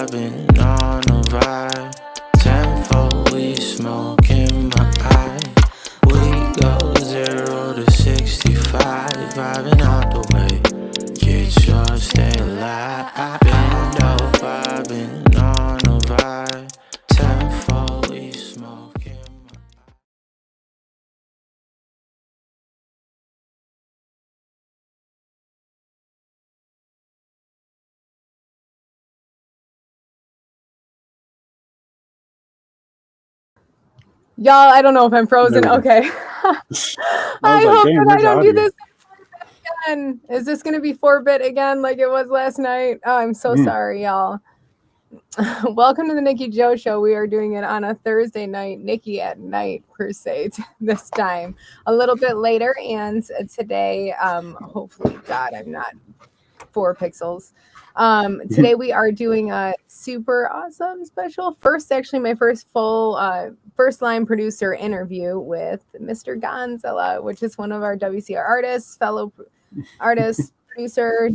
vibing on a vibe. Tempo, we smoking my eye. We go 0 to 65, vibing out the way. Get yours, stay alive. Bendo, vibing on a vibe. Tempo, we smoking my eye. Y'all, I don't know if I'm frozen. Okay. I hope damn, that I where's don't do audio? this again. Is this going to be 4-bit again like it was last night? Oh, I'm so sorry, y'all. Welcome to the Nikey Joe Show. We are doing it on a Thursday night, Nikki at night per se, this time. A little bit later, and today, hopefully, God, I'm not 4 pixels. Today we are doing a super awesome special my first full first line producer interview with Mr. Gonzilla, which is one of our WCR artists, fellow artist, producer,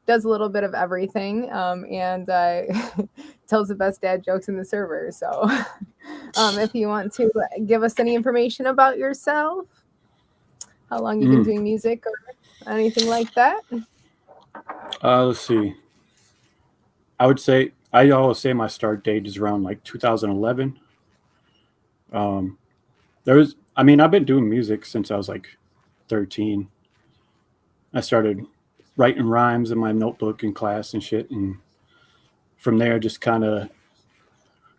does a little bit of everything, and tells the best dad jokes in the server. So if you want to give us any information about yourself, how long you've been doing music or anything like that. Let's see. I always say my start date is around like 2011. I've been doing music since I was like 13. I started writing rhymes in my notebook in class and shit, and from there just kind of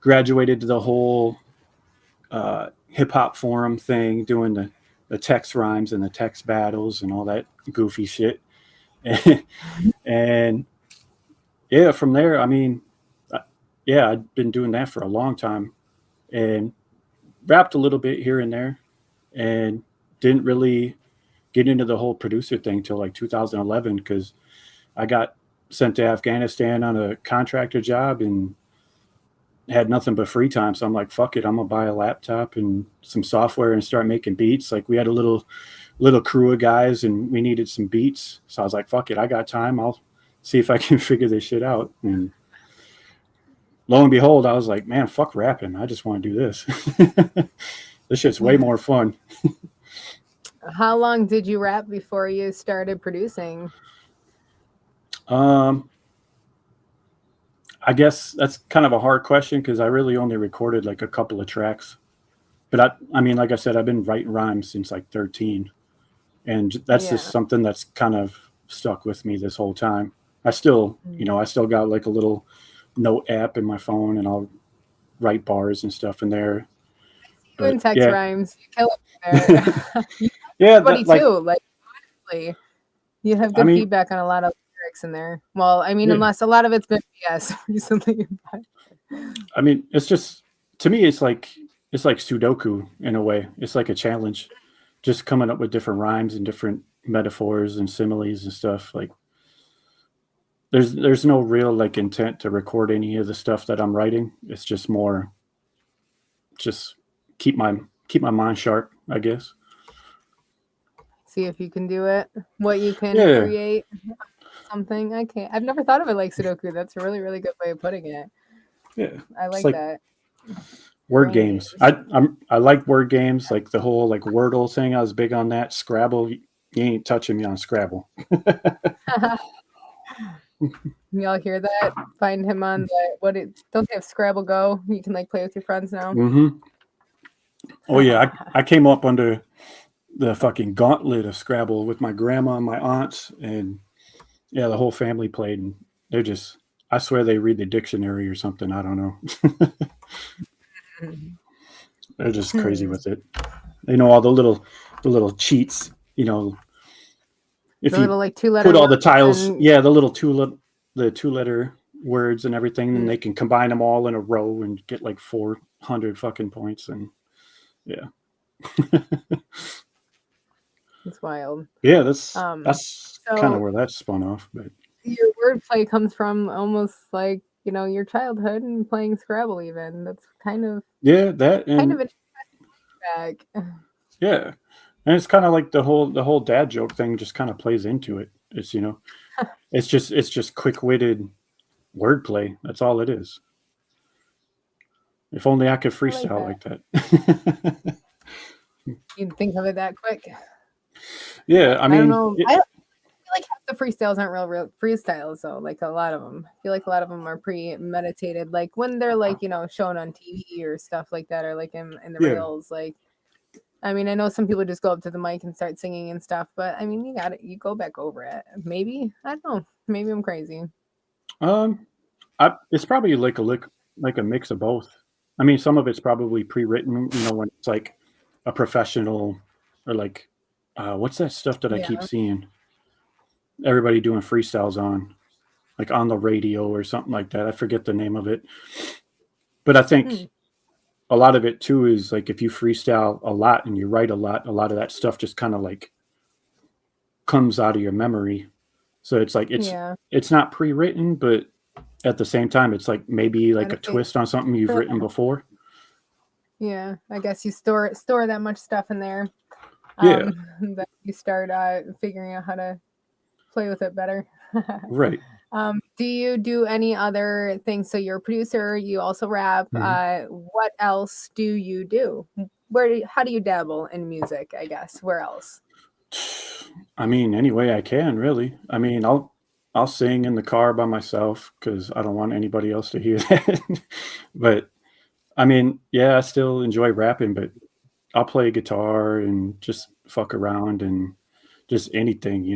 graduated to the whole hip hop forum thing, doing the text rhymes and the text battles and all that goofy shit. And yeah, from there, I've been doing that for a long time and rapped a little bit here and there and didn't really get into the whole producer thing till like 2011 because I got sent to Afghanistan on a contractor job and had nothing but free time. So I'm like, fuck it, I'm gonna buy a laptop and some software and start making beats. Like we had a little crew of guys and we needed some beats. So I was like, fuck it, I got time. I'll see if I can figure this shit out. And lo and behold, I was like, man, fuck rapping. I just want to do this. This shit's way more fun. How long did you rap before you started producing? I guess that's kind of a hard question because I really only recorded like a couple of tracks. But I mean, like I said, I've been writing rhymes since like 13. And that's just something that's kind of stuck with me this whole time. I still got like a little note app in my phone and I'll write bars and stuff in there. Doing text rhymes. You kill it there. Yeah, too. Like, honestly, you have good feedback on a lot of lyrics in there. Well, I mean, unless a lot of it's been BS recently. But. I mean, it's just, to me, it's like Sudoku in a way. It's like a challenge, just coming up with different rhymes and different metaphors and similes and stuff. Like, there's no real like intent to record any of the stuff that I'm writing. It's just more, just keep my mind sharp, I guess. See if you can do it. What you can create. Something. I've never thought of it like Sudoku. That's a really, really good way of putting it. Yeah, I like that. Word games. I like word games. Like the whole like Wordle thing. I was big on that. Scrabble. You ain't touching me on Scrabble. Y'all hear that? Find him on don't they have Scrabble Go? You can like play with your friends now. Mm-hmm. Oh yeah, I came up under the fucking gauntlet of Scrabble with my grandma and my aunts, and yeah, the whole family played, and they're just, I swear they read the dictionary or something. I don't know. They're just crazy with it. They know all the little cheats, you know. If the you little, like, two-letter put all the tiles, and... the little two-letter words and everything, and they can combine them all in a row and get like 400 fucking points, and yeah. It's wild. Yeah, that's kind of where that spun off. But your wordplay comes from almost like, you know, your childhood and playing Scrabble. Even that's kind of that kind of an back. Yeah, and it's kind of like the whole dad joke thing just kind of plays into it. It's, you know, it's just quick-witted wordplay. That's all it is. If only I could freestyle like that. You'd think of it that quick. Yeah, I I don't mean, know. I feel like half the freestyles aren't real freestyles, though. Like a lot of them, I feel like a lot of them are premeditated. Like when they're like shown on TV or stuff like that, or like in the Yeah. reels. Like, I mean, I know some people just go up to the mic and start singing and stuff, but I mean, you go back over it. Maybe I don't know. Maybe I'm crazy. It's probably like a mix of both. I mean, some of it's probably pre-written, when it's like a professional or like, what's that stuff that I keep seeing? Everybody doing freestyles on, like on the radio or something like that. I forget the name of it. But I think a lot of it too is like if you freestyle a lot and you write a lot of that stuff just kind of like comes out of your memory. So it's like it's not pre-written, but at the same time, it's like maybe like a twist on something you've written before. Yeah, I guess you store that much stuff in there. That you start figuring out how to play with it better. Right. Do you do any other things? So you're a producer, you also rap. What else do you do? How do you dabble in music, I guess? Where else? I mean, any way I can, really. I mean, I'll sing in the car by myself because I don't want anybody else to hear that. But I mean, yeah, I still enjoy rapping, but I'll play guitar and just fuck around and just anything,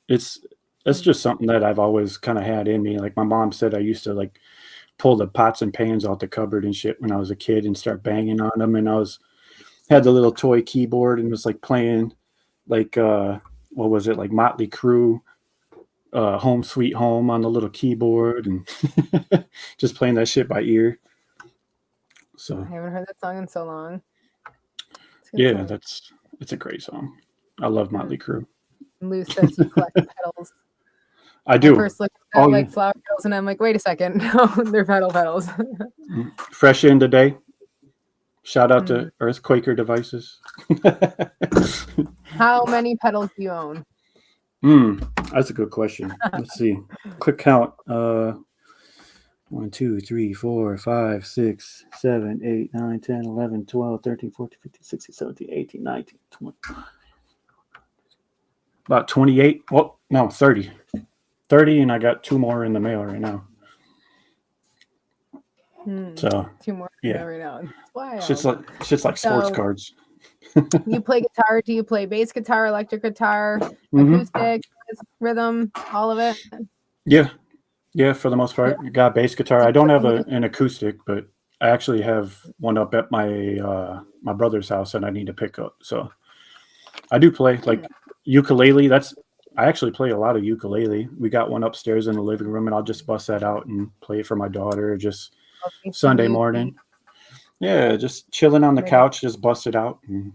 It's just something that I've always kind of had in me. Like my mom said, I used to like pull the pots and pans out the cupboard and shit when I was a kid and start banging on them. And had the little toy keyboard and was like playing like what was it, like Motley Crue, Home Sweet Home on the little keyboard and just playing that shit by ear. So I haven't heard that song in so long. Yeah, it's a great song. I love Motley Crue. Lou says you collect pedals. I do. I first looked at like flower pedals and I'm like, wait a second. No, they're pedals. Fresh in today. Shout out to Earthquaker Devices. How many pedals do you own? That's a good question. Let's see. Quick count. 1, 2, 3, 4, 5, 6, 7, 8, 9, 10, 11, 12, 13, 14, 15, 16, 17, 18, 19, 20. About 28. Well, no, 30. 30, and I got 2 more in the mail right now. So 2 more right now. Wow. Shit's like sports cards. You play guitar? Do you play bass guitar, electric guitar, acoustic, rhythm, all of it? Yeah, for the most part. You got bass guitar. I don't have an acoustic, but I actually have one up at my my brother's house and I need to pick up. So I do play like ukulele. I actually play a lot of ukulele. We got one upstairs in the living room and I'll just bust that out and play it for my daughter just Sunday morning. Yeah, just chilling on the couch, just bust it out and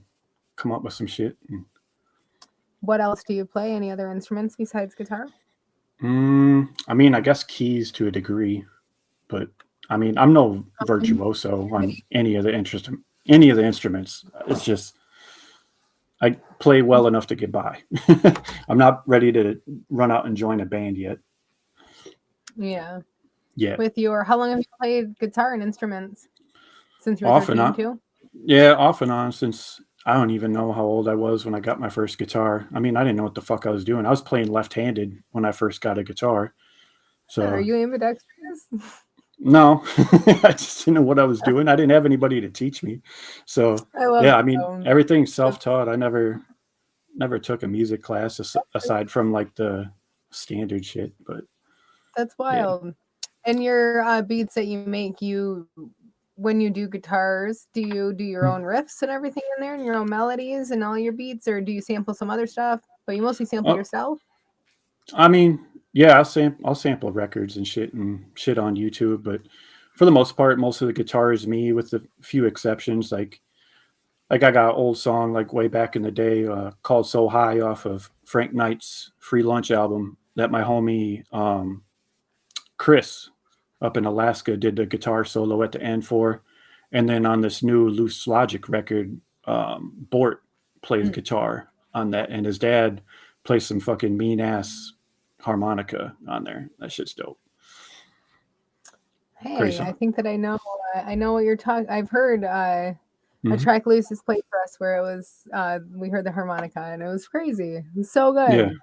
come up with some shit. What else do you play? Any other instruments besides guitar? I mean, I guess keys to a degree, but I mean, I'm no virtuoso on any of the instruments. It's just I play well enough to get by. I'm not ready to run out and join a band yet. Yeah. Yeah. How long have you played guitar and instruments? Since you were 13 too? Yeah, off and on since I don't even know how old I was when I got my first guitar. I mean, I didn't know what the fuck I was doing. I was playing left-handed when I first got a guitar. So are you ambidextrous? No, I just didn't know what I was doing. I didn't have anybody to teach me. So I mean, everything's self-taught. I never took a music class aside from like the standard shit, but that's wild. Yeah. And your beats that you make, when you do guitars, do you do your own riffs and everything in there and your own melodies and all your beats, or do you sample some other stuff? But you mostly sample yourself? I mean, yeah, I'll sample records and shit on YouTube, but for the most part, most of the guitar is me with a few exceptions. Like I got an old song like way back in the day called So High off of Frank Knight's Free Lunch album that my homie Chris up in Alaska did the guitar solo at the end for. And then on this new Loose Logic record, Bort plays guitar on that. And his dad plays some fucking mean ass harmonica on there. That shit's dope. Great Hey, I song. think that I know what you're talking. I've heard a Mhm. track Luce has played for us where it was we heard the harmonica and it was crazy. It was so Yeah. good.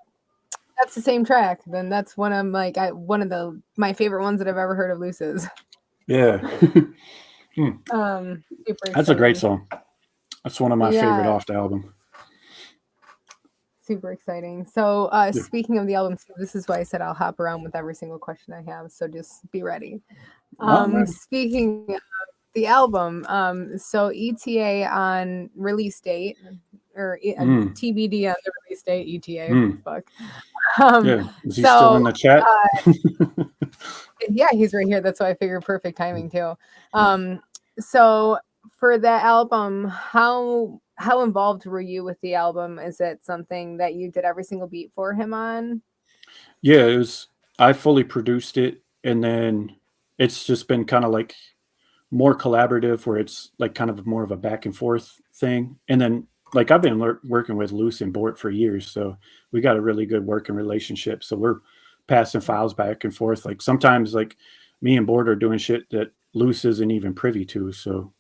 That's the same track. Then that's one of one of my favorite ones that I've ever heard of Luce's. Yeah. Mm. Super That's a great exciting. song. That's one of my favorite Yeah, off the album. super exciting. So Yeah. speaking of the album, so this is why I said I'll hop around with every single question I have. So just be ready. I'm ready. Speaking of the album, so ETA on release date or Mm. TBD on the release date, ETA, Mm. fuck. Um, Yeah. Is he still in so the chat? yeah, he's right here. That's why I figured perfect timing too. Um, so for the album, how involved were you with the album? Is it something that you did every single beat for him on? Yeah, it was. I fully produced it, and then it's just been kind of like more collaborative, where it's like kind of more of a back and forth thing. And then like I've been working with Luce and Bort for years, so we got a really good working relationship. So we're passing files back and forth. Like sometimes like me and Bort are doing shit that Luce isn't even privy to. So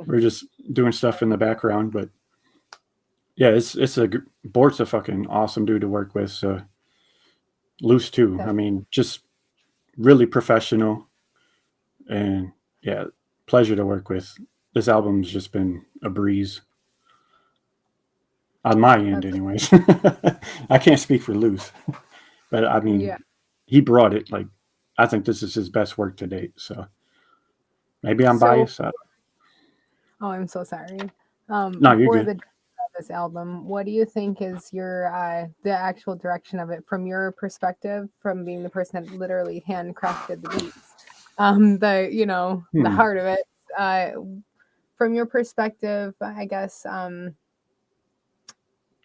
we're just doing stuff in the background. But yeah, Bort's a fucking awesome dude to work with. So Luce too. I Definitely. mean, just really professional and yeah, pleasure to work with. This album's just been a breeze on my end, That's anyways. I can't speak for Luce, but I yeah. mean, he brought it. Like, I think this is his best work to date. So maybe I'm So biased. oh, I'm so sorry. No, you're For good. the this album, what do you think is your the actual direction of it from your perspective, from being the person that literally handcrafted the beats, the the Hmm. heart of it, uh, from your perspective, I guess,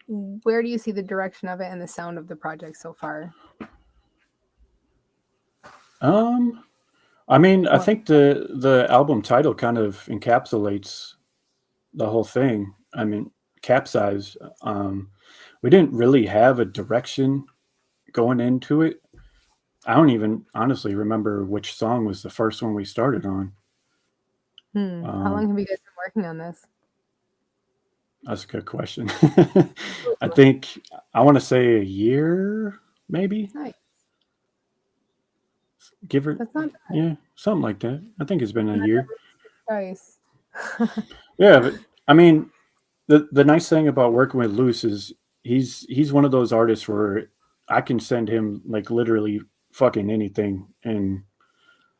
where do you see the direction of it and the sound of the project so far? Um, I mean, I What? think the album title kind of encapsulates the whole thing. I mean, capsize. We didn't really have a direction going into it. I don't even honestly remember which song was the first one we started on. How long Um, have you guys been working on this? that's a good question. I think I want to say a year, maybe, Nice. give her, That's not yeah, something like that. I think it's been a bad. year. Nice. Yeah, but I mean, the nice thing about working with Luce is he's one of those artists where I can send him like literally fucking anything, and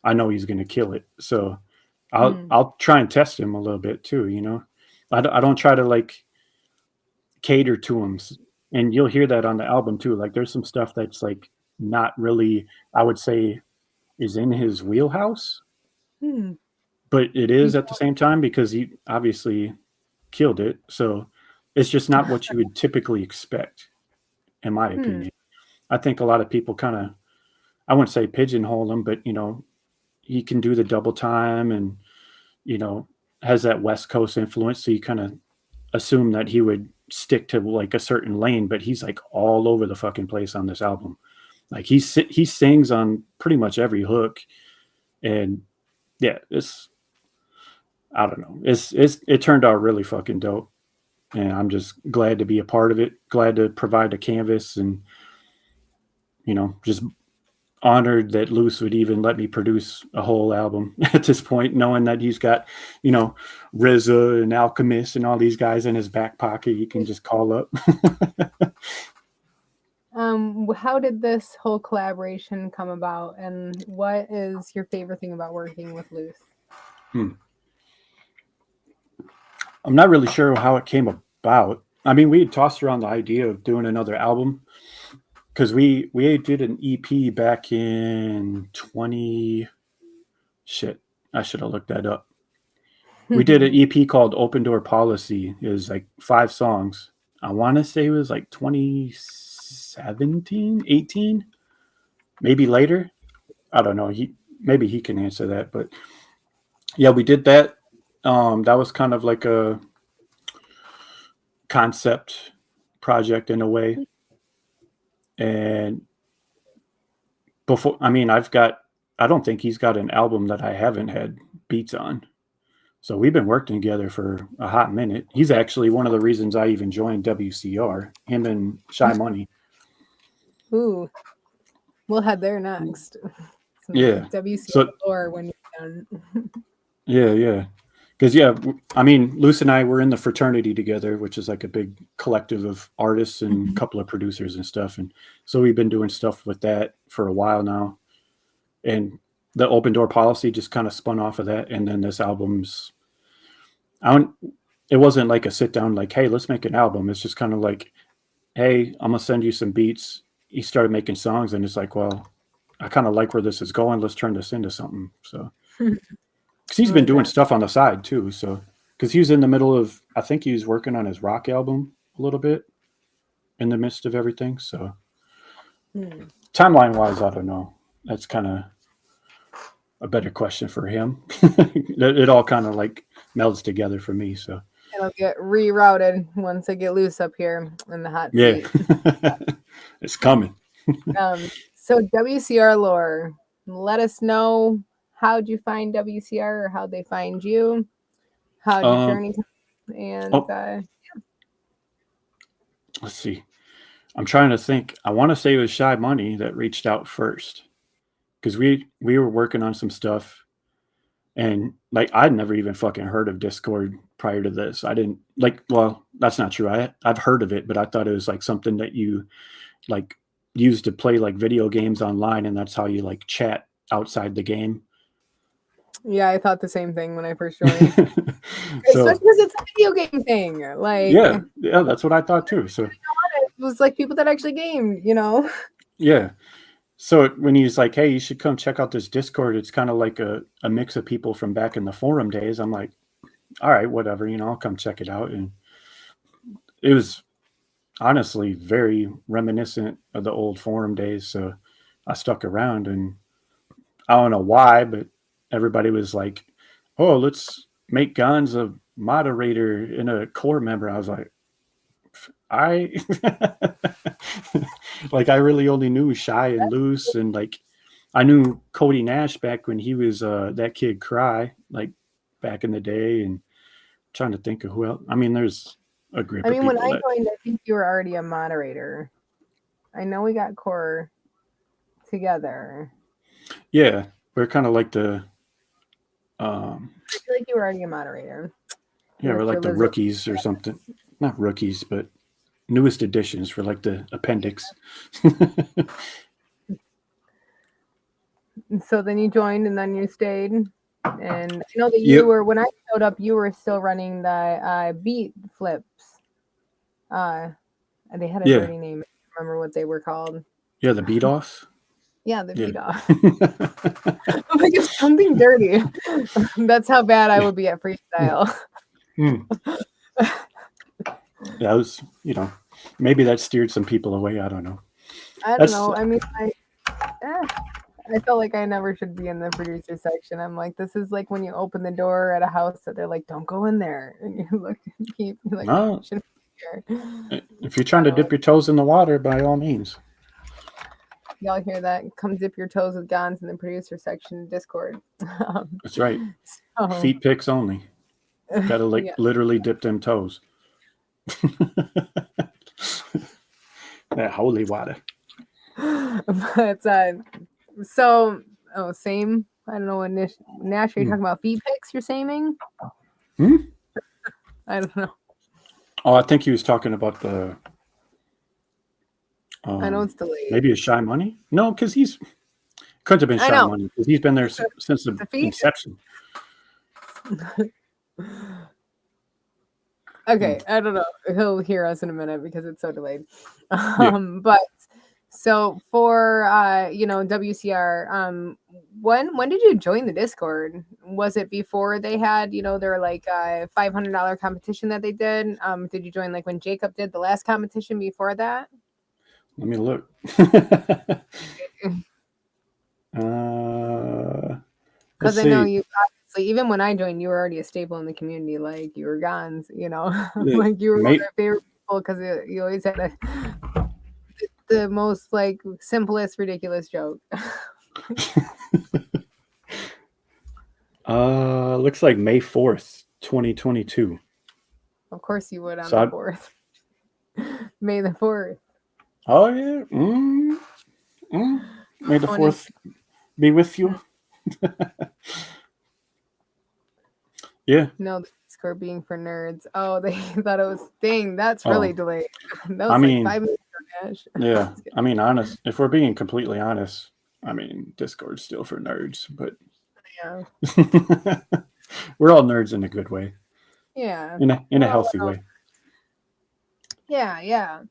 I know he's gonna kill it. So Hmm. I'll try and test him a little bit too. I don't try to like cater to him, and you'll hear that on the album too. Like there's some stuff that's like not really, I would say, is in his wheelhouse, Hmm. but it is at the same time because he obviously killed it. So it's just not what you would typically expect, in my Hmm. opinion. I think a lot of people kind of, I wouldn't say pigeonhole him, but he can do the double time and you know has that West Coast influence. So you kind of assume that he would stick to like a certain lane, but he's like all over the fucking place on this album. Like he sings on pretty much every hook, and yeah, it's I don't know, it turned out really fucking dope, and I'm just glad to be a part of it. Glad to provide a canvas, and just honored that Luce would even let me produce a whole album at this point, knowing that he's got, you know, RZA and Alchemist and all these guys in his back pocket. You can just call up. How did this whole collaboration come about, and what is your favorite thing about working with Luce? Hmm. I'm not really sure how it came about. I mean, we had tossed around the idea of doing another album because we did an EP back in 20 shit. I should have looked that up. We did an EP called Open Door Policy. It was like 5 songs. I want to say it was like 2017, 18, maybe later. I don't know. Maybe he can answer that, but yeah, we did that. That was kind of like a concept project in a way. And before, I mean, I don't think he's got an album that I haven't had beats on. So we've been working together for a hot minute. He's actually one of the reasons I even joined WCR, him and Shy Money. Ooh, we'll head there next. Yeah. WCR lore when you're done. Yeah. Because, I mean, Luce and I were in the fraternity together, which is like a big collective of artists and a couple of producers and stuff. And so we've been doing stuff with that for a while now. And the open door policy just kind of spun off of that. And then this album's, it wasn't like a sit down, like, hey, let's make an album. It's just kind of like, hey, I'm going to send you some beats. He started making songs, and it's like, well, I kind of like where this is going. Let's turn this into something. So, because he's been doing stuff on the side too. So, because he was in the middle of, I think he was working on his rock album a little bit in the midst of everything. So, timeline wise, I don't know. That's kind of a better question for him. It all kind of like melds together for me. So it'll get rerouted once I get loose up here in the hot seat. It's coming. So WCR lore, let us know, how'd you find WCR, or how'd they find you? How'd your journey come? And let's see. I'm trying to think. I want to say it was Shy Money that reached out first, because we were working on some stuff, and like I'd never even fucking heard of Discord prior to this. I didn't like. Well, that's not true. I've heard of it, but I thought it was like something that you like use to play like video games online, and that's how you like chat outside the game. Yeah, I thought the same thing when I first joined. Especially because it's a video game thing. Like, yeah, that's what I thought too. So it was like people that actually gamed, you know. Yeah. So when he's like, hey, you should come check out this Discord, it's kind of like a mix of people from back in the forum days. I'm like, all right, whatever, I'll come check it out. And it was honestly very reminiscent of the old forum days. So I stuck around, and I don't know why, but everybody was like, oh, let's make Gonz a moderator and a core member. I was like, I really only knew Shy and Loose, and like I knew Cody Nash back when he was that kid Cry, like back in the day, and I'm trying to think of who else. I mean, there's a group of people. When I joined, I think you were already a moderator. I know we got core together. Yeah, we're kind of like the I feel like you were already a moderator. Yeah, we're like the rookies or something. Not rookies, but newest editions for like the appendix. So then you joined, and then you stayed. And I know that you were, when I showed up, you were still running the beat flips. And they had a dirty name. I don't remember what they were called. Yeah, the beat offs. Yeah, the beat off. I'm like, it's something dirty. That's how bad I would be at freestyle. Yeah, it was, maybe that steered some people away. I don't know. I don't know. I mean, I felt like I never should be in the producer section. I'm like, this is like when you open the door at a house that they're like, don't go in there. And you look and keep like, no. If you're trying to dip your toes in the water, by all means. Y'all hear that? Come dip your toes with Gonz in the producer section of Discord. That's right. Feet pics only. Gotta literally dip them toes. That holy water. But same. I don't know what Nash, are you talking about feet pics you're saming? I don't know. Oh, I think he was talking about the I know it's delayed. Maybe a Shy Money? No, because couldn't have been Shy Money, because he's been there since the inception. Okay, I don't know. He'll hear us in a minute because it's so delayed. But so for WCR, when did you join the Discord? Was it before they had their like $500 competition that they did? Did you join like when Jacob did the last competition before that? Let me look. Because I know you obviously, even when I joined, you were already a staple in the community. Like you were Gonz, like you were one of my favorite people because you always had the most like simplest ridiculous joke. Looks like May 4th, 2022. Of course you would on So the I, 4th. May the 4th. oh yeah. May the 20. 4th be with you. Yeah. No, the score being for nerds. Oh, they thought it was dang. That's really Oh, delayed. That I was like mean, 5 minutes ago, Nash. yeah. I mean, honest. If we're being completely honest, I mean, Discord's still for nerds, but Yeah. we're all nerds in a good way, Yeah. in a healthy Well, way. yeah, yeah.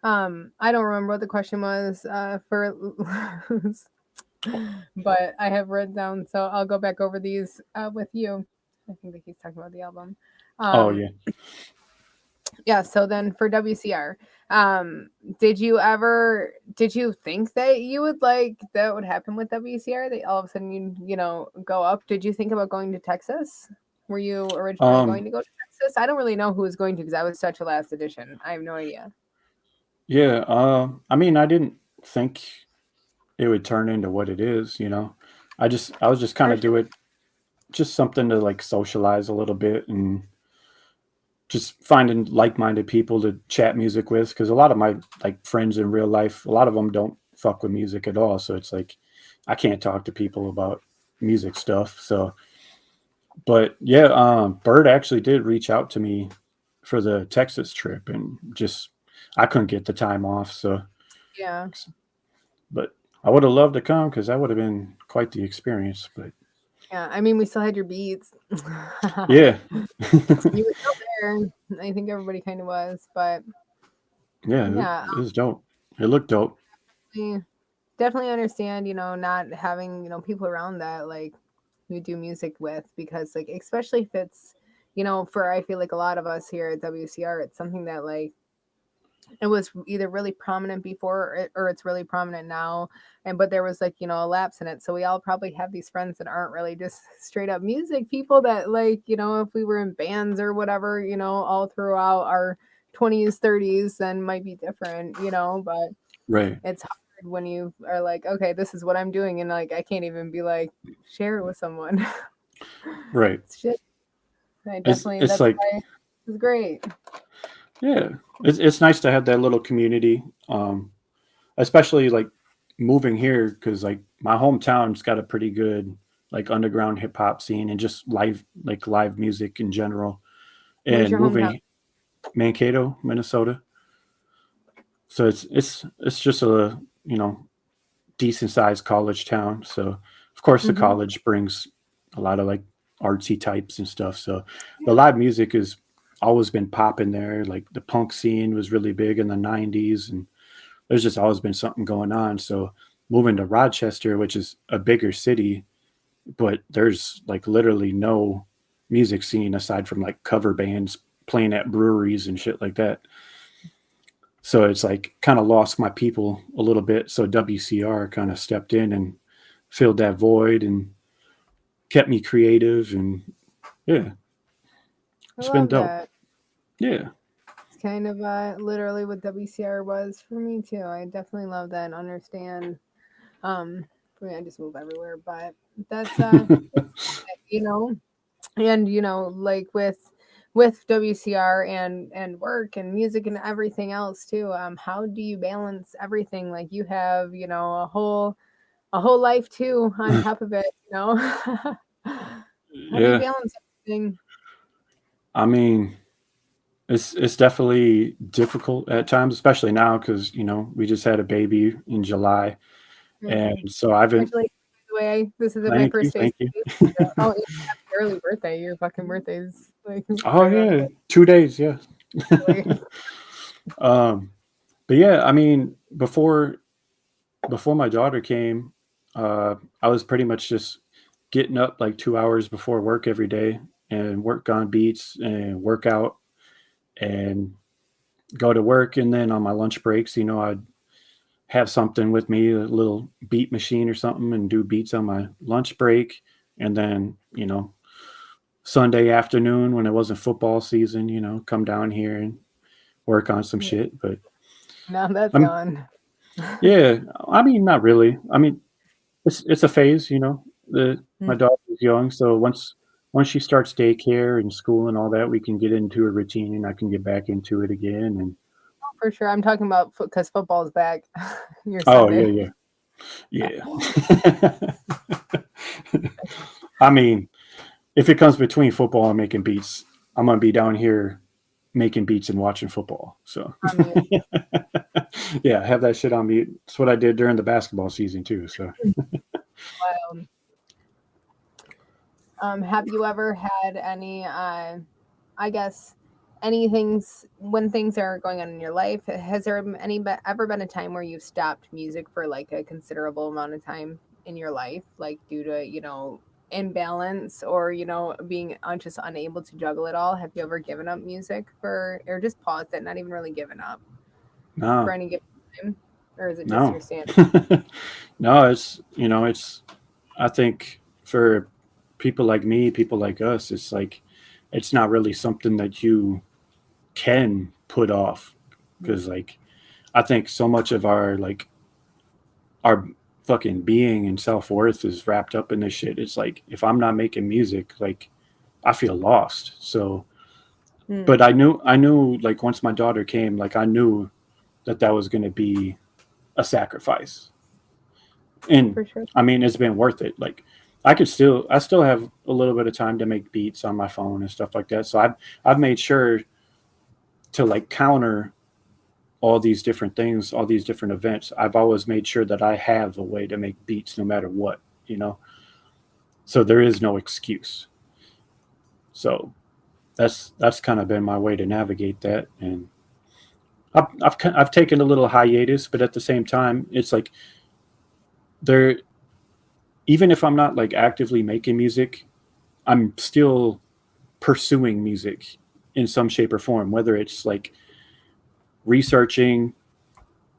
I don't remember what the question was for but I have written down, so I'll go back over these with you. I think that he's talking about the album. Oh Um, yeah. yeah, so then for WCR, did you think that you would like that would happen with WCR? That all of a sudden you know go up? Did you think about going to Texas? Were you originally going Um, to go to Texas? I don't really know who was going to because I was such a last edition. I have no idea. yeah. I mean, I didn't think it would turn into what it is. I was just kind of Partially. doing just something to like socialize a little bit and just finding like-minded people to chat music with, because a lot of my like friends in real life, a lot of them don't fuck with music at all, so it's like I can't talk to people about music stuff. So but yeah, Bird actually did reach out to me for the Texas trip, and just I couldn't get the time off. So Yeah. but I would have loved to come because that would have been quite the experience. But Yeah. I mean, we still had your beats. yeah. You were still there. I think everybody kind of was, but Yeah, yeah, it was dope. It looked dope. I definitely understand, not having, people around that like you do music with because like especially if it's, for I feel like a lot of us here at WCR, it's something that like it was either really prominent before or it's really prominent now, and but there was like a lapse in it, so we all probably have these friends that aren't really just straight up music people that like if we were in bands or whatever all throughout our 20s 30s then might be different, but Right. it's hard when you are like, okay, this is what I'm doing, and like I can't even be like share it with someone. Right. It's shit. I It's definitely it's that's like why it's great. yeah, it's nice to have that little community, especially like moving here because like my hometown's got a pretty good like underground hip hop scene and just live music in general. Where's And your hometown? moving Mankato, Minnesota, so it's just a decent sized college town. So of course the Mm-hmm. college brings a lot of like artsy types and stuff. So the Yeah. live music has always been popping there. Like the punk scene was really big in the 90s, and there's just always been something going on. So moving to Rochester, which is a bigger city, but there's like literally no music scene aside from like cover bands playing at breweries and shit like that. So it's like kind of lost my people a little bit. So WCR kind of stepped in and filled that void and kept me creative. And yeah, I it's been love dope. that. Yeah. It's kind of literally what WCR was for me too. I definitely love that and understand. I mean, I just move everywhere, but that's you know, and like with WCR and work and music and everything else too. How do you balance everything? Like you have a whole life too on top of it. How do you Yeah. balance everything? I mean, it's definitely difficult at times, especially now because we just had a baby in July, and Mm. so I've been. Congratulations, by the way. This is my Thank you, first day. thank you. Oh, yeah, happy early birthday. Your fucking birthday's like Oh right around the yeah, 2 days, yeah. corner. um, but yeah, I mean, before my daughter came, I was pretty much just getting up like 2 hours before work every day and work on beats and work out and go to work. And then on my lunch breaks, I'd have something with me, a little beat machine or something, and do beats on my lunch break. And then, Sunday afternoon when it wasn't football season, come down here and work on some Yeah, shit. But now that's I'm, gone. yeah, I mean, not really. I mean, it's a phase, you know. My Mm. daughter is young, so once she starts daycare and school and all that, we can get into a routine, and I can get back into it again. And For sure. I'm talking about because football's back. Your oh Sunday. yeah, yeah, yeah. I mean, if it comes between football and making beats, I'm gonna be down here making beats and watching football. So I mean, yeah, have that shit on mute. That's what I did during the basketball season too. So wild. Have you ever had any, I guess, any things when things are going on in your life? Has there ever been a time where you've stopped music for like a considerable amount of time in your life, like due to, imbalance or, being just unable to juggle it all? Have you ever given up music for, or just paused it, not even really given up for no, any given time? Or is it just no, your stand? no. It's I think for people like me, people like us, it's like it's not really something that you can put off because like I think so much of our fucking being and self-worth is wrapped up in this shit. It's like if I'm not making music, like I feel lost. So Mm, but I knew like once my daughter came, like I knew that that was going to be a sacrifice. And for sure. I mean it's been worth it. Like I still have a little bit of time to make beats on my phone and stuff like that. So I've made sure to like counter all these different things, all these different events. I've always made sure that I have a way to make beats no matter what, you know. So there is no excuse. So that's kind of been my way to navigate that. And I've taken a little hiatus, but at the same time, it's like there. Even if I'm not like actively making music, I'm still pursuing music in some shape or form. Whether it's like researching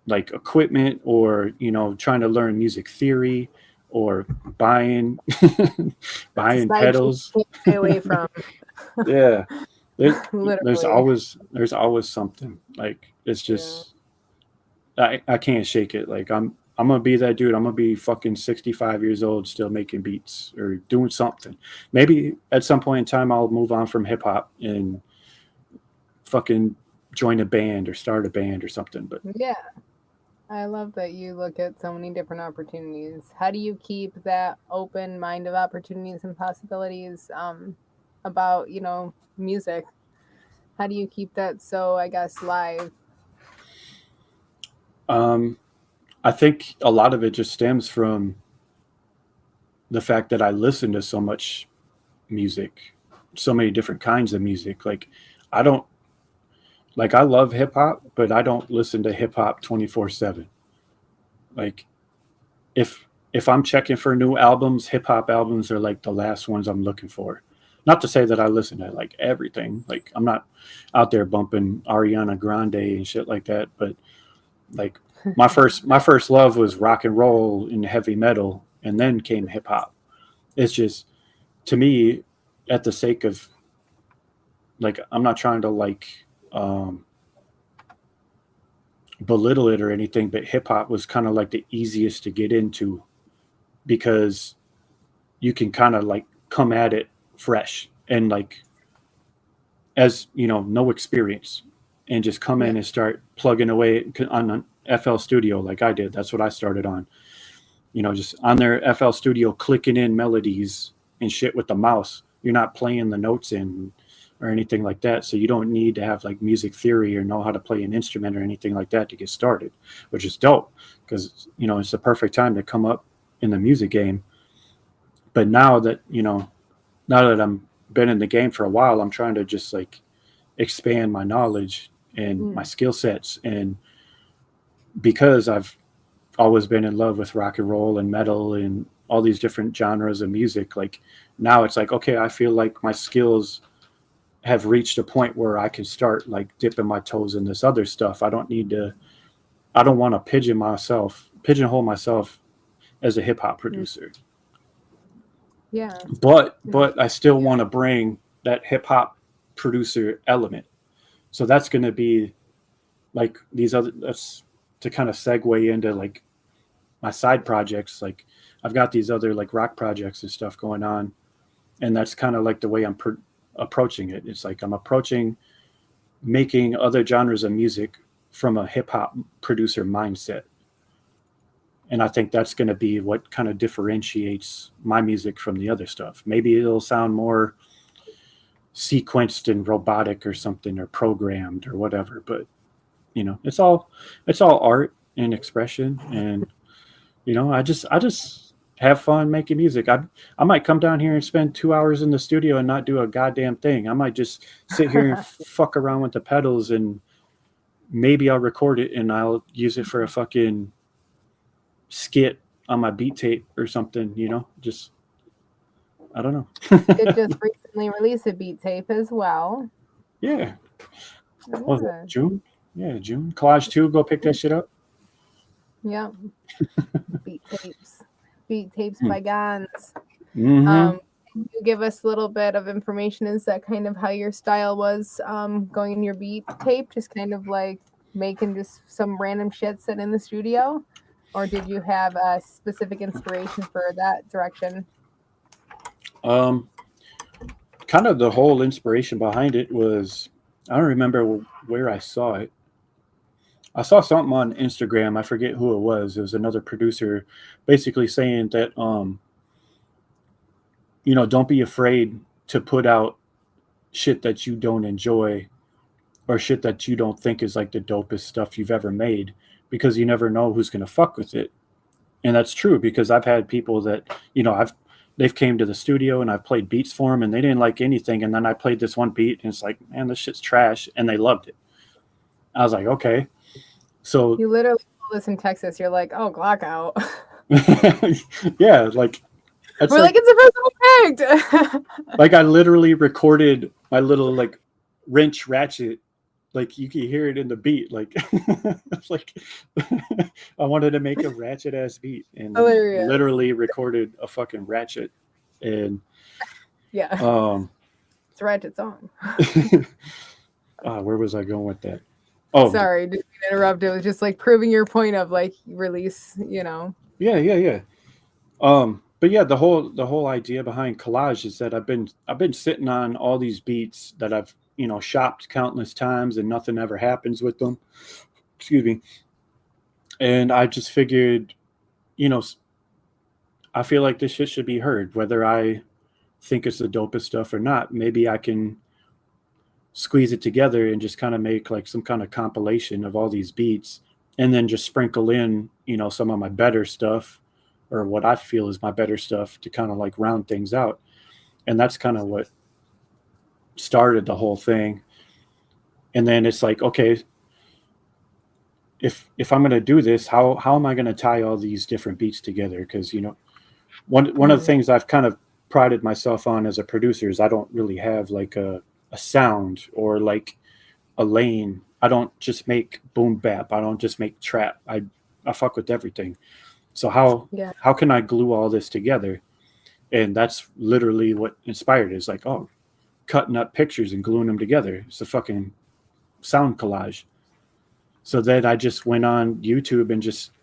like equipment or trying to learn music theory or buying That's a buying side chick pedals. you can't stay away from, Yeah, there, literally. there's always something. Like it's Yeah. just I can't shake it. Like I'm gonna be that dude. I'm gonna be fucking 65 years old still making beats or doing something. Maybe at some point in time I'll move on from hip hop and fucking join a band or start a band or something. But Yeah. I love that you look at so many different opportunities. How do you keep that open mind of opportunities and possibilities about, music? How do you keep that so, I guess, live? um I think a lot of it just stems from the fact that I listen to so much music, so many different kinds of music. Like I don't like I love hip hop, but I don't listen to hip hop 24/7. Like if I'm checking for new albums, hip hop albums are like the last ones I'm looking for. Not to say that I listen to like everything. Like I'm not out there bumping Ariana Grande and shit like that, but like my first love was rock and roll and heavy metal and then came hip hop. It's just to me at the sake of like I'm not trying to like belittle it or anything, but hip hop was kind of like the easiest to get into because you can kind of like come at it fresh and like as no experience and just come Yeah. in and start plugging away on FL Studio like I did. That's what I started on. Just on their FL Studio clicking in melodies and shit with the mouse. You're not playing the notes in or anything like that. So you don't need to have like music theory or know how to play an instrument or anything like that to get started, which is dope because it's the perfect time to come up in the music game. But now that I'm been in the game for a while, I'm trying to just like expand my knowledge and my Mm, skill sets. And because I've always been in love with rock and roll and metal and all these different genres of music, like now it's like, okay, I feel like my skills have reached a point where I can start like dipping my toes in this other stuff. I don't want to pigeonhole myself as a hip hop mm, producer. yeah. But I still Yeah. want to bring that hip hop producer element. So that's going to be like these other that's to kind of segue into like my side projects. Like I've got these other like rock projects and stuff going on, and that's kind of like the way I'm approaching it. It's like I'm approaching making other genres of music from a hip hop producer mindset. And I think that's going to be what kind of differentiates my music from the other stuff. Maybe it'll sound more sequenced and robotic or something, or programmed or whatever, but you know, it's all art and expression. And you know, I just have fun making music. I might come down here and spend 2 hours in the studio and not do a goddamn thing. I might just sit here and fuck around with the pedals, and maybe I'll record it and I'll use it for a fucking skit on my beat tape or something, you know. Just I don't know. It just recently released a beat tape as well. Yeah. What was that, June? Yeah, June. Collage 2, go pick that shit up. Yep. Beat tapes by Gons. Mm-hmm. Can you give us a little bit of information? Is that kind of how your style was going in your beat tape? Just kind of like making just some random shit sitting in the studio? Or did you have a specific inspiration for that direction? Kind of the whole inspiration behind it was, I don't remember where I saw it. I saw something on Instagram. I forget who it was. It was another producer basically saying that, you know, don't be afraid to put out shit that you don't enjoy, or shit that you don't think is like the dopest stuff you've ever made, because you never know who's going to fuck with it. And that's true, because I've had people that, you know, they've came to the studio and I've played beats for them and they didn't like anything. And then I played this one beat and it's like, man, this shit's trash. And they loved it. I was like, okay. So you literally told us in Texas, you're like, oh, Glock out. Yeah, like we're like it's the first one picked. Like I literally recorded my little like wrench ratchet, like you can hear it in the beat. Like it's like I wanted to make a ratchet ass beat, and literally recorded a fucking ratchet. And yeah, it's a ratchet song. Where was I going with that? Oh, sorry, didn't interrupt. It was just like proving your point of like release, you know. Yeah. But yeah, the whole idea behind collage is that I've been sitting on all these beats that I've, you know, shopped countless times and nothing ever happens with them. Excuse me. And I just figured, you know, I feel like this shit should be heard, whether I think it's the dopest stuff or not. Maybe I can squeeze it together and just kind of make like some kind of compilation of all these beats, and then just sprinkle in, you know, some of my better stuff, or what I feel is my better stuff, to kind of like round things out. And that's kind of what started the whole thing. And then it's like, okay, if I'm going to do this, how am I going to tie all these different beats together? Because, you know, one of the things I've kind of prided myself on as a producer is I don't really have like a sound or like a lane. I don't just make boom bap. I don't just make trap. I fuck with everything. So how can I glue all this together? And that's literally what inspired it. It's like, oh, cutting up pictures and gluing them together. It's a fucking sound collage. So then I just went on YouTube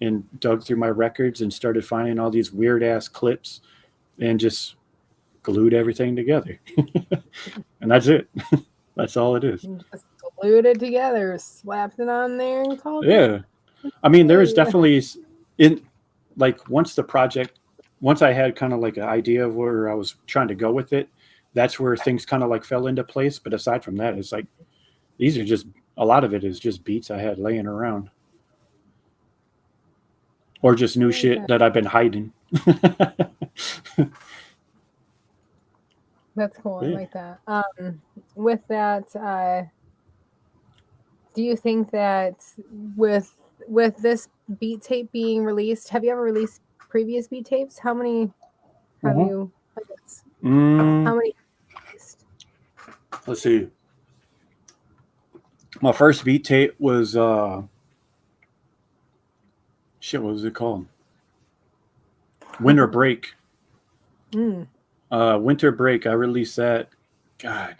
and dug through my records and started finding all these weird ass clips and just glued everything together. And that's it. That's all it is. You just glued it together, slapped it on there, and called it. I mean, there is definitely once I had kind of like an idea of where I was trying to go with it, that's where things kind of like fell into place. But aside from that, it's like, these are just, a lot of it is just beats I had laying around, or just new shit that I've been hiding. That's cool. Yeah. I like that. With that, do you think that with this beat tape being released, have you ever released previous beat tapes? How many have you? How many have you released? Let's see. My first beat tape was what was it called? Winter Break. Winter Break. I released that. God,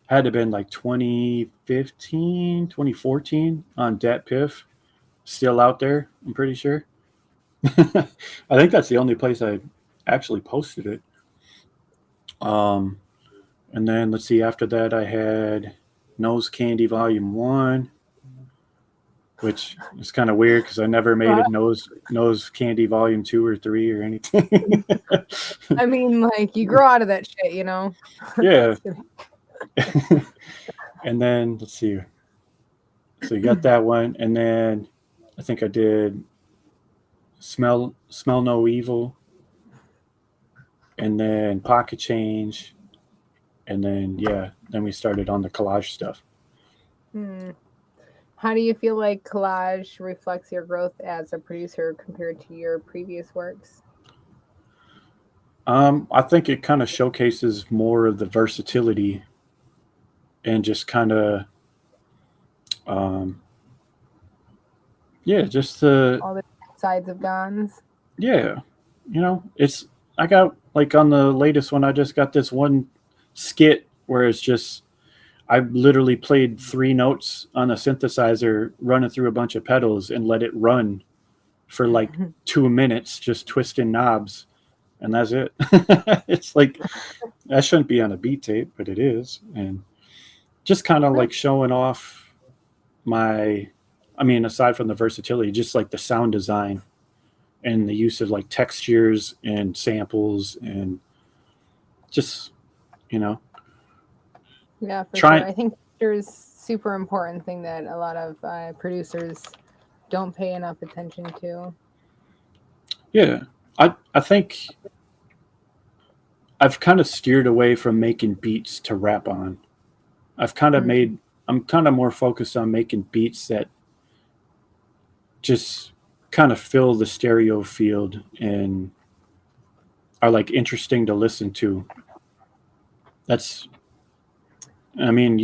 had to have been like 2015, 2014 on Dat Piff. Still out there, I'm pretty sure. I think that's the only place I actually posted it. And then let's see, after that I had Nose Candy Volume 1, which is kind of weird because I never made it Nose Candy Volume 2 or 3 or anything. I mean, like, you grow out of that shit, you know? Yeah. And then let's see. So you got that one, and then I think I did Smell No Evil, and then Pocket Change, and then then we started on the collage stuff. How do you feel like collage reflects your growth as a producer compared to your previous works? I think it kind of showcases more of the versatility and just kind of, um, just the, All the sides of guns. yeah, it's, I got like on the latest one, I just got this one skit where it's just, I literally played 3 notes on a synthesizer running through a bunch of pedals and let it run for like 2 minutes, just twisting knobs. And that's it. It's like, that shouldn't be on a beat tape, but it is. And just kind of like showing off aside from the versatility, just like the sound design and the use of like textures and samples and just, you know, Yeah, for try. sure. I think there's super important thing that a lot of producers don't pay enough attention to. Yeah. I think I've kind of steered away from making beats to rap on. I'm kind of more focused on making beats that just kind of fill the stereo field and are like interesting to listen to. You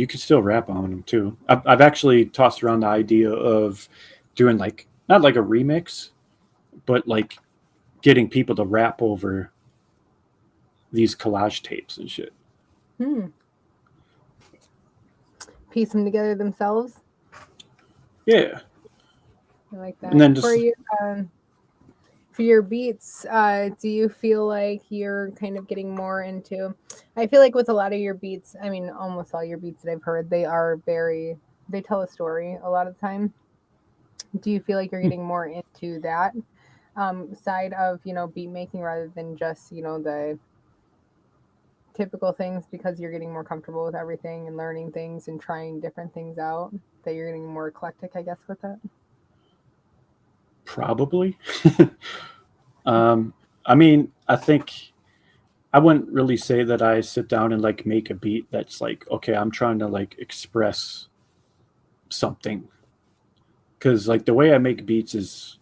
could still rap on them too. I've actually tossed around the idea of doing like, not like a remix, but like getting people to rap over these collage tapes and shit. Piece them together themselves. Yeah. I like that. And then just, for your beats, do you feel like you're kind of getting more into? I feel like with a lot of your beats, I mean, almost all your beats that I've heard, they tell a story a lot of the time. Do you feel like you're getting more into that side of, beat making rather than just, the typical things because you're getting more comfortable with everything and learning things and trying different things out, that you're getting more eclectic, I guess, with that? probably. I think I wouldn't really say that I sit down and like make a beat that's like, okay, I'm trying to like express something. Cause like the way I make beats is,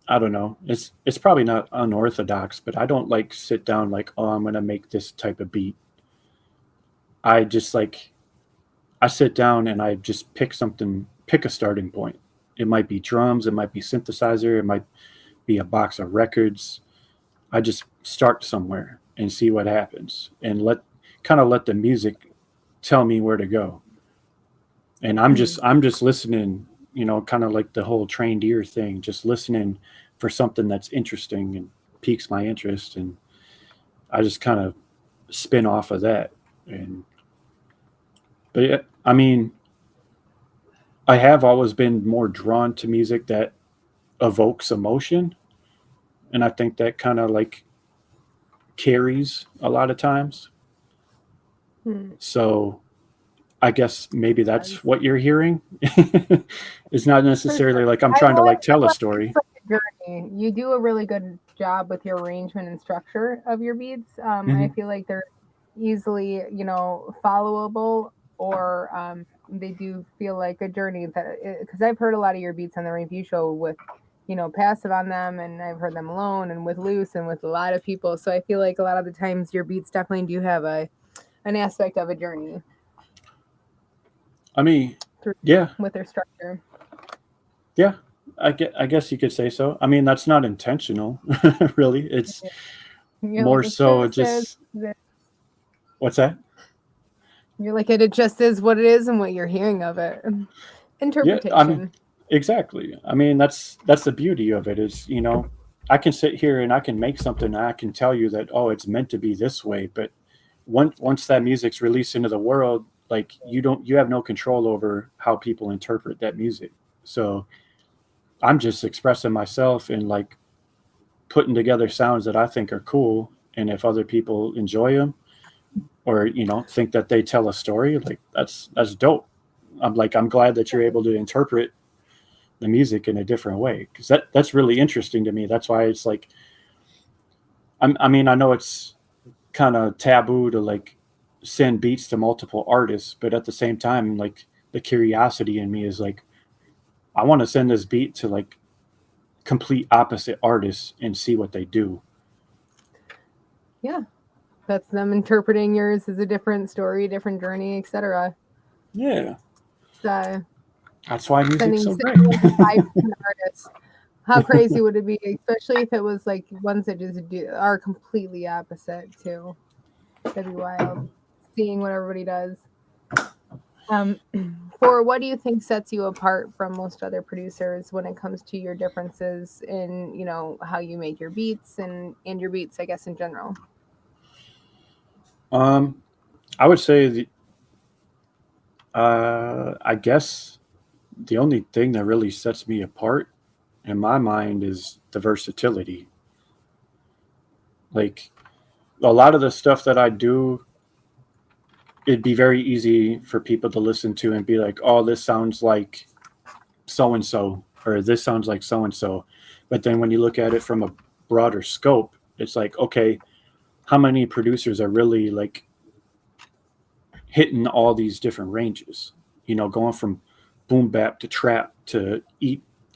I don't know, it's probably not unorthodox, but I don't like sit down like, oh, I'm gonna make this type of beat. I just like, I sit down and I just pick a starting point. It might be drums, it might be synthesizer, it might be a box of records. I just start somewhere and see what happens and let the music tell me where to go. And I'm just listening, kind of like the whole trained ear thing, just listening for something that's interesting and piques my interest, and I just kind of spin off of that. But yeah, I have always been more drawn to music that evokes emotion, and I think that kind of like carries a lot of times. So I guess maybe that's what you're hearing. It's not necessarily like I'm trying to like tell a story. Journey. You do a really good job with your arrangement and structure of your beats. I feel like they're easily, followable, or they do feel like a journey. Because I've heard a lot of your beats on the review show with, Passive on them, and I've heard them alone and with Loose and with a lot of people. So I feel like a lot of the times your beats definitely do have an aspect of a journey. Yeah, with their structure. Yeah, I guess you could say so. That's not intentional, really. It's more so just. What's that? You're like, it just is what it is and what you're hearing of it. Interpretation. Exactly. I mean, that's the beauty of it is, I can sit here and I can make something and I can tell you that, oh, it's meant to be this way, but once that music's released into the world, like you have no control over how people interpret that music. So I'm just expressing myself and like putting together sounds that I think are cool, and if other people enjoy them or think that they tell a story, like that's dope. I'm glad that you're able to interpret the music in a different way because that's really interesting to me. That's why it's like I mean I know it's kind of taboo to like send beats to multiple artists, but at the same time, like the curiosity in me is like I want to send this beat to like complete opposite artists and see what they do. Yeah, that's them interpreting yours as a different story, different journey, etc. Yeah, So that's why music's sending so great. like 5 different artists. How crazy would it be, especially if it was like ones that just are completely opposite too? That'd be wild. Seeing what everybody does. Um, for what do you think sets you apart from most other producers when it comes to your differences in, how you make your beats and your beats, I guess, in general? um I would say I guess the only thing that really sets me apart in my mind is the versatility. Like a lot of the stuff that I do, it'd be very easy for people to listen to and be like, "Oh, this sounds like so and so," or "This sounds like so and so." But then when you look at it from a broader scope, it's like, okay, how many producers are really like hitting all these different ranges? Going from boom bap to trap to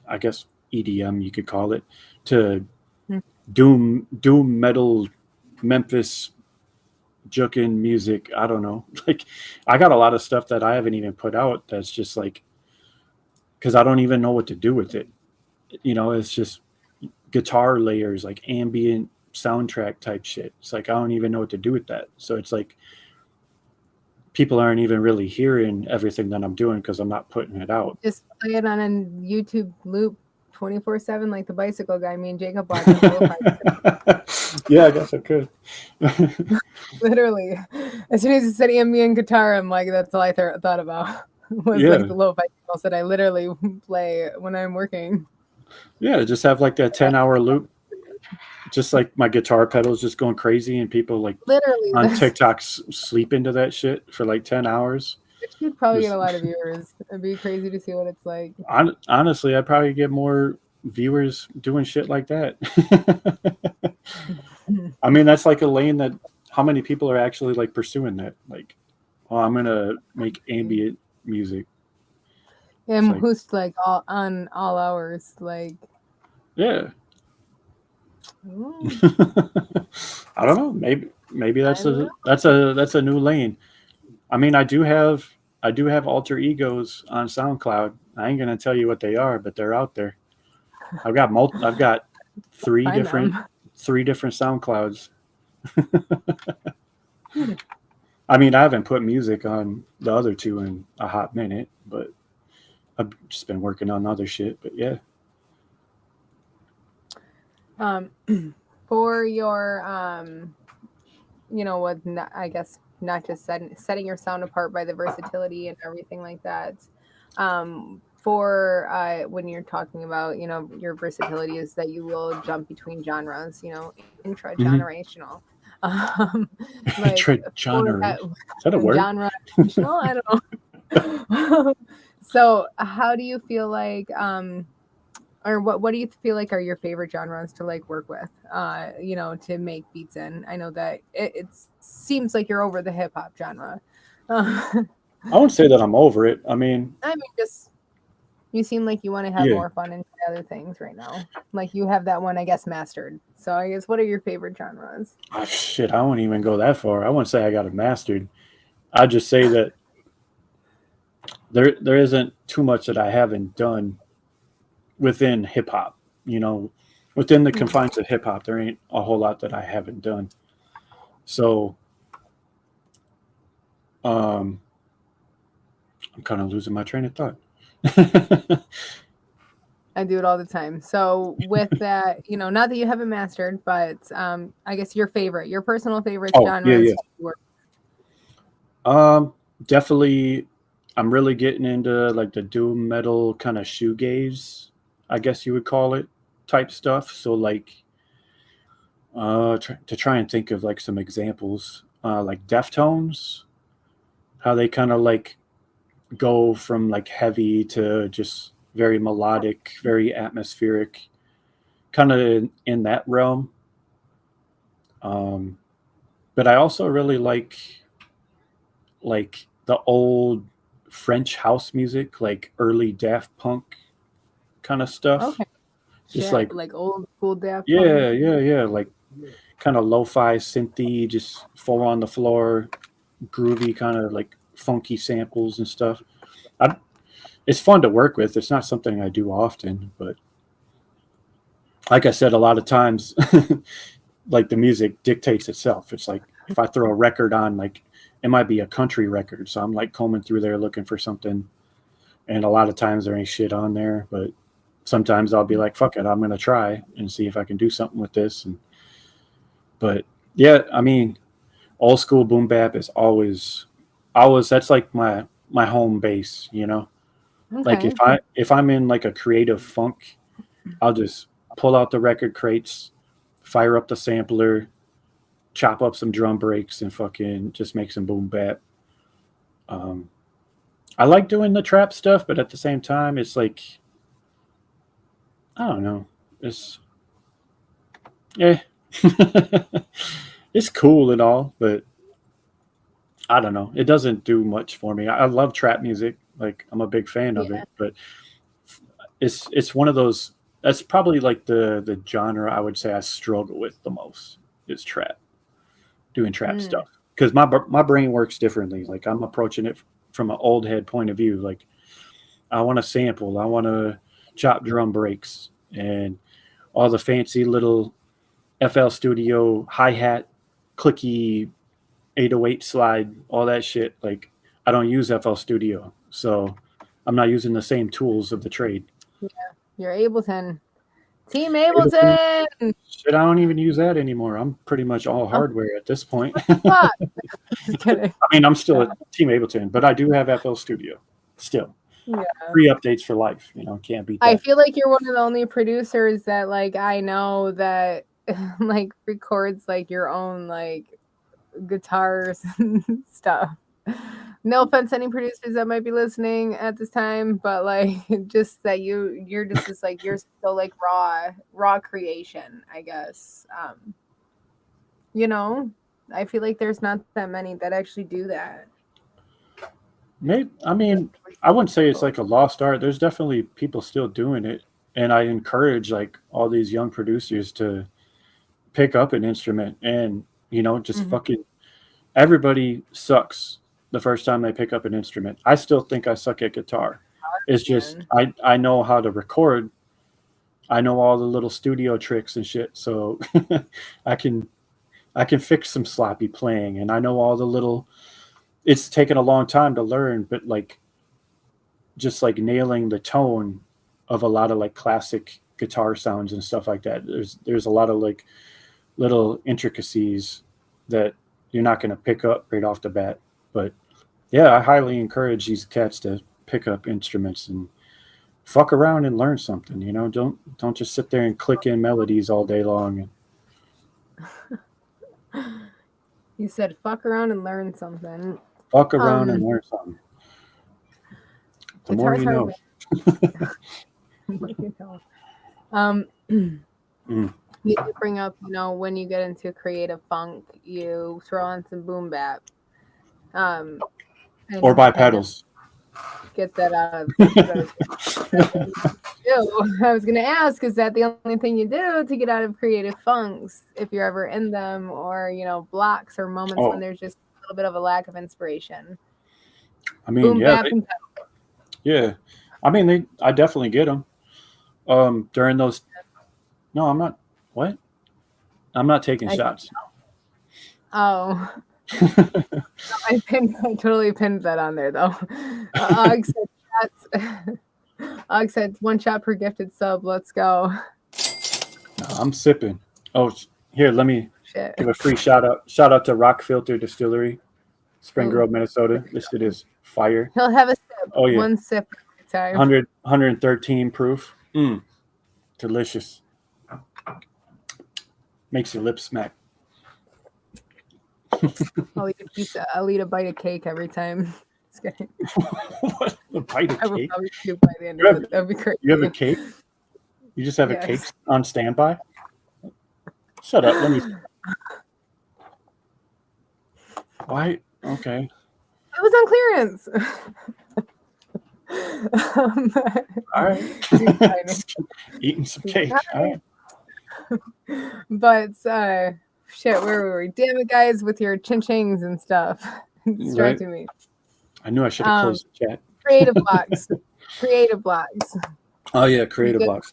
I guess EDM you could call it, to Mm. doom metal, Memphis jukin music. I don't know. Like I got a lot of stuff that I haven't even put out that's just like because I don't even know what to do with it. It's just guitar layers, like ambient soundtrack type shit. It's like I don't even know what to do with that. So it's like people aren't even really hearing everything that I'm doing because I'm not putting it out. Just play it on a YouTube loop 24/7 like the bicycle guy. Me and Jacob watch his lo-fi. Yeah, I guess I could. Literally. As soon as he said ambient guitar, I'm like, that's all I thought about. Was Yeah. like the lo-fi channels that I literally play when I'm working. Yeah, just have like that 10-hour loop. Just like my guitar pedals just going crazy and people like Literally. on TikTok sleep into that shit for like 10 hours. Which you'd probably Just, get a lot of viewers. It'd be crazy to see what it's like. honestly, I'd probably get more viewers doing shit like that. I mean, that's like a lane that how many people are actually like pursuing that? Like, oh, I'm gonna make ambient music. And Like, who's like on all hours, like yeah. ooh, I don't know. Maybe I don't know. that's a new lane. I mean, I do have alter egos on SoundCloud. I ain't gonna tell you what they are, but they're out there. I've got three Find different them. SoundClouds. I mean, I haven't put music on the other two in a hot minute, but I've just been working on other shit. But yeah. For your with I guess not just setting your sound apart by the versatility and everything like that. For when you're talking about your versatility is that you will jump between genres, Mm-hmm. intra-generational. Um, like for Genre. that Is that a word? genre, I don't know. So how do you feel like or what do you feel like are your favorite genres to like work with to make beats in? I know that it seems like you're over the hip hop genre. I I wouldn't say that I'm over it. I mean, mean, just you seem like you want to have yeah. more fun and try other things right now. Like you have that one, I guess, mastered. So I guess what are your favorite genres? Shit, I won't even go that far. I wouldn't say I got it mastered. I'd just say that there isn't too much that I haven't done within hip hop. Within the confines of hip hop, there ain't a whole lot that I haven't done. So I'm kind of losing my train of thought. I do it all the time. So with that, not that you haven't mastered, but I guess your personal favorite Oh, genres. definitely. I'm really getting into like the doom metal kind of shoegaze, I guess you would call it, type stuff. So like, to try and think of like some examples, like Deftones, how they kind of like go from like heavy to just very melodic, very atmospheric, kind of in that realm. Um, but I also really like the old French house music, like early Daft Punk kind of stuff. Okay. Just Shit, like like old school Daft Punk. yeah, like kind of lo-fi synthy, just full on the floor, groovy kind of like funky samples and stuff. I, it's fun to work with. It's not something I do often, but like I said, a lot of times, like the music dictates itself. It's like if I throw a record on, like it might be a country record, so I'm like combing through there looking for something, and a lot of times there ain't shit on there, but sometimes I'll be like, fuck it, I'm gonna try and see if I can do something with this. But yeah, I mean, old school boom bap is always that's like my home base, you know. Like Okay. if I'm in like a creative funk, I'll just pull out the record crates, fire up the sampler, chop up some drum breaks, and fucking just make some boom bap. Um, I like doing the trap stuff, but at the same time, it's like I don't know. It's yeah, it's cool and all, but I don't know. It doesn't do much for me. I love trap music. Like I'm a big fan of Yeah. it, but it's one of those. That's probably like the genre I would say I struggle with the most is trap, doing trap Mm. stuff because my brain works differently. Like I'm approaching it from an old head point of view. Like I want to sample, I want to chop drum breaks and all the fancy little FL Studio hi hat, clicky 808 slide, all that shit. Like I don't use FL Studio, so I'm not using the same tools of the trade. You're Ableton. Team Ableton, Ableton. shit, I don't even use that anymore. I'm pretty much all Oh, hardware at this point. fuck. Just kidding. I mean, I'm still a Team Ableton, but I do have FL Studio still. Yeah. Free updates for life. You know, can't beat I that. feel like you're one of the only producers that like I know that like records like your own like guitars and stuff. No offense to any producers that might be listening at this time, but like just that you're just this like you're so like raw creation, I guess. I feel like there's not that many that actually do that. Maybe, I mean, I wouldn't say it's like a lost art. There's definitely people still doing it, and I encourage like all these young producers to pick up an instrument and just Mhm. fucking everybody sucks the first time they pick up an instrument. I still think I suck at guitar. It's just Man. I know how to record. I know all the little studio tricks and shit, so I can I can fix some sloppy playing, and I know all the little. It's taken a long time to learn, but like just like nailing the tone of a lot of like classic guitar sounds and stuff like that. There's a lot of like little intricacies that you're not going to pick up right off the bat. But yeah, I highly encourage these cats to pick up instruments and fuck around and learn something. Don't just sit there and click in melodies all day long. You said fuck around and learn something. Fuck around and learn something. The more Guitar's you hard. know. You know. Mm. You do bring up, when you get into creative funk, you throw on some boom bap. And Or buy kind of pedals. get that out of. That's what I was gonna ask, is that the only thing you do to get out of creative funks if you're ever in them, or blocks or moments when Oh, there's just a little bit of a lack of inspiration? I mean, Boom yeah, bap and pedal. yeah. I mean, I definitely get them. During those. No, I'm not. What? I'm not taking shots. Oh. I totally pinned that on there though. Except that's Og said, one shot per gifted sub. Let's go. No, I'm sipping. Oh, here, let me Shit. give a free shout out. Shout out to Rock Filter Distillery, Spring Ooh. Grove, Minnesota. This shit is fire. He'll have a sip. Oh, yeah. One sip every time. 113 proof. Delicious. Makes your lips smack. I'll eat a bite of cake every time. Just kidding. What? A bite of I will cake? probably puke by the end of it. That'd be crazy. You have a cake? You just have a cake Yes. on standby? Shut up. Let me. Why? Okay. It was on clearance. All right. Eating some cake. All right. But shit, where were we? Damn it, guys, with your chin-chings and stuff. Distracting me. I knew I should have closed the chat. Creative blocks. Creative blocks. Oh, yeah. Creative blocks.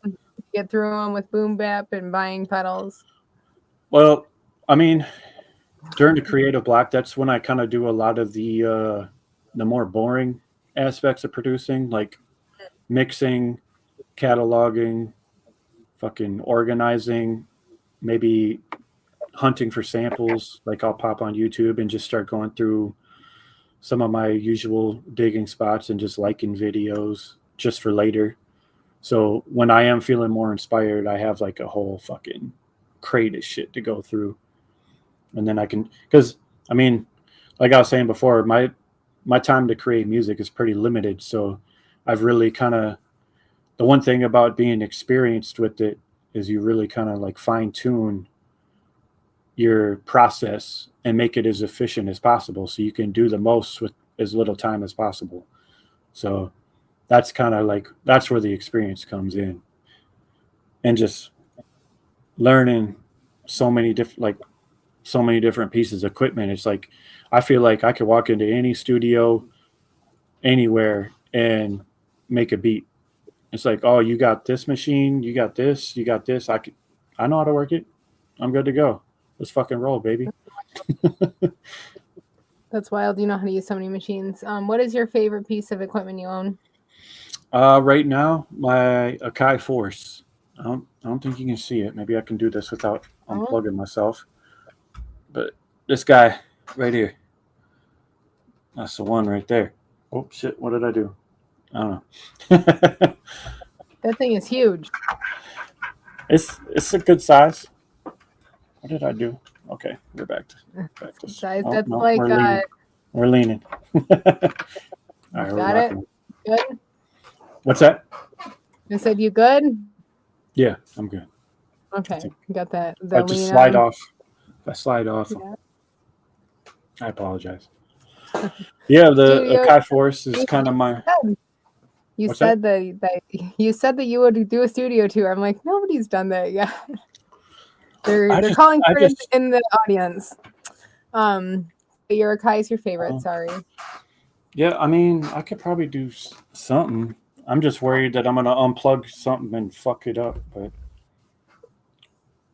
Get through them with boom bap and buying pedals. Well, I mean, during the creative block, that's when I kind of do a lot of the more boring aspects of producing, like mixing, cataloging, fucking organizing, maybe hunting for samples. Like I'll pop on YouTube and just start going through some of my usual digging spots and just liking videos just for later. So when I am feeling more inspired, I have like a whole fucking crate of shit to go through. And then I can, because I mean, like I was saying before, my time to create music is pretty limited. So I've really kind of, the one thing about being experienced with it is you really kind of like fine tune your process and make it as efficient as possible so you can do the most with as little time as possible. So that's kind of like, that's where the experience comes in. And just learning so many different pieces of equipment. It's like, I feel like I could walk into any studio anywhere and make a beat. It's like, oh, you got this machine, you got this. I know how to work it. I'm good to go. Let's fucking roll, baby. That's wild. You know how to use so many machines. What is your favorite piece of equipment you own? Right now, my Akai Force. I don't think you can see it. Maybe I can do this without unplugging myself. But this guy right here. That's the one right there. Oh shit! What did I do? I don't know. That thing is huge. It's a good size. What did I do? Okay, we're back to Size. oh, That's no, like we're leaning. All right, we're got it. rocking. Good. What's that? I said you good. Yeah, I'm good. Okay, got that. I just slide off. If I slide off, Yeah. I apologize. Yeah, the Akai Force is kind of my. You What's said that you said that you would do a studio tour. I'm like, nobody's done that yet. They're calling for it in the audience. Your Akai's your favorite. Sorry. Yeah, I mean, I could probably do something. I'm just worried that I'm gonna unplug something and fuck it up, but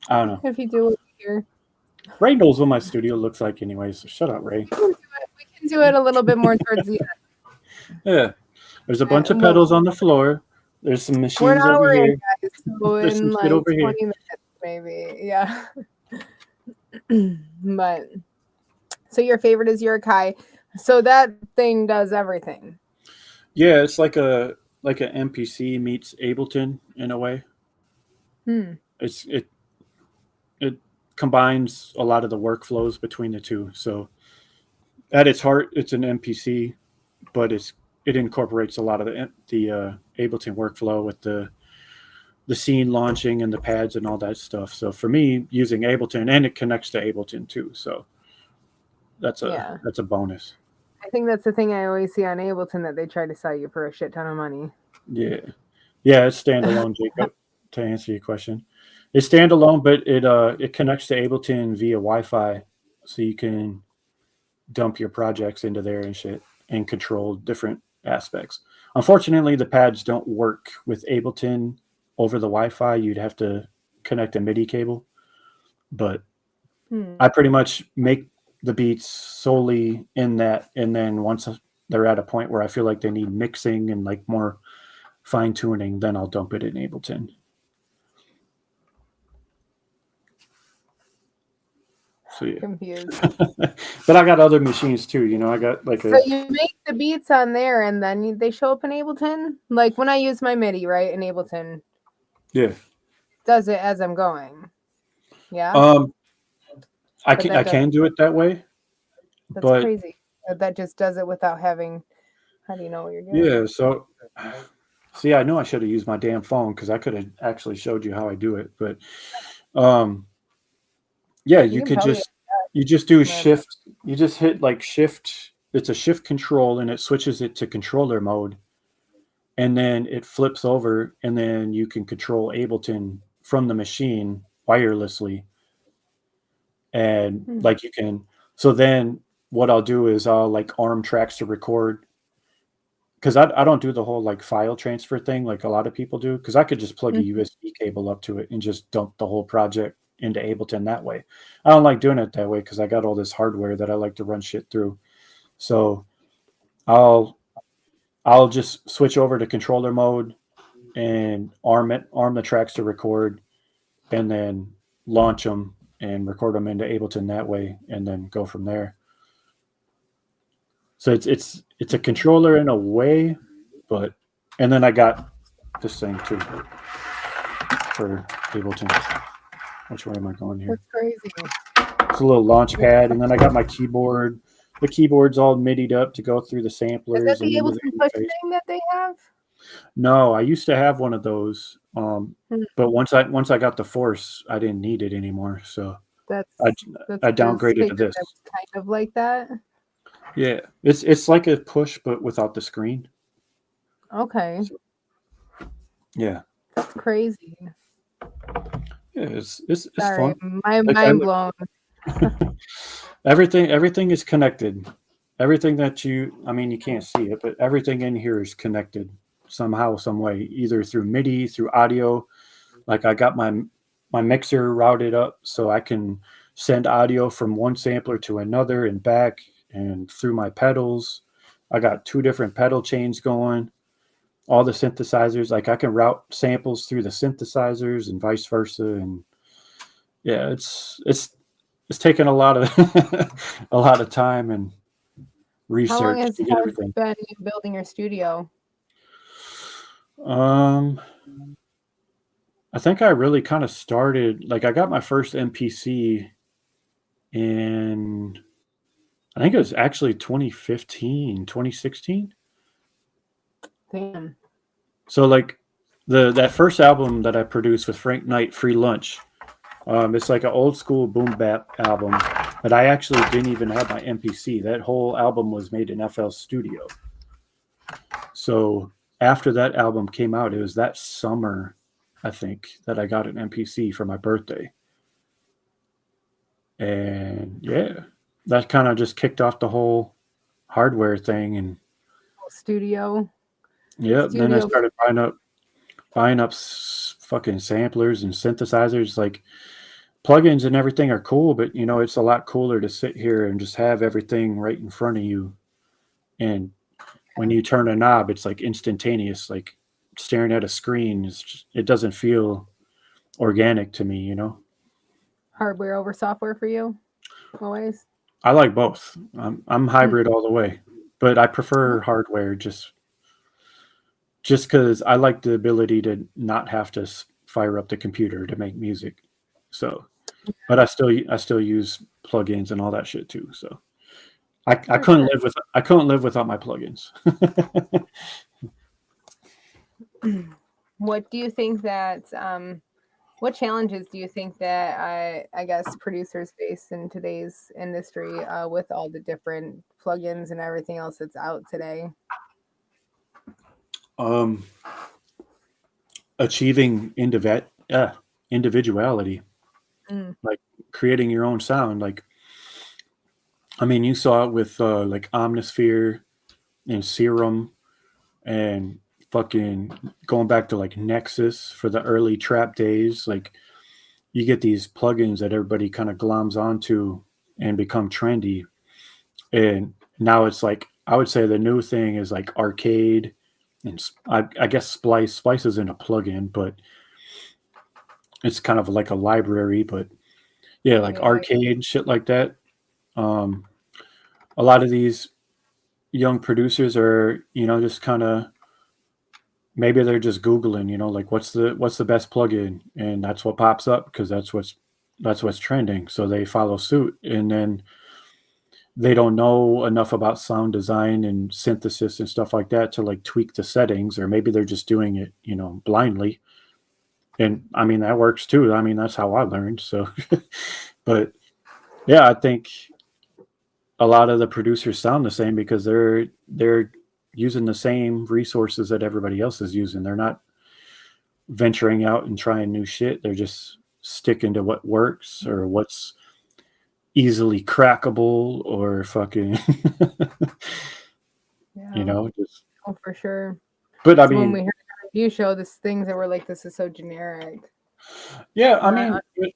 I don't know. If you do it here, Ray knows what my studio looks like anyway, so shut up, Ray. we can do it a little bit more towards the end. Yeah, there's a bunch of pedals on the floor. There's some machines We're not over here. guys, so There's in some shit like over 20 here. minutes, maybe. Yeah. But so your favorite is your Akai. So that thing does everything. Yeah, it's like an MPC meets Ableton in a way. It combines a lot of the workflows between the two. So at its heart, it's an MPC, but it incorporates a lot of the Ableton workflow with the scene launching and the pads and all that stuff. So for me, using Ableton, and it connects to Ableton too. So that's a bonus. I think that's the thing I always see on Ableton, that they try to sell you for a shit ton of money. Yeah, it's standalone, Jacob. To answer your question, it's standalone, but it connects to Ableton via Wi-Fi, so you can dump your projects into there and shit and control different aspects. Unfortunately, the pads don't work with Ableton over the Wi-Fi. You'd have to connect a MIDI cable, but I pretty much make the beats solely in that, and then once they're at a point where I feel like they need mixing and like more fine tuning, then I'll dump it in Ableton. So yeah. Confused. But I got other machines too. You know, I got like So you make the beats on there, and then they show up in Ableton. Like when I use my MIDI, right, in Ableton, yeah. does it as I'm going. Yeah. I But can that I can do it that way, That's but crazy. That just does it without having. How do you know what you're doing? yeah. So see, I know I should have used my damn phone because I could have actually showed you how I do it. But yeah, You you can could probably. just do Yeah. shift. You just hit like shift. It's a shift control, and it switches it to controller mode, and then it flips over, and then you can control Ableton from the machine wirelessly, and like you can. So then what I'll do is I'll like arm tracks to record, because I don't do the whole like file transfer thing like a lot of people do, because I could just plug a USB cable up to it and just dump the whole project into Ableton that way. I don't like doing it that way because I got all this hardware that I like to run shit through. So I'll just switch over to controller mode and arm the tracks to record, and then launch them and record them into Ableton that way, and then go from there. So it's a controller in a way, but and then I got this thing too for Ableton. Which way am I going here? That's crazy. It's a little launch pad, and then I got my keyboard. The keyboard's all MIDI'd up to go through the samplers. Is that the and into Ableton the push interface. thing that they have? No, I used to have one of those, but once I got the Force, I didn't need it anymore. So That's I downgraded to this. That's kind of like that. Yeah, it's like a push, but without the screen. Okay. Yeah, That's crazy. yeah, it's Sorry, fun. my Like, mind blown. everything is connected. Everything that you can't see it, but everything in here is connected somehow, some way, either through MIDI, through audio. Like I got my mixer routed up so I can send audio from one sampler to another and back, and through my pedals. I got 2 different pedal chains going. All the synthesizers, like I can route samples through the synthesizers and vice versa. And yeah, it's taken a lot of a lot of time and research How long has to get everything. been building your studio? I think I really kind of started, like I got my first MPC in, I think it was actually 2015, 2016. Damn. So like that first album that I produced with Frank Knight, Free Lunch, it's like an old school boom bap album, but I actually didn't even have my MPC. That whole album was made in FL Studio. So after that album came out, it was that summer, I think, that I got an MPC for my birthday. And yeah, that kind of just kicked off the whole hardware thing. And Studio. yeah, then I started buying up fucking samplers and synthesizers. Like plugins and everything are cool, but you know, it's a lot cooler to sit here and just have everything right in front of you. And when you turn a knob, it's like instantaneous, like staring at a screen. It doesn't feel organic to me, you know? Hardware over software for you? Always? I like both. I'm hybrid all the way, but I prefer hardware just because I like the ability to not have to fire up the computer to make music. So, but I still use plugins and all that shit too. So, I couldn't live without my plugins. What do you think that what challenges do you think that I guess producers face in today's industry with all the different plugins and everything else that's out today? Achieving individuality, like creating your own sound. Like, I mean, you saw it with like Omnisphere and Serum, and fucking going back to like Nexus for the early trap days. Like, you get these plugins that everybody kind of gloms onto and become trendy. And now it's like, I would say the new thing is like arcade and I guess Splice isn't a plugin, but it's kind of like a library. But yeah, like Yeah. Arcade, shit like that. Um, a lot of these young producers are, just kind of, maybe they're just Googling, like what's the best plugin, and that's what pops up because that's what's trending. So they follow suit, and then they don't know enough about sound design and synthesis and stuff like that to like tweak the settings, or maybe they're just doing it, blindly. And I mean that works too. I mean that's how I learned. So, but yeah, I think a lot of the producers sound the same because they're using the same resources that everybody else is using. They're not venturing out and trying new shit. They're just sticking to what works or what's easily crackable or fucking Yeah. just. Oh, for sure. But I So when we mean, heard the review show, this things that were like, this is so generic. yeah, I Not mean,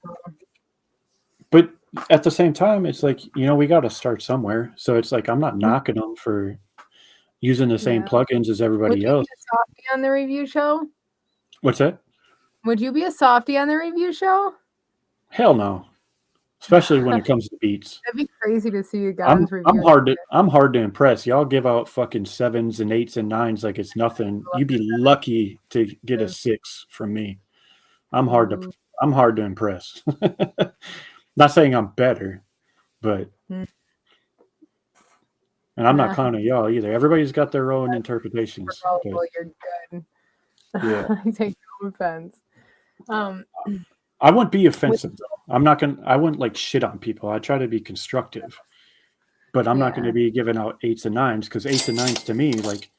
but at the same time, it's like, we got to start somewhere. So it's like I'm not knocking them for using the same Yeah. plugins as Would everybody you else. be a softie on the review show? What's that? Would you be a softie on the review show? Hell no. Especially when it comes to beats. That'd be crazy to see you I'm guys review. I'm hard to impress. Y'all give out fucking 7s and 8s and 9s like it's nothing. You'd be lucky to get a 6 from me. I'm hard to impress. Not saying I'm better, but and I'm not clowning y'all either. Everybody's got their own interpretations. Oh, you're good. Yeah. I take no offense. I wouldn't be offensive though. I wouldn't like shit on people. I try to be constructive. But I'm not going to be giving out 8s and 9s because 8s and 9s to me, like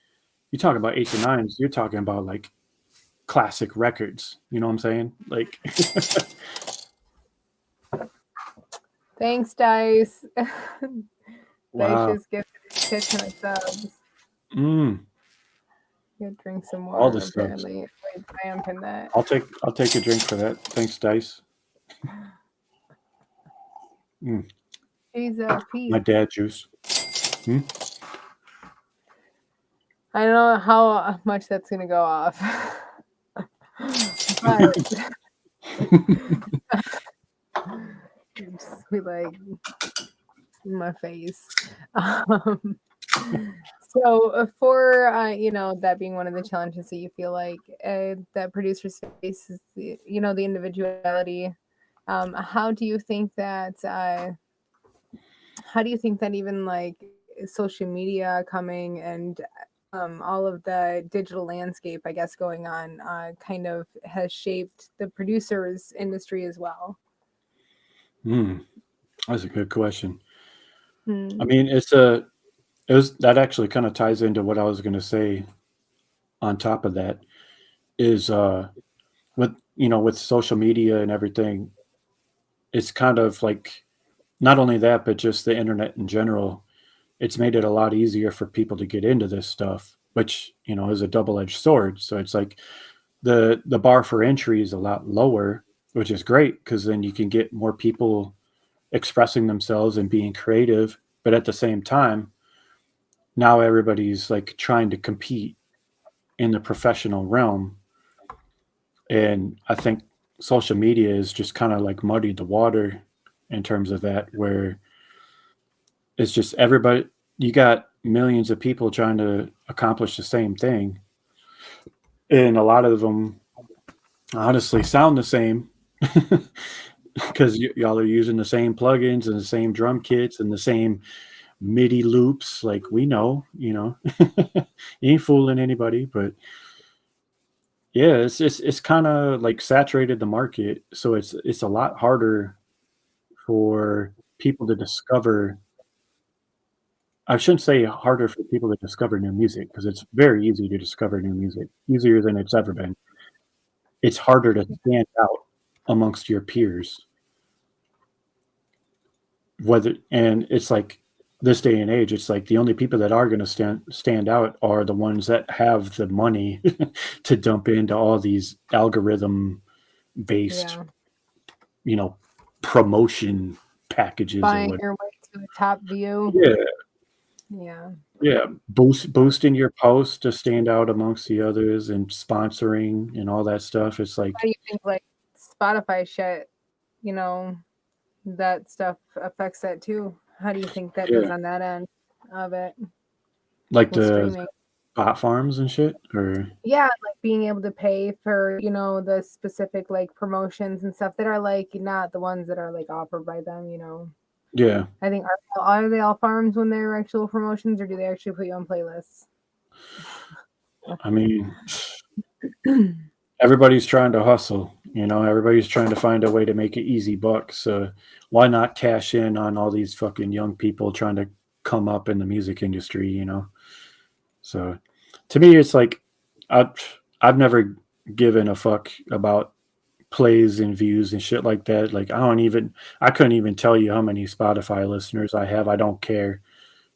you talk about 8s and 9s, you're talking about like classic records. You know what I'm saying? Like Thanks, Dice. wow. Dice just gifted 10 subs. Gonna drink some more. All the subs. Apparently. Wait, I unpin that. I'll take a drink for that. Thanks, Dice. She's a piece. My dad juice. I don't know how much that's gonna go off. But just be like in my face. So for that being one of the challenges that you feel like that producers face is the individuality. How do you think that even like social media coming and all of the digital landscape, I guess, going on kind of has shaped the producers industry as well? That's a good question. I mean, that actually kind of ties into what I was going to say. On top of that is with social media and everything, it's kind of like not only that, but just the internet in general. It's made it a lot easier for people to get into this stuff, which is a double-edged sword. So it's like the bar for entry is a lot lower, which is great because then you can get more people expressing themselves and being creative. But at the same time, now everybody's like trying to compete in the professional realm. And I think social media is just kind of like muddied the water in terms of that, where it's just everybody, you got millions of people trying to accomplish the same thing. And a lot of them honestly sound the same because y'all are using the same plugins and the same drum kits and the same MIDI loops. Like we know, you ain't fooling anybody, but yeah, it's kind of like saturated the market. So it's a lot harder for people to discover. I shouldn't say harder for people to discover new music because it's very easy to discover new music, easier than it's ever been. It's harder to stand out amongst your peers. And it's like this day and age, it's like the only people that are going to stand out are the ones that have the money to dump into all these algorithm based, promotion packages. Buying your way to a top view. Yeah. Yeah. Yeah, boosting your post to stand out amongst the others and sponsoring and all that stuff. It's How like, do you think like Spotify shit, you know, that stuff affects that too? How do you think that yeah, does on that end of it like with the streaming? bot farms and shit. Or Yeah, like being able to pay for, the specific like promotions and stuff that are like not the ones that are like offered by them. yeah, I think are they all farms when they're actual promotions or do they actually put you on playlists? I mean, everybody's trying to hustle. Everybody's trying to find a way to make it easy bucks. So why not cash in on all these fucking young people trying to come up in the music industry? So to me, it's like I, I've never given a fuck about plays and views and shit like that. Like I couldn't even tell you how many Spotify listeners I have. I don't care.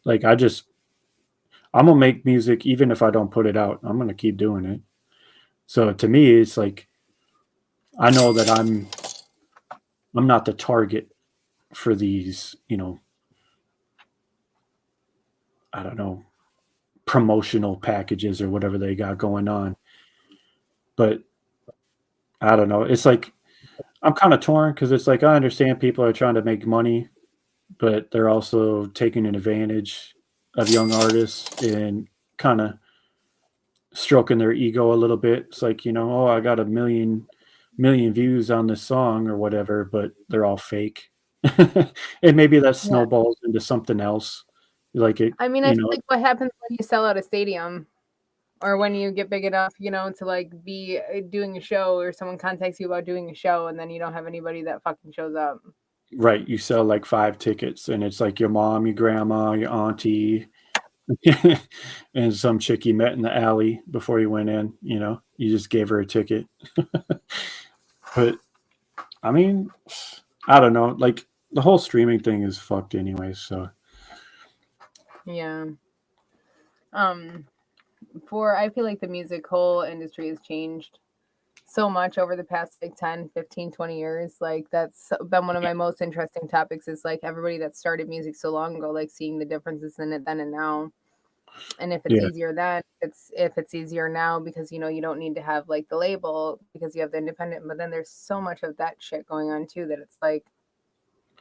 Like I'm gonna make music even if I don't put it out. I'm gonna keep doing it. So to me, it's like I know that I'm not the target for these, I don't know, promotional packages or whatever they got going on. But I don't know. It's like I'm kind of torn because it's like I understand people are trying to make money, but they're also taking an advantage of young artists and kind of stroking their ego a little bit. It's like, oh, I got a million views on this song or whatever, but they're all fake. And maybe that Yeah. snowballs into something else. Like it, I mean, I feel like what happens when you sell out a stadium or when you get big enough, to like be doing a show or someone contacts you about doing a show and then you don't have anybody that fucking shows up. right. You sell like 5 tickets and it's like your mom, your grandma, your auntie, and some chick you met in the alley before you went in, you just gave her a ticket. But I mean, I don't know. Like the whole streaming thing is fucked anyway. So Yeah. I feel like the music whole industry has changed so much over the past like 10, 15, 20 years. Like that's been one of my most interesting topics is like everybody that started music so long ago, like seeing the differences in it then and now. And if it's yeah, easier then, if it's easier now because you don't need to have like the label because you have the independent, but then there's so much of that shit going on too that it's like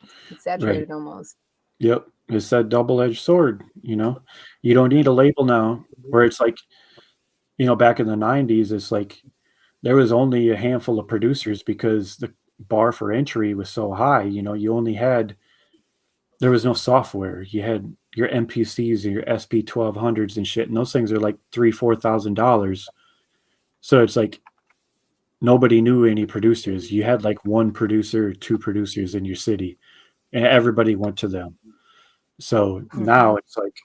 it's right. saturated almost. Yep. It's that double-edged sword. You don't need a label now. Where it's like, back in the 90s, it's like there was only a handful of producers because the bar for entry was so high. There was no software. You had your MPCs and your SP 1200s and shit, and those things are like $3,000-$4,000. So it's like nobody knew any producers. You had like one producer, two producers in your city, and everybody went to them. So now it's like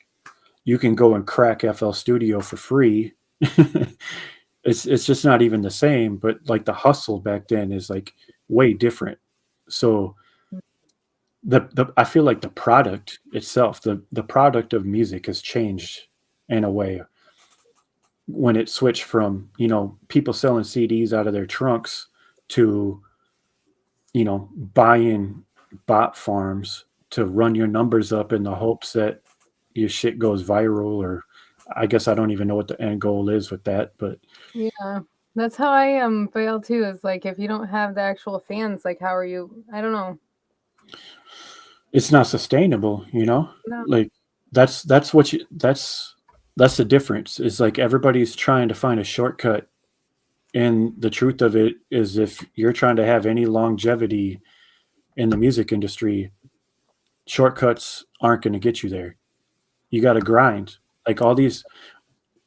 you can go and crack FL Studio for free. It's just not even the same, but like the hustle back then is like way different. So the I feel like the product itself, the product of music has changed in a way when it switched from, people selling CDs out of their trunks to, buying bot farms to run your numbers up in the hopes that your shit goes viral. Or I guess I don't even know what the end goal is with that, but Yeah. That's how I feel too, is like if you don't have the actual fans, like how are you I don't know. it's not sustainable, No. like that's the difference. Is like everybody's trying to find a shortcut. And the truth of it is, if you're trying to have any longevity in the music industry, shortcuts aren't going to get you there. You got to grind. Like all these,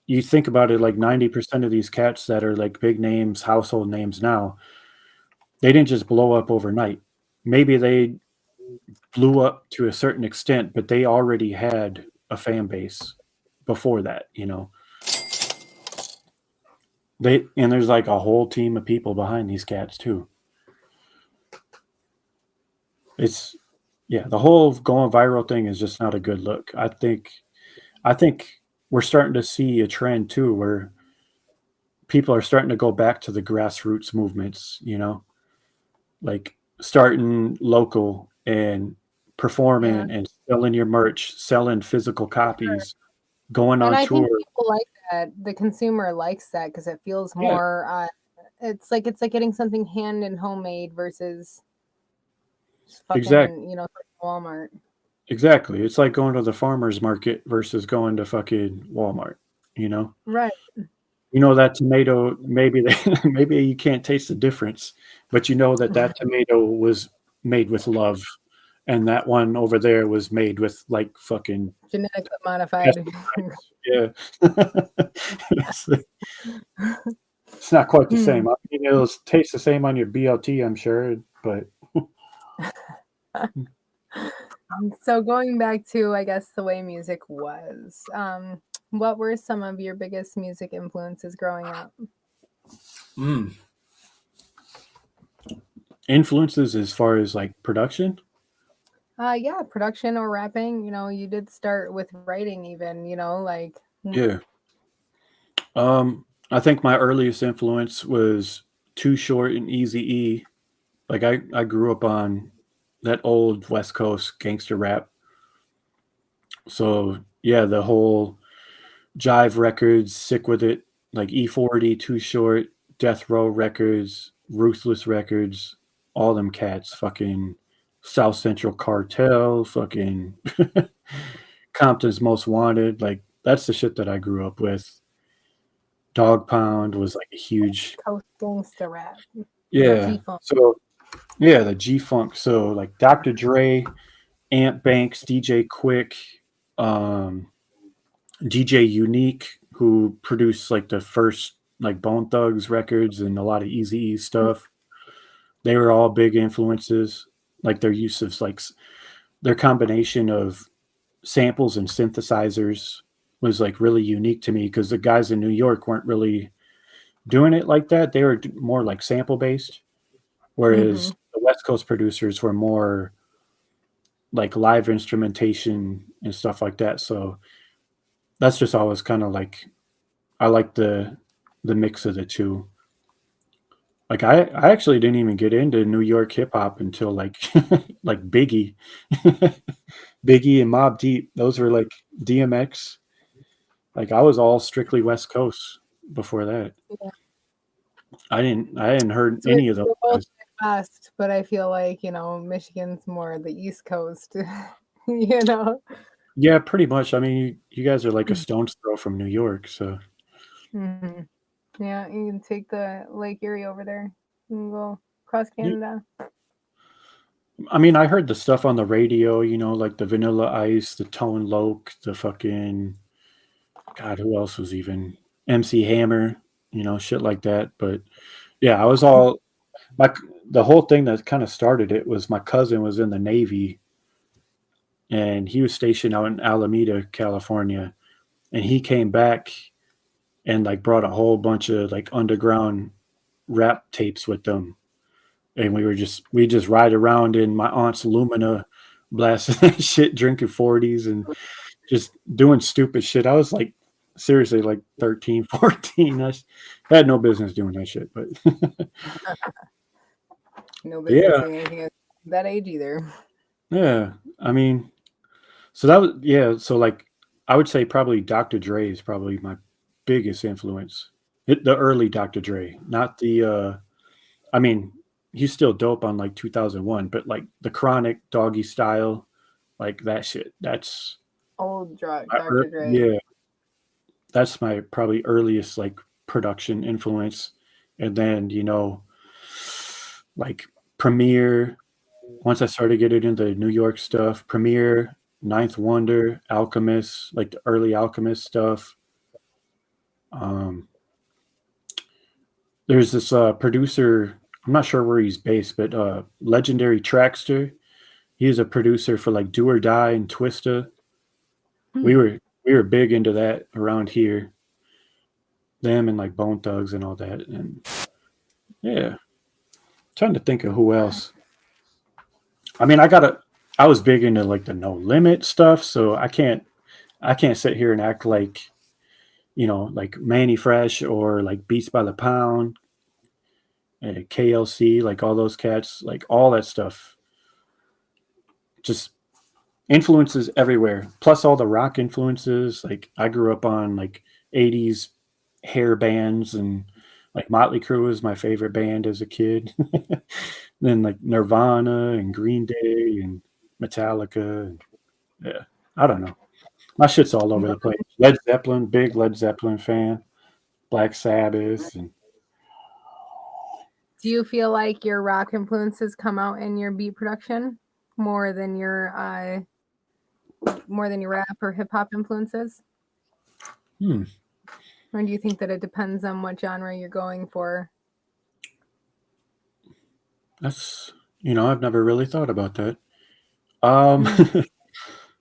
you think about it, like 90% of these cats that are like big names, household names now, they didn't just blow up overnight. Maybe they blew up to a certain extent, but they already had a fan base before that. And there's like a whole team of people behind these cats too. It's Yeah, the whole going viral thing is just not a good look. I think we're starting to see a trend too where people are starting to go back to the grassroots movements, like starting local and performing and selling your merch, selling physical copies, going And on I think tour. people like that. The consumer likes that because it feels Yeah, more. It's like getting something hand and homemade versus just exactly. fucking Walmart. Exactly. It's like going to the farmer's market versus going to fucking Walmart, you know? Right. You know that tomato, maybe maybe you can't taste the difference, but you know that that tomato was made with love, and that one over there was made with like fucking Genetically modified. pesticides. Yeah. It's, it's not quite the Hmm. same. I mean, it'll taste the same on your BLT, I'm sure, but So going back to, I guess, the way music was, what were some of your biggest music influences growing up? influences as far as like production. Yeah, production or rapping. You did start with writing, even. Yeah. I think my earliest influence was Too Short and Easy E. Like I grew up on that old West Coast gangster rap. So yeah, the whole Jive Records, Sick with It, like E40, Too Short, Death Row Records, Ruthless Records, all them cats, fucking South Central Cartel, fucking Compton's Most Wanted. Like that's the shit that I grew up with. Dog Pound was like a huge, Coast gangster rap, yeah. G-funk. So yeah, the G Funk. So like Dr. Dre, Ant Banks, DJ Quick, um, DJ Unique, who produced like the first like Bone Thugs records and a lot of Easy E stuff. They were all big influences. Like their use of their combination of samples and synthesizers was like really unique to me because the guys in New York weren't really doing it like that. They were more like sample based, Hmm. whereas the West Coast producers were more like live instrumentation and stuff like that. So that's just always kind of like I like the mix of the two. Like I actually didn't even get into New York hip hop until like like Biggie, Biggie and Mobb Deep. Those were like DMX. Like I was all strictly West Coast before that. Yeah. I hadn't heard So any of those we're both guys. Midwest, but I feel like, Michigan's more the East Coast, you know? Yeah, pretty much. I mean, you guys are like a stone's throw from New York, so Hmm. Yeah, you can take the Lake Erie over there and go across yeah. Canada. I mean, I heard the stuff on the radio, like the Vanilla Ice, the Tone Loc, the fucking God, who else was even MC Hammer, shit like that. But yeah, I was all my the whole thing that kind of started it was my cousin was in the Navy and he was stationed out in Alameda, California, and he came back and like brought a whole bunch of like underground rap tapes with them. And we just ride around in my aunt's Lumina blasting shit, drinking 40s and just doing stupid shit. I was like seriously like 13, 14. I had no business doing that shit, but No business yeah, doing anything at that age either. yeah. I mean, so that was yeah. So like, I would say probably Dr. Dre is probably my biggest influence. The early Dr. Dre, not the. I mean, he's still dope on like 2001, but like the Chronic, Doggy Style, like that shit. That's Old Dr. Dre. yeah. That's my probably earliest like production influence, and then like Premiere. Once I started getting into New York stuff, Premiere, Ninth Wonder, Alchemist, like the early Alchemist stuff. Um, there's this producer. I'm not sure where he's based, but legendary Trackster. He is a producer for like Do or Die and Twista. We Hmm. were we were big into that around here. Them and like Bone Thugs and all that. And yeah, trying to think of who else. I mean, I was big into like the No Limit stuff, so I can't sit here and act like like Manny Fresh or like Beats by the Pound, KLC, like all those cats, like all that stuff. Just influences everywhere. Plus all the rock influences. Like I grew up on like 80s hair bands, and like Motley Crue was my favorite band as a kid. Then like Nirvana and Green Day and Metallica. And, yeah, I don't know. My shit's all over the place. Led Zeppelin, big Led Zeppelin fan. Black Sabbath, and Do you feel like your rock influences come out in your beat production more than your rap or hip hop influences? hmm, Or do you think that it depends on what genre you're going for? that's I've never really thought about that. Um,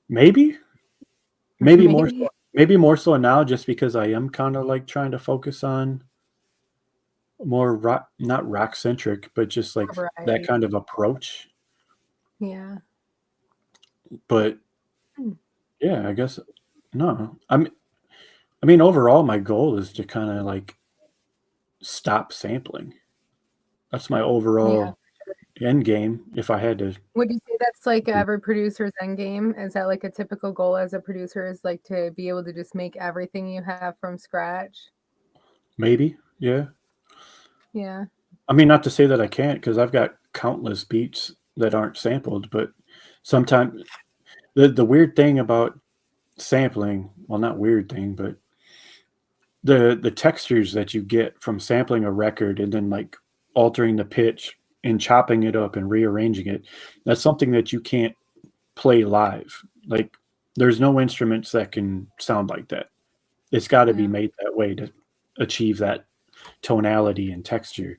maybe, maybe more Maybe. so, maybe more so now, just because I am kind of like trying to focus on more rock, not rock centric, but just like that Variety. kind of approach. Yeah. But Hmm. yeah, I guess no. I mean, overall, my goal is to kind of like stop sampling. That's my Yeah. overall end game. If I had to, Would you say that's like every producer's end game? Is that like a typical goal as a producer, is like to be able to just make everything you have from scratch? maybe, yeah. Yeah. I mean, not to say that I can't, because I've got countless beats that aren't sampled, but sometimes the weird thing about sampling, well, not weird thing, but the textures that you get from sampling a record and then like altering the pitch and chopping it up and rearranging it, that's something that you can't play live. Like there's no instruments that can sound like that. It's got to be Yeah. made that way to achieve that tonality and texture.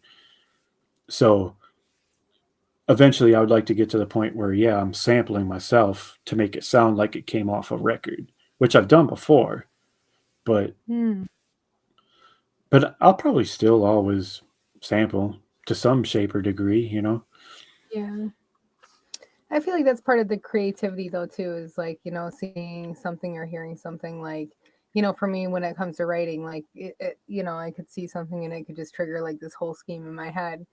So eventually I would like to get to the point where, yeah, I'm sampling myself to make it sound like it came off a record, which I've done before, but Hmm. I'll probably still always sample to some shape or degree. Yeah. I feel like that's part of the creativity though too, is like, seeing something or hearing something like, for me when it comes to writing, like I could see something and it could just trigger like this whole scheme in my head,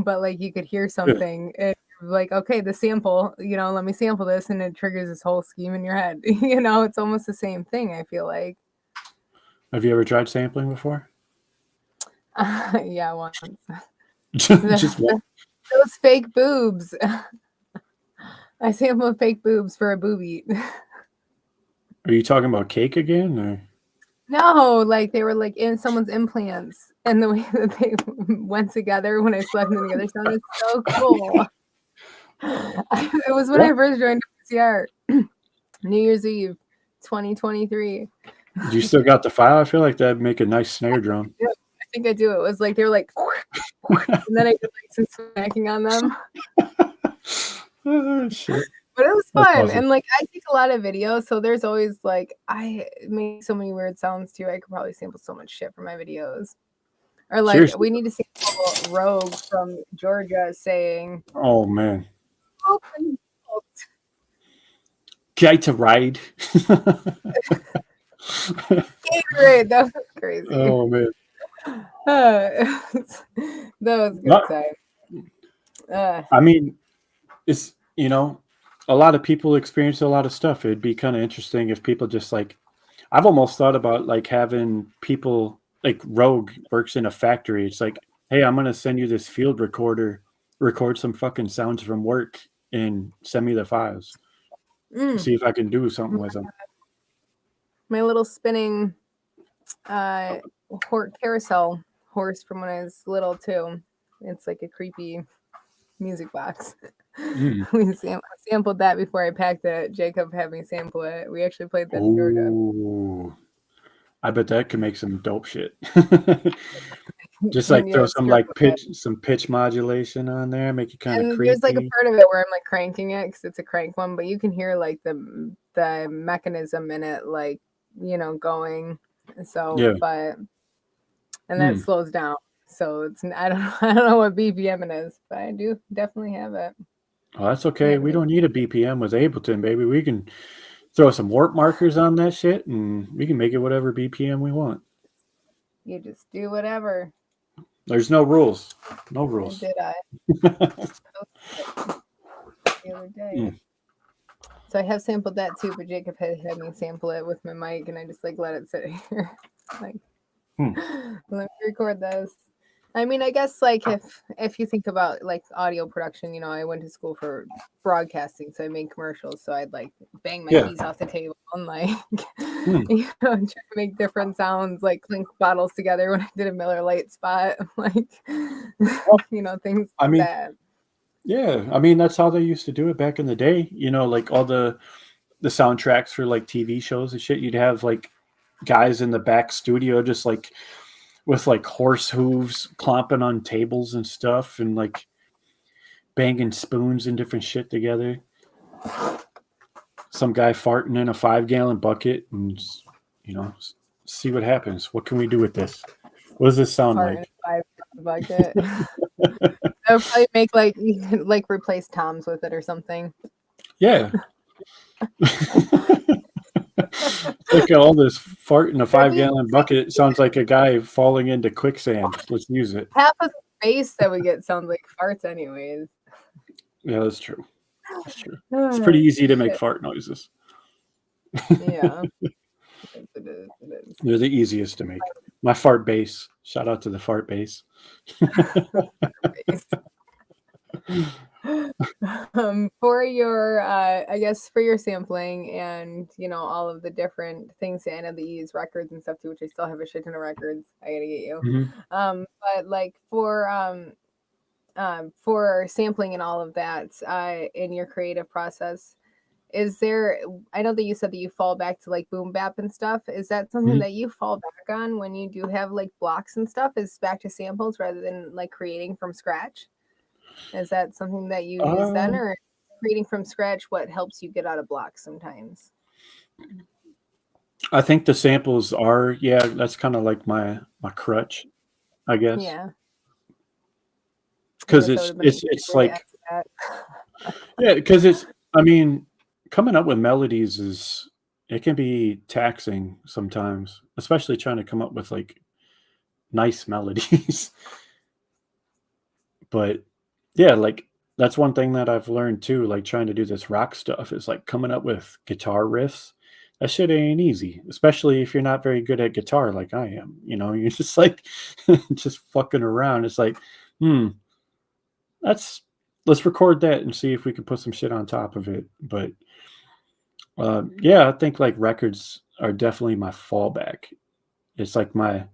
but like you could hear Yeah. something and like, okay, the sample, let me sample this and it triggers this whole scheme in your head. It's almost the same thing, I feel like. Have you ever tried sampling before? Yeah, once. Just one. Those fake boobs. I sampled fake boobs for a booby. Are you talking about cake again? Or? No, like they were like in someone's implants, and the way that they went together when I selected them together sounded so cool. It was when I What? first joined PCR, New Year's Eve, 2023. Do you still got the file? I feel like that'd make a nice snare drum. Yeah, I think I do. It was like they were like, and then I did like some smacking on them. Oh, shit. But it was That's fun, awesome. and like I take a lot of videos, so there's always like I make so many weird sounds too. I could probably sample so much shit for my videos. Or like Seriously. we need to sample Rogue from Georgia saying, Oh, man. "Open book." Get to ride. Gatorade. That was crazy. Oh, man. That was good Not, time. I mean, it's, a lot of people experience a lot of stuff. It'd be kind of interesting if people just like, I've almost thought about like having people like Rogue works in a factory. It's like, hey, I'm going to send you this field recorder, record some fucking sounds from work and send me the files. See if I can do something with them. My little spinning carousel horse from when I was little too. It's like a creepy music box. We sampled that before I packed it. Jacob had me sample it. We actually played that in Georgia. Ooh, I bet that could make some dope shit. Just like throw Yeah, some like pitch modulation on there, make it kind of and there's like a creepy. part of it where I'm like cranking it because it's a crank one, but you can hear like the mechanism in it, like going. So, Yeah. but and that slows down. So it's I don't know what BPM it is, but I do definitely have it. Oh, that's okay. We don't need a BPM with Ableton, baby. We can throw some warp markers on that shit, and we can make it whatever BPM we want. You just do whatever. There's no rules. No rules. Did I? The other day. So I have sampled that too, but Jacob had me sample it with my mic, and I just like let it sit here. Like, let me record this. I mean, I guess like if you think about like audio production, you know, I went to school for broadcasting, so I made commercials. So I'd like bang my keys off the table and like you know, try to make different sounds, like clink bottles together when I did a Miller Lite spot, like you know, things like that. Yeah, I mean that's how they used to do it back in the day. You know, like all the soundtracks for like TV shows and shit. You'd have like guys in the back studio just like with like horse hooves clomping on tables and stuff, and like banging spoons and different shit together. Some guy farting in a 5-gallon bucket, and you know, see what happens. What can we do with this? What does this sound Fart in like? a 5-gallon bucket. I would probably make like replace Tom's with it or something. Yeah. Like all this fart in a 5-gallon bucket. It sounds like a guy falling into quicksand. Let's use it. Half of the bass that we get sounds like farts anyways. Yeah, that's true. That's true. It's pretty easy to make fart noises. Yeah. It is. They're the easiest to make. My fart bass. Shout out to the fart bass. For your I guess for your sampling and you know all of the different things, and I know that you use records and stuff too, which I still have a shit ton of records I gotta get you. But like for sampling and all of that in your creative process, is there, I know that you said that you fall back to like boom bap and stuff, is that something that you fall back on when you do have like blocks and stuff, is back to samples rather than like creating from scratch? Is that something that you use then, or creating from scratch what helps you get out of blocks sometimes? I think the samples are, yeah, that's kind of like my crutch, I guess. Yeah. Because it's like, yeah, because it's, I mean, coming up with melodies it can be taxing sometimes, especially trying to come up with like nice melodies. But yeah, like that's one thing that I've learned too, like trying to do this rock stuff is like coming up with guitar riffs. That shit ain't easy, especially if you're not very good at guitar like I am. You know, you're just like just fucking around. It's like, let's record that and see if we can put some shit on top of it. But yeah, I think like records are definitely my fallback. It's like my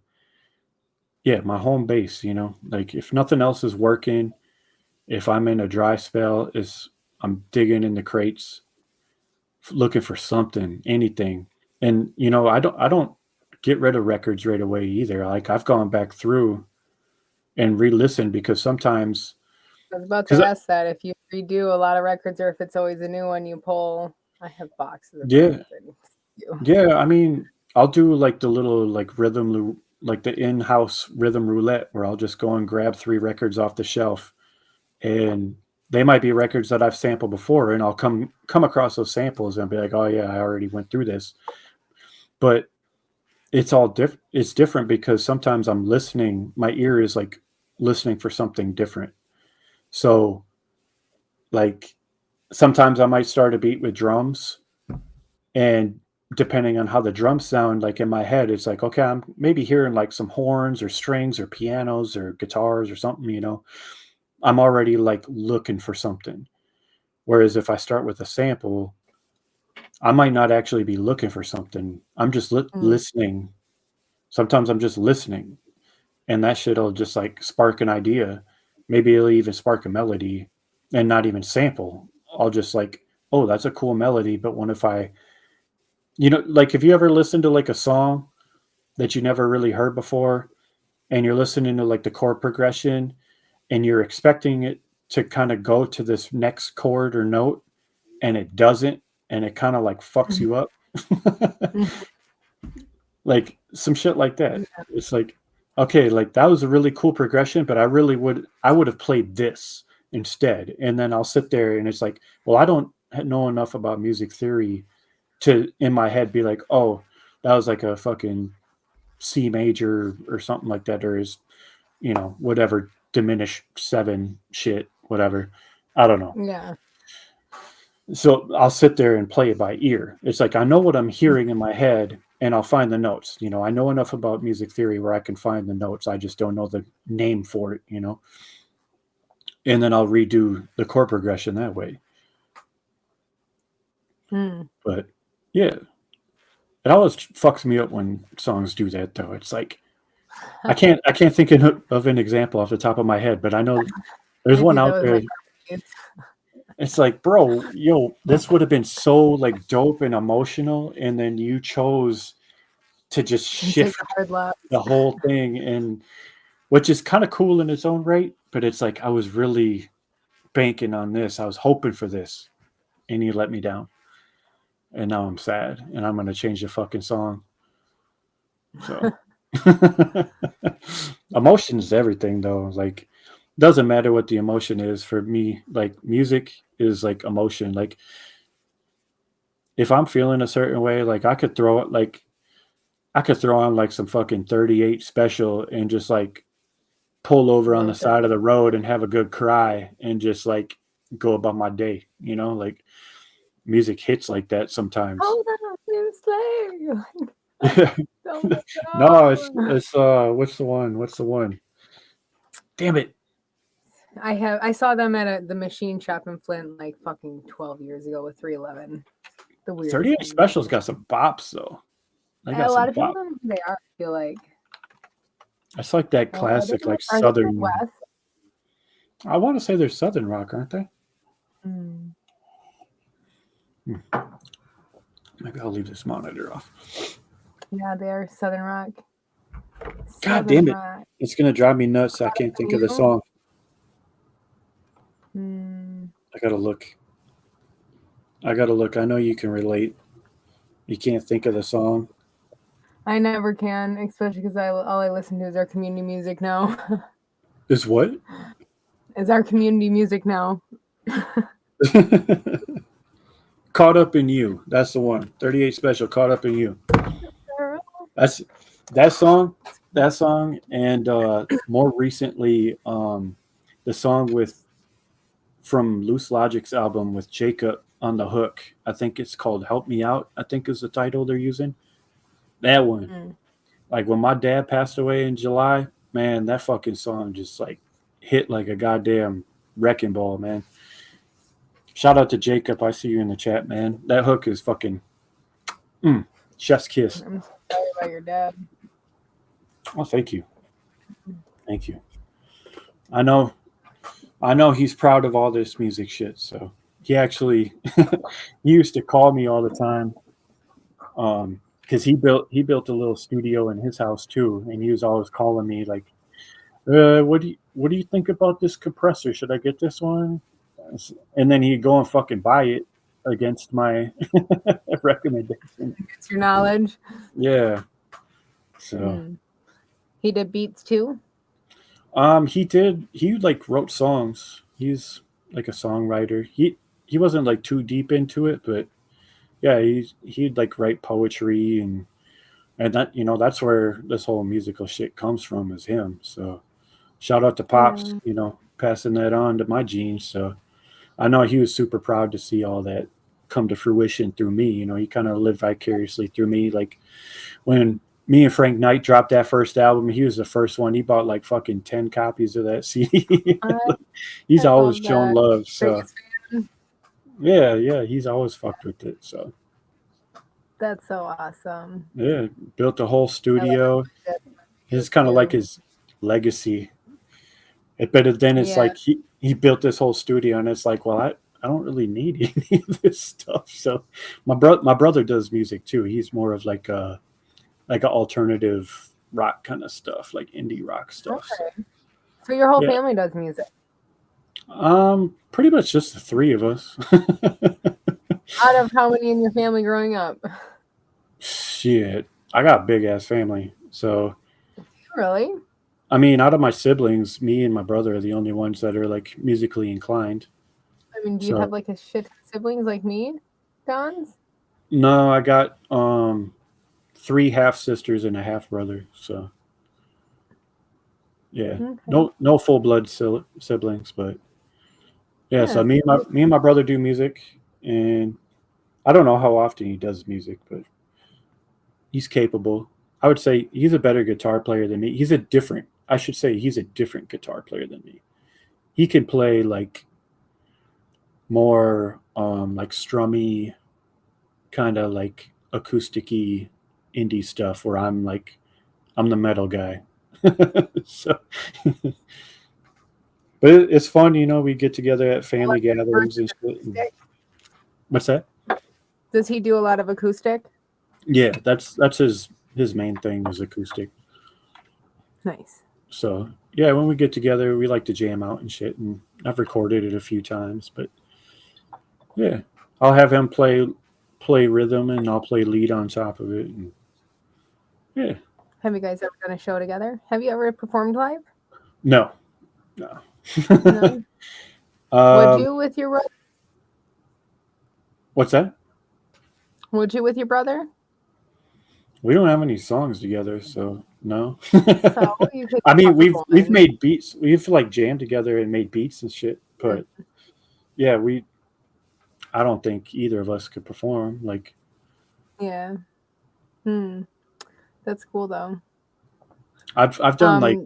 home base, you know, like if nothing else is working, if I'm in a dry spell, I'm digging in the crates, looking for something, anything. And you know, I don't get rid of records right away either. Like I've gone back through and re-listened because sometimes I was about to ask that if you redo a lot of records or if it's always a new one you pull. I have boxes of records. Yeah, I mean, I'll do like the little like like the in-house rhythm roulette where I'll just go and grab 3 records off the shelf, and they might be records that I've sampled before, and I'll come across those samples and be like, oh yeah, I already went through this. But it's all different. It's different because sometimes I'm listening, my ear is like listening for something different. So like sometimes I might start a beat with drums, and depending on how the drums sound, like in my head, it's like, okay, I'm maybe hearing like some horns or strings or pianos or guitars or something, you know, I'm already like looking for something. Whereas if I start with a sample, I might not actually be looking for something. I'm just listening. Sometimes I'm just listening, and that shit'll just like spark an idea. Maybe it'll even spark a melody and not even sample. I'll just like, oh, that's a cool melody. But what if you know, like, have you ever listened to like a song that you never really heard before, and you're listening to like the chord progression and you're expecting it to kind of go to this next chord or note, and it doesn't, and it kind of like fucks you up? Like some shit like that. It's like, okay, like that was a really cool progression, but I would have played this instead. And then I'll sit there and it's like, well, I don't know enough about music theory to in my head be like, oh, that was like a fucking C major or something like that, or is, you know, whatever diminished 7 shit, whatever. I don't know. Yeah. So I'll sit there and play it by ear. It's like I know what I'm hearing in my head, and I'll find the notes. I know enough about music theory where I can find the notes. I just don't know the name for it. And then I'll redo the chord progression that way. But yeah, it always fucks me up when songs do that, though. It's like I can't think of an example off the top of my head, but I know there's one out there. It's like, bro, this would have been so like dope and emotional, and then you chose to just shift the whole thing, and which is kind of cool in its own right. But it's like I was really banking on this. I was hoping for this, and you let me down. And now I'm sad, and I'm gonna change the fucking song. So emotion is everything, though. Like, doesn't matter what the emotion is for me. Like, music is like emotion. Like, if I'm feeling a certain way, like I could throw on like some fucking 38 special and just like pull over on the side of the road and have a good cry and just like go about my day. Like music hits like that sometimes. Hold on, Yeah. No, it's what's the one? Damn it. I saw them at the machine shop in Flint like fucking 12 years ago with 311. The weird 38 Special's got some bops though. A lot of people don't know who they are, I feel like. It's like that classic, like Southern. West? I want to say they're Southern rock, aren't they? Maybe I'll leave this monitor off. Yeah, they are Southern rock. God damn it. It's going to drive me nuts. I can't think of the song. I got to look. I know you can relate. You can't think of the song. I never can, especially because all I listen to is our community music now. Is what? Is our community music now. Caught Up in You. That's the one. 38 Special, Caught Up in You. That's that song, and more recently, the song from Loose Logic's album with Jacob on the hook. I think it's called Help Me Out, I think is the title they're using. That one. Like when my dad passed away in July, man, that fucking song just like hit like a goddamn wrecking ball, man. Shout out to Jacob. I see you in the chat, man. That hook is fucking chef's kiss. I'm sorry about your dad. Oh, thank you. Thank you. I know he's proud of all this music shit. So he actually he used to call me all the time. Because he built a little studio in his house too, and he was always calling me like, what do you think about this compressor? Should I get this one? And then he'd go and fucking buy it against my recommendation. It's your knowledge. Yeah. So he did beats too. He like wrote songs. He's like a songwriter. He wasn't like too deep into it, but yeah, he'd like write poetry and that that's where this whole musical shit comes from, is him. So shout out to Pops, passing that on to my genes. So I know he was super proud to see all that come to fruition through me. He kind of lived vicariously through me. Like when me and Frank Knight dropped that first album, he was the first one. He bought like fucking 10 copies of that CD. He's always shown love. So yeah, he's always fucked with it. So that's so awesome. Yeah, built a whole studio. It's kind of like his legacy. But then it's like he built this whole studio, and it's like, well, I don't really need any of this stuff. So my brother does music too. He's more of like an alternative rock kind of stuff, like indie rock stuff. Okay. So your whole family does music? Pretty much just the three of us. Out of how many in your family growing up? Shit, I got a big ass family. So really? I mean, out of my siblings, me and my brother are the only ones that are like musically inclined. I mean, do you have like a shit siblings like me, Dons? No, I got 3 half sisters and a half brother. So yeah, okay. No full blood siblings, but yeah. So me and my brother do music, and I don't know how often he does music, but he's capable. I would say he's a better guitar player than me. I should say he's a different guitar player than me. He can play like more like strummy, kind of like acousticy indie stuff where I'm the metal guy. So but it's fun, we get together at family gatherings and shit. What's that? Does he do a lot of acoustic? Yeah, that's his main thing is acoustic. Nice. So yeah, when we get together, we like to jam out and shit. And I've recorded it a few times, but yeah, I'll have him play rhythm, and I'll play lead on top of it. And yeah. Have you guys ever done a show together? Have you ever performed live? No. No. Um, Would you with your brother? What's that? Would you with your brother? We don't have any songs together, so no. So you could I mean, we've perform. made beats. We've like jammed together and made beats and shit. But yeah, I don't think either of us could perform. Like, Yeah. That's cool though. I've done like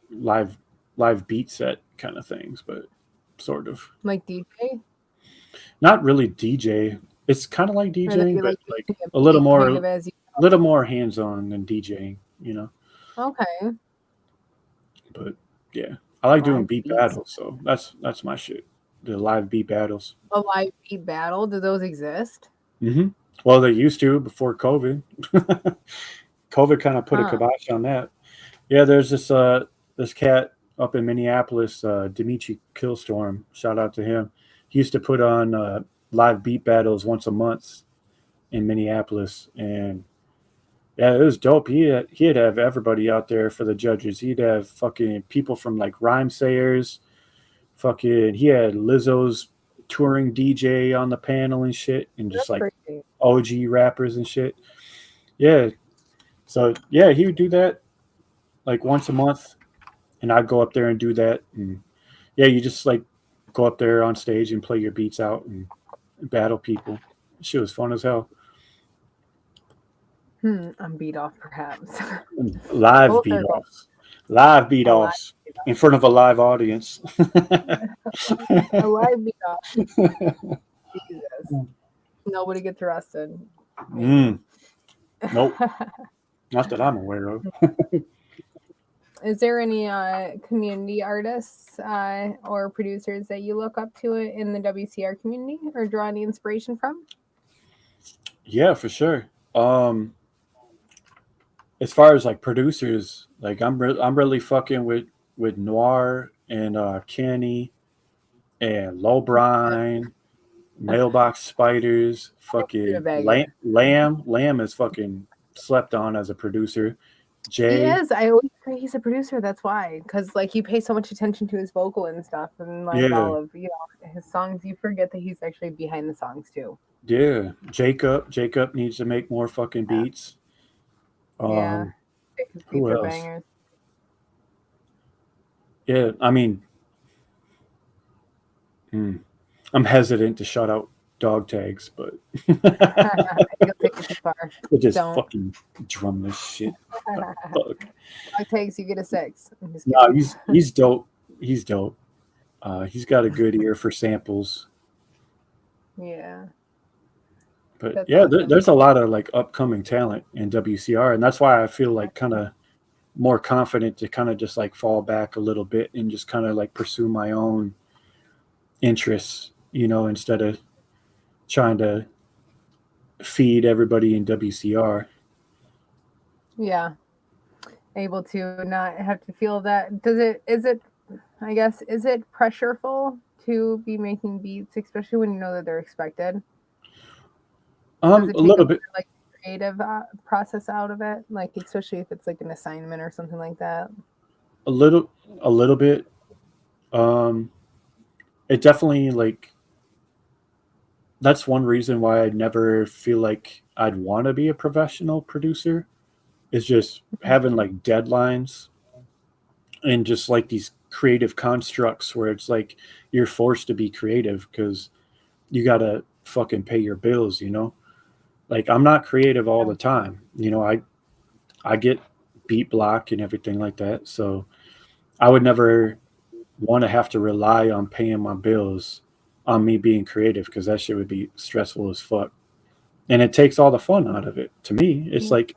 live beat set kind of things, but sort of Like DJ? not really DJ. It's kind of like Or that DJing, you but like like to a little more, kind of as you hands on than DJing. Okay. But yeah, I like doing Live beat beats. battles, so that's my shit. The live beat battles. A live beat battle? Do those exist? Mm-hmm. Well, they used to before COVID. COVID kind of put a kibosh on that. Yeah, there's this cat up in Minneapolis, Dimitri Killstorm. Shout out to him. He used to put on live beat battles once a month in Minneapolis, and yeah, it was dope. He'd have everybody out there for the judges. He'd have fucking people from like Rhyme Sayers. Fucking, he had Lizzo's touring DJ on the panel and shit, and just That's like crazy. OG rappers and shit. Yeah. So yeah, he would do that like once a month, and I'd go up there and do that. And yeah, you just like go up there on stage and play your beats out and battle people. Shit was fun as hell. I'm beat off perhaps. Live Full beat circle. offs. Live beat A live offs in front of a live audience. A live beat off. Jesus. Nobody gets arrested. Nope. Not that I'm aware of. Is there any community artists or producers that you look up to in the WCR community or draw any inspiration from? Yeah, for sure. As far as like producers, like I'm really fucking with Noir and Kenny and Lowbrine, Mailbox Spiders, fucking Lamb is fucking slept on as a producer. Jay. He is. I always say he's a producer. That's why, because like you pay so much attention to his vocal and stuff, and like all of his songs, you forget that he's actually behind the songs too. Yeah, Jacob needs to make more fucking beats. Yeah, who else? Bangers. Yeah, I mean, I'm hesitant to shout out dog tags, but You'll take it too far. we'll just fucking drum this shit. Dog tags, you get a 6. No, he's dope. He's dope. He's got a good ear for samples. Yeah. But That's yeah, awesome. there's a lot of like upcoming talent in WCR, and that's why I feel like kind of more confident to kind of just like fall back a little bit and just kind of like pursue my own interests, instead of trying to feed everybody in WCR. Yeah. Able to not have to feel that. Is it pressureful to be making beats, especially when you know that they're expected? A little bit. Like creative process out of it, like especially if it's like an assignment or something like that. A little bit. It definitely like that's one reason why I never feel like I'd want to be a professional producer. Is just having like deadlines and just like these creative constructs where it's like you're forced to be creative because you got to fucking pay your bills, you know? Like I'm not creative all the time. You know, I get beat block and everything like that. So I would never want to have to rely on paying my bills on me being creative because that shit would be stressful as fuck. And it takes all the fun out of it. To me, it's Yeah. like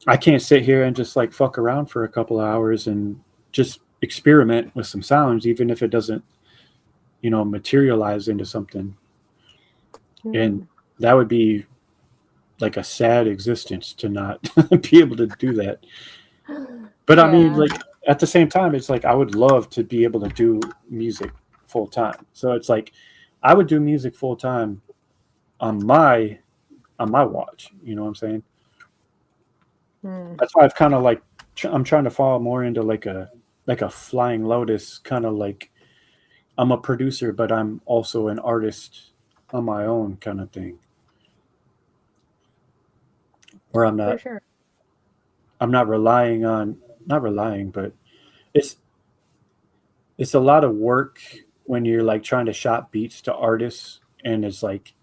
I can't sit here and just like fuck around for a couple of hours and just experiment with some sounds, even if it doesn't, you know, materialize into something. And that would be like a sad existence to not be able to do that. But I mean, Yeah. like at the same time, it's like I would love to be able to do music full time. So it's like I would do music full time on my watch. You know what I'm saying? Mm. That's why I've kind of like I'm trying to fall more into like a Flying Lotus kind of like I'm a producer, but I'm also an artist on my own kind of thing. Where For sure. I'm not relying on not relying, but it's it's a lot of work when you're like trying to shop beats to artists and it's like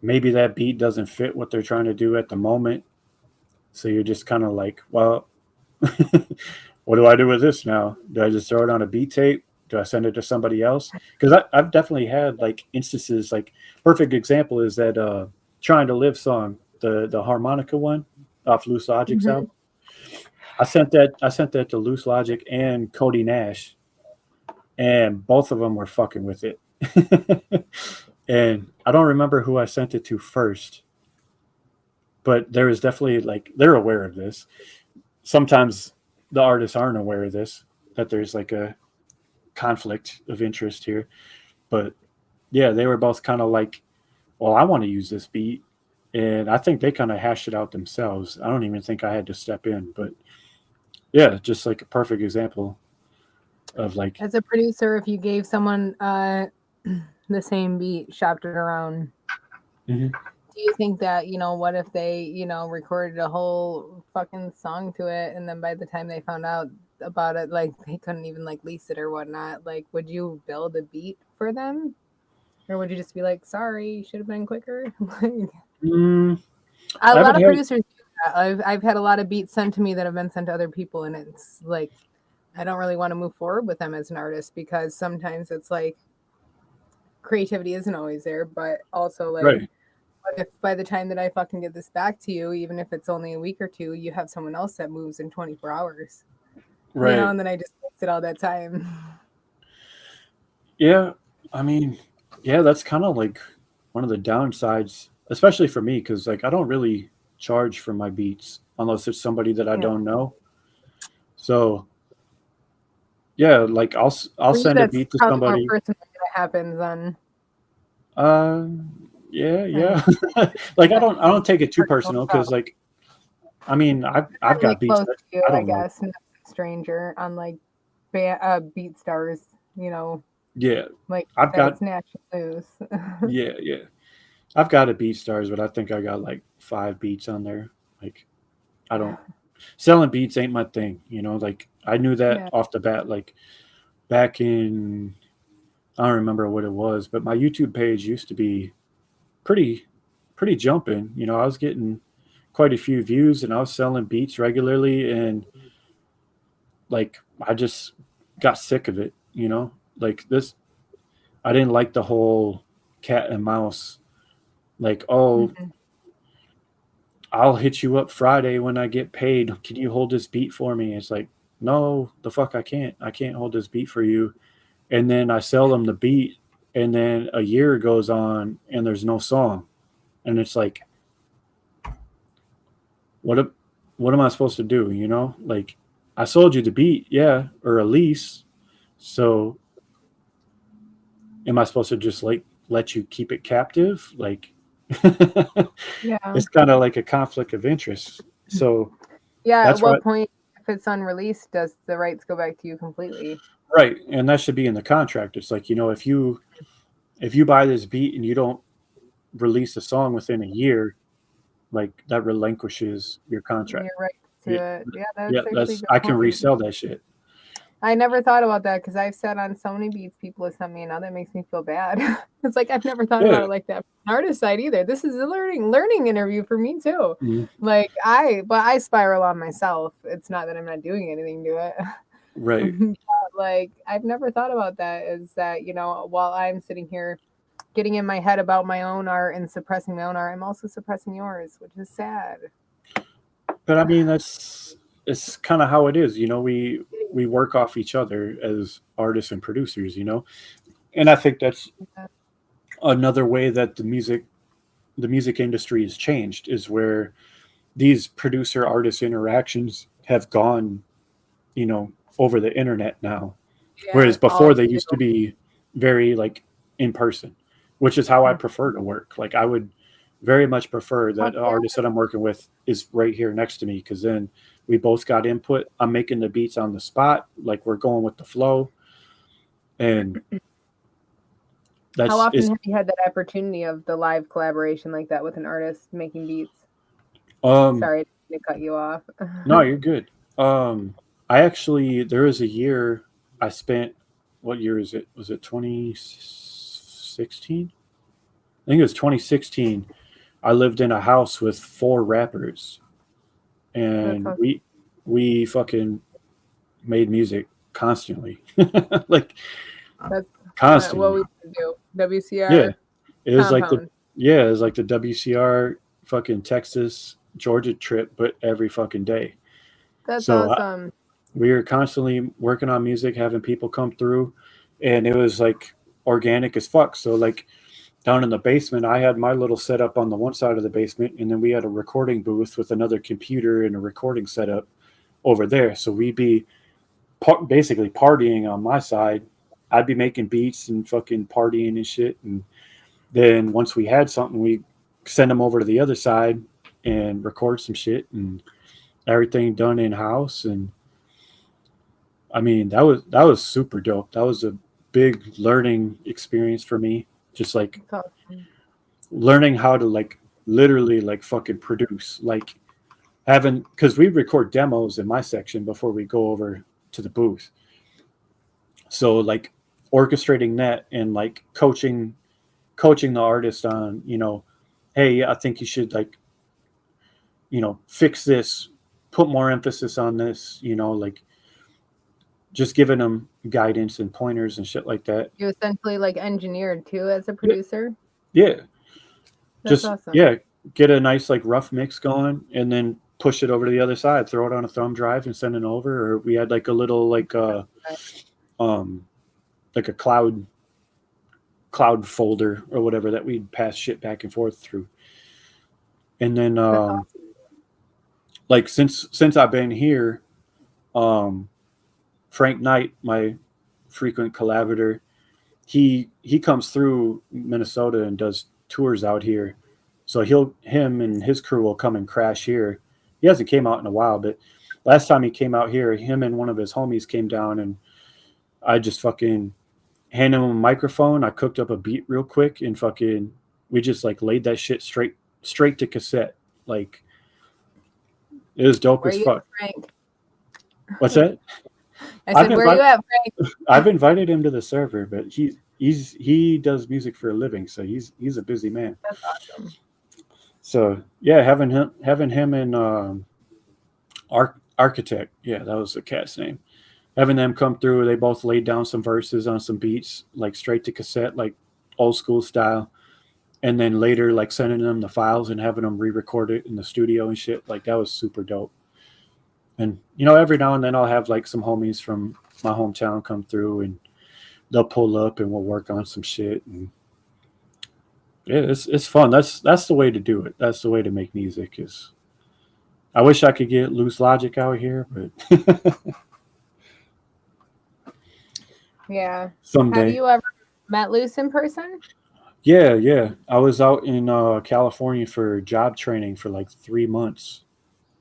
maybe that beat doesn't fit what they're trying to do at the moment. So you're just kind of like, well, what do I do with this now? Do I just throw it on a beat tape? Do I send it to somebody else? Because I've definitely had like instances like perfect example is that Trying to Live song, the harmonica one off Loose Logic's Mhm. album. I sent that to Loose Logic and Cody Nash, and both of them were fucking with it. And I don't remember who I sent it to first, but there is definitely like they're aware of this. Sometimes the artists aren't aware of this, that there's like a conflict of interest here. But yeah, they were both kind of like, well, I want to use this beat. And I think they kind of hashed it out themselves. I don't even think I had to step in, but yeah, just like a perfect example of like, As a producer, if you gave someone the same beat, shopped it around, mhm. do you think that, what if they, recorded a whole fucking song to it and then by the time they found out about it, like they couldn't even like lease it or whatnot, like would you build a beat for them? Or would you just be like, sorry, you should have been quicker? Like Mm, a I lot haven't of had, producers do that. I've had a lot of beats sent to me that have been sent to other people and it's like I don't really want to move forward with them as an artist because sometimes it's like creativity isn't always there, but also like right, what if by the time that I fucking get this back to you, even if it's only a week or two, you have someone else that moves in 24 hours, right. and then I just wasted all that time. Yeah. I mean, yeah, that's kind of like one of the downsides, especially for me, because like I don't really charge for my beats unless it's somebody that I Yeah. don't know. So yeah, like I'll For you, send a that's beat to probably more somebody. personal when it happens on Uh, yeah, and yeah. Like that I don't take it too personal personal stuff. because like I mean I've Really got beats close that to you, I I don't know. guess, not a stranger on like Beat Stars, Yeah, like you I've said, got it's national news. yeah, yeah. I've got a beat stars, but I think I got like 5 beats on there. Like I don't selling beats ain't my thing, you know. Like I knew that Yeah. off the bat. Like back in I don't remember what it was, but my YouTube page used to be pretty pretty jumping. You know, I was getting quite a few views, and I was selling beats regularly, and like I just got sick of it. You know, like this, I didn't like the whole cat and mouse. Like, oh, Mhm. I'll hit you up Friday when I get paid. Can you hold this beat for me? It's like, no, the fuck I can't. I can't hold this beat for you. And then I sell them the beat, and then a year goes on, and there's no song, and it's like, what? What am I supposed to do? You know, like I sold you the beat, yeah, or a lease. So am I supposed to just like let you keep it captive? Like, Yeah. it's kind of like a conflict of interest. So Yeah. At that's what what point, if it's unreleased, does the rights go back to you completely? right, and that should be in the contract. It's like, you know, if you buy this beat and you don't release a song within a year, like that relinquishes your contract. You're right to Yeah, it. Yeah, yeah, that's actually a that's good I can point. resell that shit. I never thought about that because I've sat on so many beats people have sent me, and now that makes me feel bad. It's like I've never thought about Yeah. it like that from an artist side either. This is a learning interview for me too. Mhm. Like I spiral on myself. It's not that I'm not doing anything to it. Right. But, like I've never thought about that. Is that while I'm sitting here getting in my head about my own art and suppressing my own art, I'm also suppressing yours, which is sad. But I mean, it's kind of how it is. We work off each other as artists and producers. And I think that's another way that the music industry has changed, is where these producer artist interactions have gone, over the internet now. Yeah, Whereas before all they used to be very like in person, which is how I prefer to work. Like I would very much prefer that an yeah. artist that I'm working with is right here next to me, because then we both got input. I'm making the beats on the spot, like we're going with the flow, and How that's often is have you had that opportunity of the live collaboration like that with an artist making beats? um Sorry to cut you off. no, you're good. I actually, there was a year I spent, what year is it? Was it 2016? I think it was 2016. I lived in a house with four rappers, That's and awesome. we fucking made music constantly, like That's what we constantly. do. Yeah, WCR it was like the compound. yeah, it was like the WCR fucking Texas Georgia trip, but every fucking day. That's So awesome. we were constantly working on music, having people come through, and it was like organic as fuck. So like down in the basement, I had my little setup on the one side of the basement, and then we had a recording booth with another computer and a recording setup over there. So we'd be basically partying on my side. I'd be making beats and fucking partying and shit. And then once we had something, we send them over to the other side and record some shit, and everything done in house. And I mean, that was super dope. That was a big learning experience for me. Just like That's awesome. learning how to like literally like fucking produce, like having, because we record demos in my section before we go over to the booth. So like orchestrating that and like coaching the artist on, hey, I think you should like, fix this, put more emphasis on this, like just giving them guidance and pointers and shit like that. You essentially like engineered too as a Yeah, producer. yeah. That's Just awesome. yeah, get a nice like rough mix going, and then push it over to the other side. Throw it on a thumb drive and send it over. Or we had like a little um like a cloud folder or whatever that we'd pass shit back and forth through. And then That's awesome. like since I've been here, um Frank Knight, my frequent collaborator, he comes through Minnesota and does tours out here. So him and his crew will come and crash here. He hasn't came out in a while, but last time he came out here, him and one of his homies came down, and I just fucking handed him a microphone. I cooked up a beat real quick, and fucking we just like laid that shit straight to cassette. Like it was dope Where as you fuck. at, Frank? What's that? I I've said, where you invited at, Frank? I've invited him to the server, but he does music for a living, so he's a busy man. That's awesome. So yeah, having him and architect, yeah, that was the cat's name. Having them come through, they both laid down some verses on some beats, like straight to cassette, like old school style, and then later like sending them the files and having them re-record it in the studio and shit. Like that was super dope. And every now and then I'll have like some homies from my hometown come through, and they'll pull up and we'll work on some shit. And yeah, it's fun. That's the way to do it. That's the way to make music. Is I wish I could get Loose Logic out here, but Yeah. Have someday. you ever met Luce in person? Yeah. I was out in California for job training for like 3 months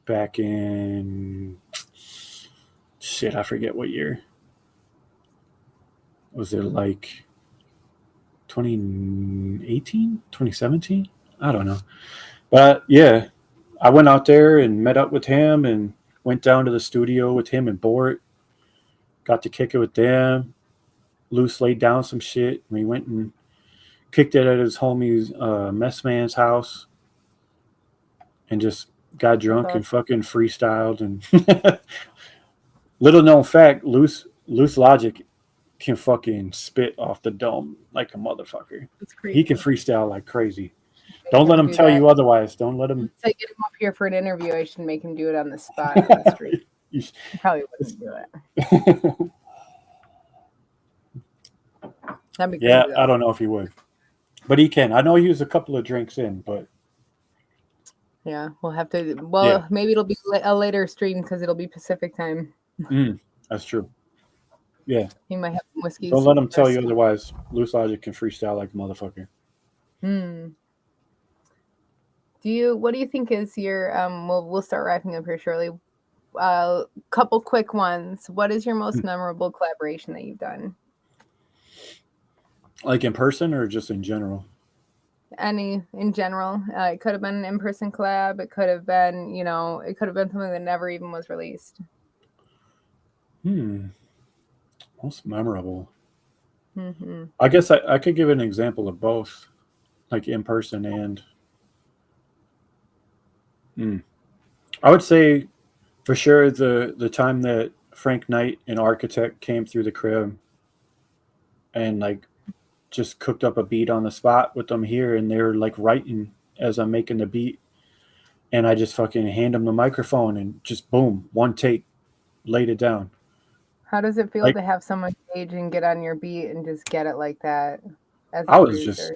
back in shit. I forget what year. Was it like 2018, 2017? I don't know. But yeah, I went out there and met up with him and went down to the studio with him and Bort. got to kick it with them. Loose laid down some shit. We went and kicked it at his homie's mess man's house and just got drunk and fucking freestyled. And little known fact, Loose Logic can fucking spit off the dome like a motherfucker. He can freestyle like crazy. Don't let him tell you otherwise. Don't let him. Say get him up here for an interview. I should make him do it on the spot on the street. He probably wouldn't do it. That'd be yeah, crazy, I don't know if he would, but he can. I know he was a couple of drinks in, but yeah, we'll have to. Well, maybe it'll be a later stream because it'll be Pacific time. That's true. Yeah, he might have some whiskey. Don't let him tell you otherwise. Loose Logic can freestyle like a motherfucker. What do you think is your we'll start wrapping up here shortly. Couple quick ones. What is your most memorable collaboration that you've done? Like in person or just in general? Any in general. It could have been an in-person collab. It could have been, it could have been something that never even was released. Most memorable. I guess I could give an example of both, like in person and. I would say, for sure, the time that Frank Knight and Architect came through the crib, and like just cooked up a beat on the spot with them here, and they're like writing as I'm making the beat, and I just fucking hand them the microphone and just boom, one take, laid it down. How does it feel to have someone engage and get on your beat and just get it like that? I was just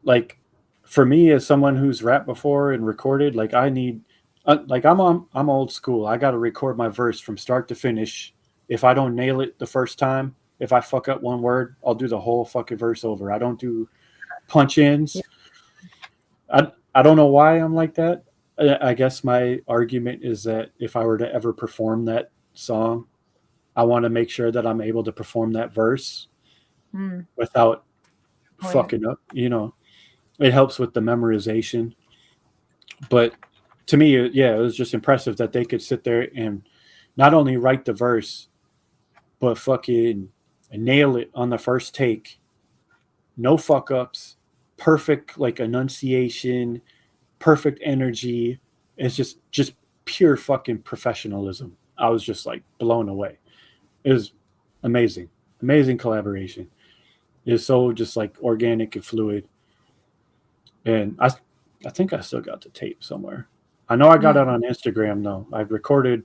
like, for me as someone who's rapped before and recorded, like I need, like I'm old school. I got to record my verse from start to finish. If I don't nail it the first time, if I fuck up one word, I'll do the whole fucking verse over. I don't do punch-ins. I don't know why I'm like that. I guess my argument is that if I were to ever perform that song, I want to make sure that I'm able to perform that verse without fucking up. It helps with the memorization. But to me, it was just impressive that they could sit there and not only write the verse, but fucking nail it on the first take. No fuck ups, perfect like enunciation, perfect energy. It's just pure fucking professionalism. I was just like blown away. It was amazing collaboration. It's so just like organic and fluid. And I think I still got the tape somewhere. I know I got it on Instagram though. I recorded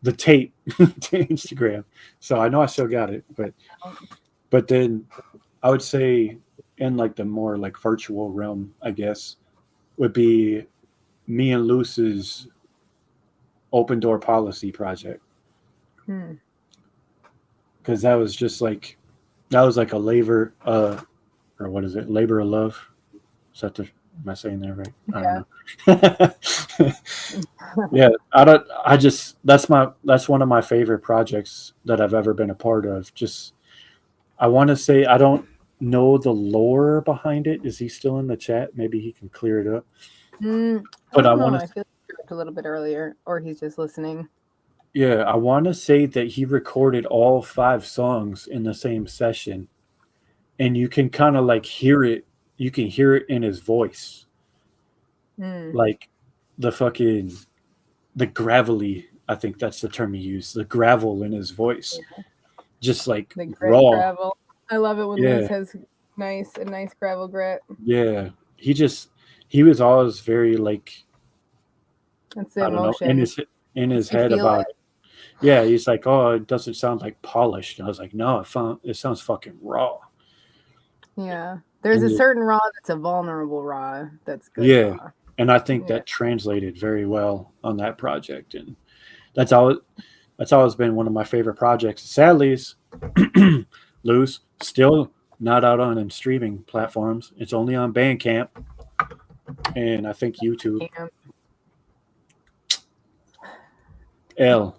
the tape to Instagram, so I know I still got it. But then I would say in like the more like virtual realm, I guess, would be me and Luce's open door policy project. Because that was just like a labor or what is it? Labor of love. Is that am I saying that right? I don't know. Yeah, that's one of my favorite projects that I've ever been a part of. Just I want to say I don't know the lore behind it. Is he still in the chat? Maybe he can clear it up. But I want to. I feel like a little bit earlier, or he's just listening. Yeah, I want to say that he recorded all 5 songs in the same session, and you can kind of like hear it. You can hear it in his voice, like the gravelly. I think that's the term he used. The gravel in his voice, just like the raw. Gravel. I love it when Liz has a nice gravel grit. Yeah, he was always very like. That's the emotion in his head about it. Yeah, he's like, oh, it doesn't sound like polished. And I was like, no, it sounds fucking raw. Yeah. There's a certain raw that's a vulnerable raw that's good. Yeah. Raw. And I think that translated very well on that project. And that's always been one of my favorite projects. Sadly, Luz, still not out on streaming platforms. It's only on Bandcamp and I think YouTube. L.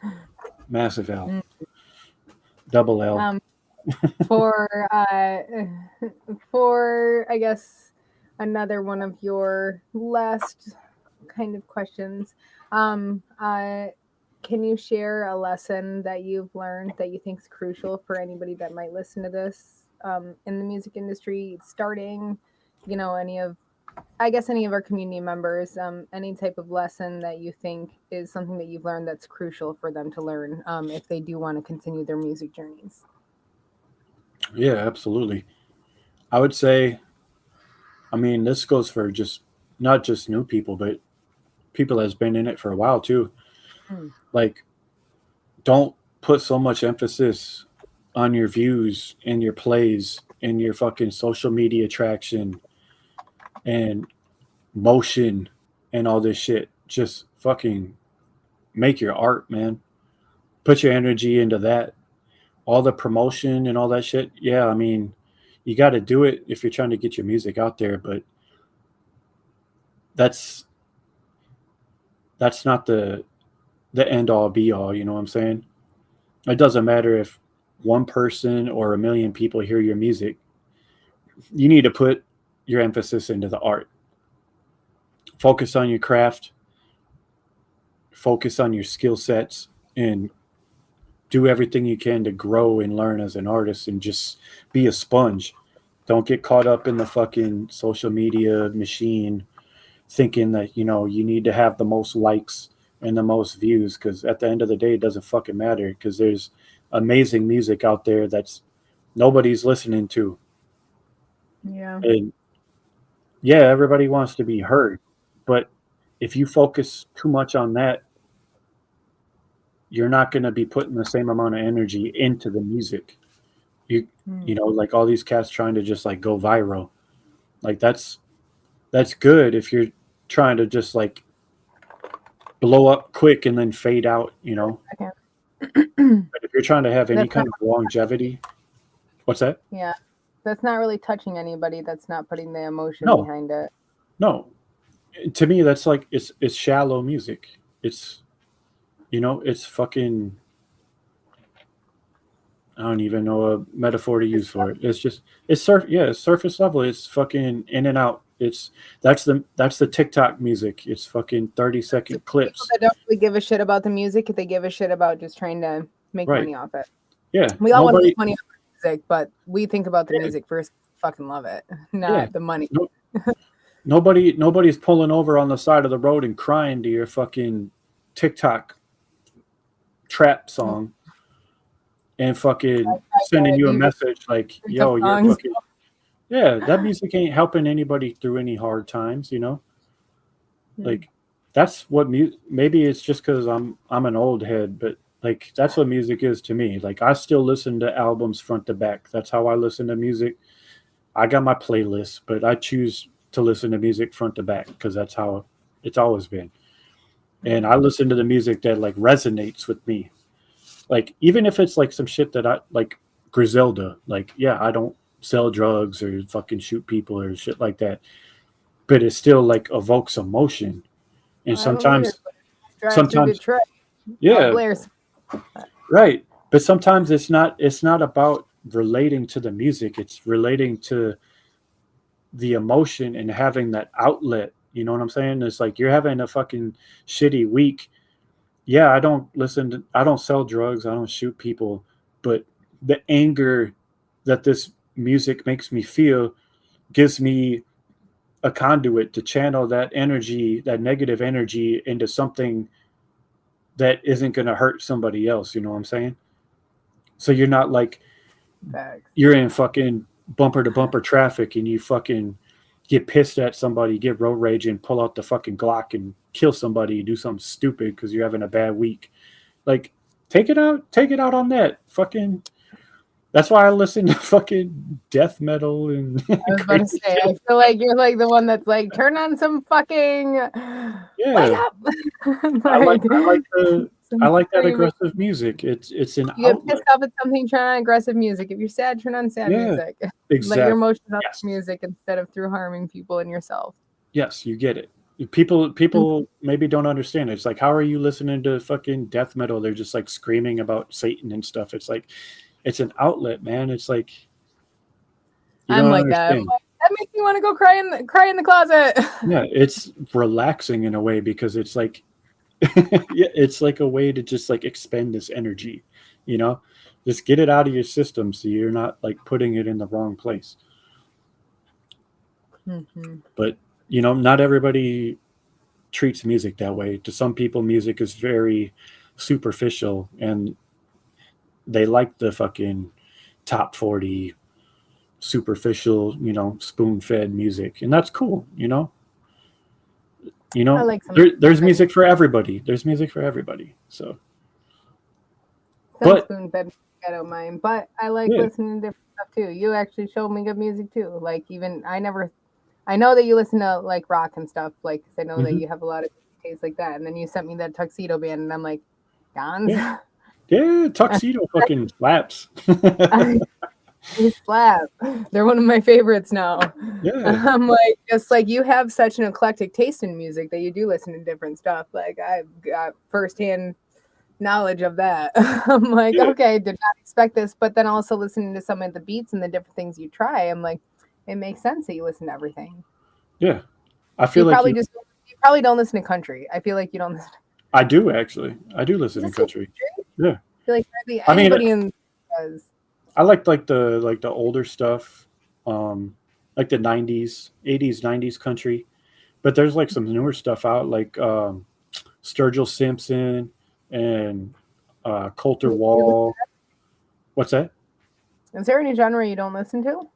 Massive L. Double L. For I guess another one of your last kind of questions. Can you share a lesson that you've learned that you think is crucial for anybody that might listen to this in the music industry, starting, any of our community members, any type of lesson that you think is something that you've learned that's crucial for them to learn if they do want to continue their music journeys? Yeah, absolutely. I would say, I mean, this goes for just not just new people, but people that's been in it for a while too. Mm. Like, don't put so much emphasis on your views and your plays and your fucking social media traction and motion and all this shit. Just fucking make your art, man. Put your energy into that. All the promotion and all that shit. Yeah, I mean, you got to do it if you're trying to get your music out there, but that's not the end all be all, you know what I'm saying? It doesn't matter if one person or a million people hear your music. You need to put your emphasis into the art. Focus on your craft, focus on your skill sets, and do everything you can to grow and learn as an artist and just be a sponge. Don't get caught up in the fucking social media machine thinking that, you need to have the most likes and the most views, because at the end of the day, it doesn't fucking matter, because there's amazing music out there that's nobody's listening to. Yeah. And yeah, everybody wants to be heard, but if you focus too much on that, you're not going to be putting the same amount of energy into the music. Like all these cats trying to just like go viral. Like that's good if you're trying to just like blow up quick and then fade out, Okay. But if you're trying to have any That's kind of longevity, what's that? Yeah. That's not really touching anybody. That's not putting the emotion No. behind it. No. To me, that's like it's shallow music. It's it's fucking, I don't even know a metaphor to use for it. It's surface level. It's fucking in and out. That's the TikTok music. It's fucking 30-second clips. People that don't really give a shit about the music, they give a shit about just trying to make Right. money off it. Yeah. We all want to make money off music, but we think about the music first. Fucking love it, not the money. Nobody's pulling over on the side of the road and crying to your fucking TikTok trap song and fucking sending you a message like, yo, you're fucking, that music ain't helping anybody through any hard times, Like, that's what maybe it's just because I'm an old head, but like that's what music is to me. Like, I still listen to albums front to back. That's how I listen to music. I got my playlist, but I choose to listen to music front to back because that's how it's always been. And I listen to the music that like resonates with me. Like, even if it's like some shit that I like, Griselda, like, yeah, I don't sell drugs or fucking shoot people or shit like that, but it still like evokes emotion. And sometimes, yeah, right. But sometimes it's not about relating to the music. It's relating to the emotion and having that outlet. You know what I'm saying? It's like you're having a fucking shitty week. Yeah, I don't sell drugs. I don't shoot people, but the anger that this music makes me feel gives me a conduit to channel that energy, that negative energy, into something that isn't going to hurt somebody else. You know what I'm saying? So you're not like, you're in fucking bumper to bumper traffic and you fucking get pissed at somebody, get road rage and pull out the fucking Glock and kill somebody, do something stupid because you're having a bad week. Like, take it out on that fucking. That's why I listen to fucking death metal and. I was about to say, shit. I feel like you're like the one that's like, turn on some fucking. Wake up. I like that aggressive music. It's an. You get pissed off at something, turn on aggressive music. If you're sad, turn on sad music. Exactly. Let your emotions out through music instead of through harming people and yourself. Yes, you get it. People maybe don't understand it. It's like, how are you listening to fucking death metal? They're just like screaming about Satan and stuff. It's like, it's an outlet, man. It's like, I'm like that. That makes me want to go cry in the closet. Yeah, it's relaxing in a way because it's like, Yeah, it's like a way to just like expend this energy, you know, just get it out of your system so you're not like putting it in the wrong place. Hmm. But not everybody treats music that way. To some people, music is very superficial, and they like the fucking top 40 superficial, spoon-fed music, and that's cool. I like some There's fed, music for everybody. There's music for everybody. So, some but spoon fed music. I don't mind, but I like yeah, listening to different stuff too. You actually showed me good music too. Like even I know that you listen to like rock and stuff. Like 'cause I know that hmm you have a lot of taste like that. And then you sent me that Tuxedo Band, and I'm like, Gonz. yeah, yeah. Tuxedo fucking slaps. They slap. They're one of my favorites now. Yeah, I'm like, just like you have such an eclectic taste in music that you do listen to different stuff. Like I've got firsthand knowledge of that. I'm like, yeah, okay, did not expect this, but then also listening to some of the beats and the different things you try, I'm like, it makes sense that you listen to everything. yeah. I You feel like probably just you probably don't listen to country. I feel like you don't listen. I do actually. I do You listen to listen to country. country? Yeah. I feel like hardly I mean, anybody in does. I like the older stuff, um, like the '90s, '80s, '90s country. But there's like some newer stuff out, like Sturgill Simpson and Coulter Wall. What's that? Is there any genre you don't listen to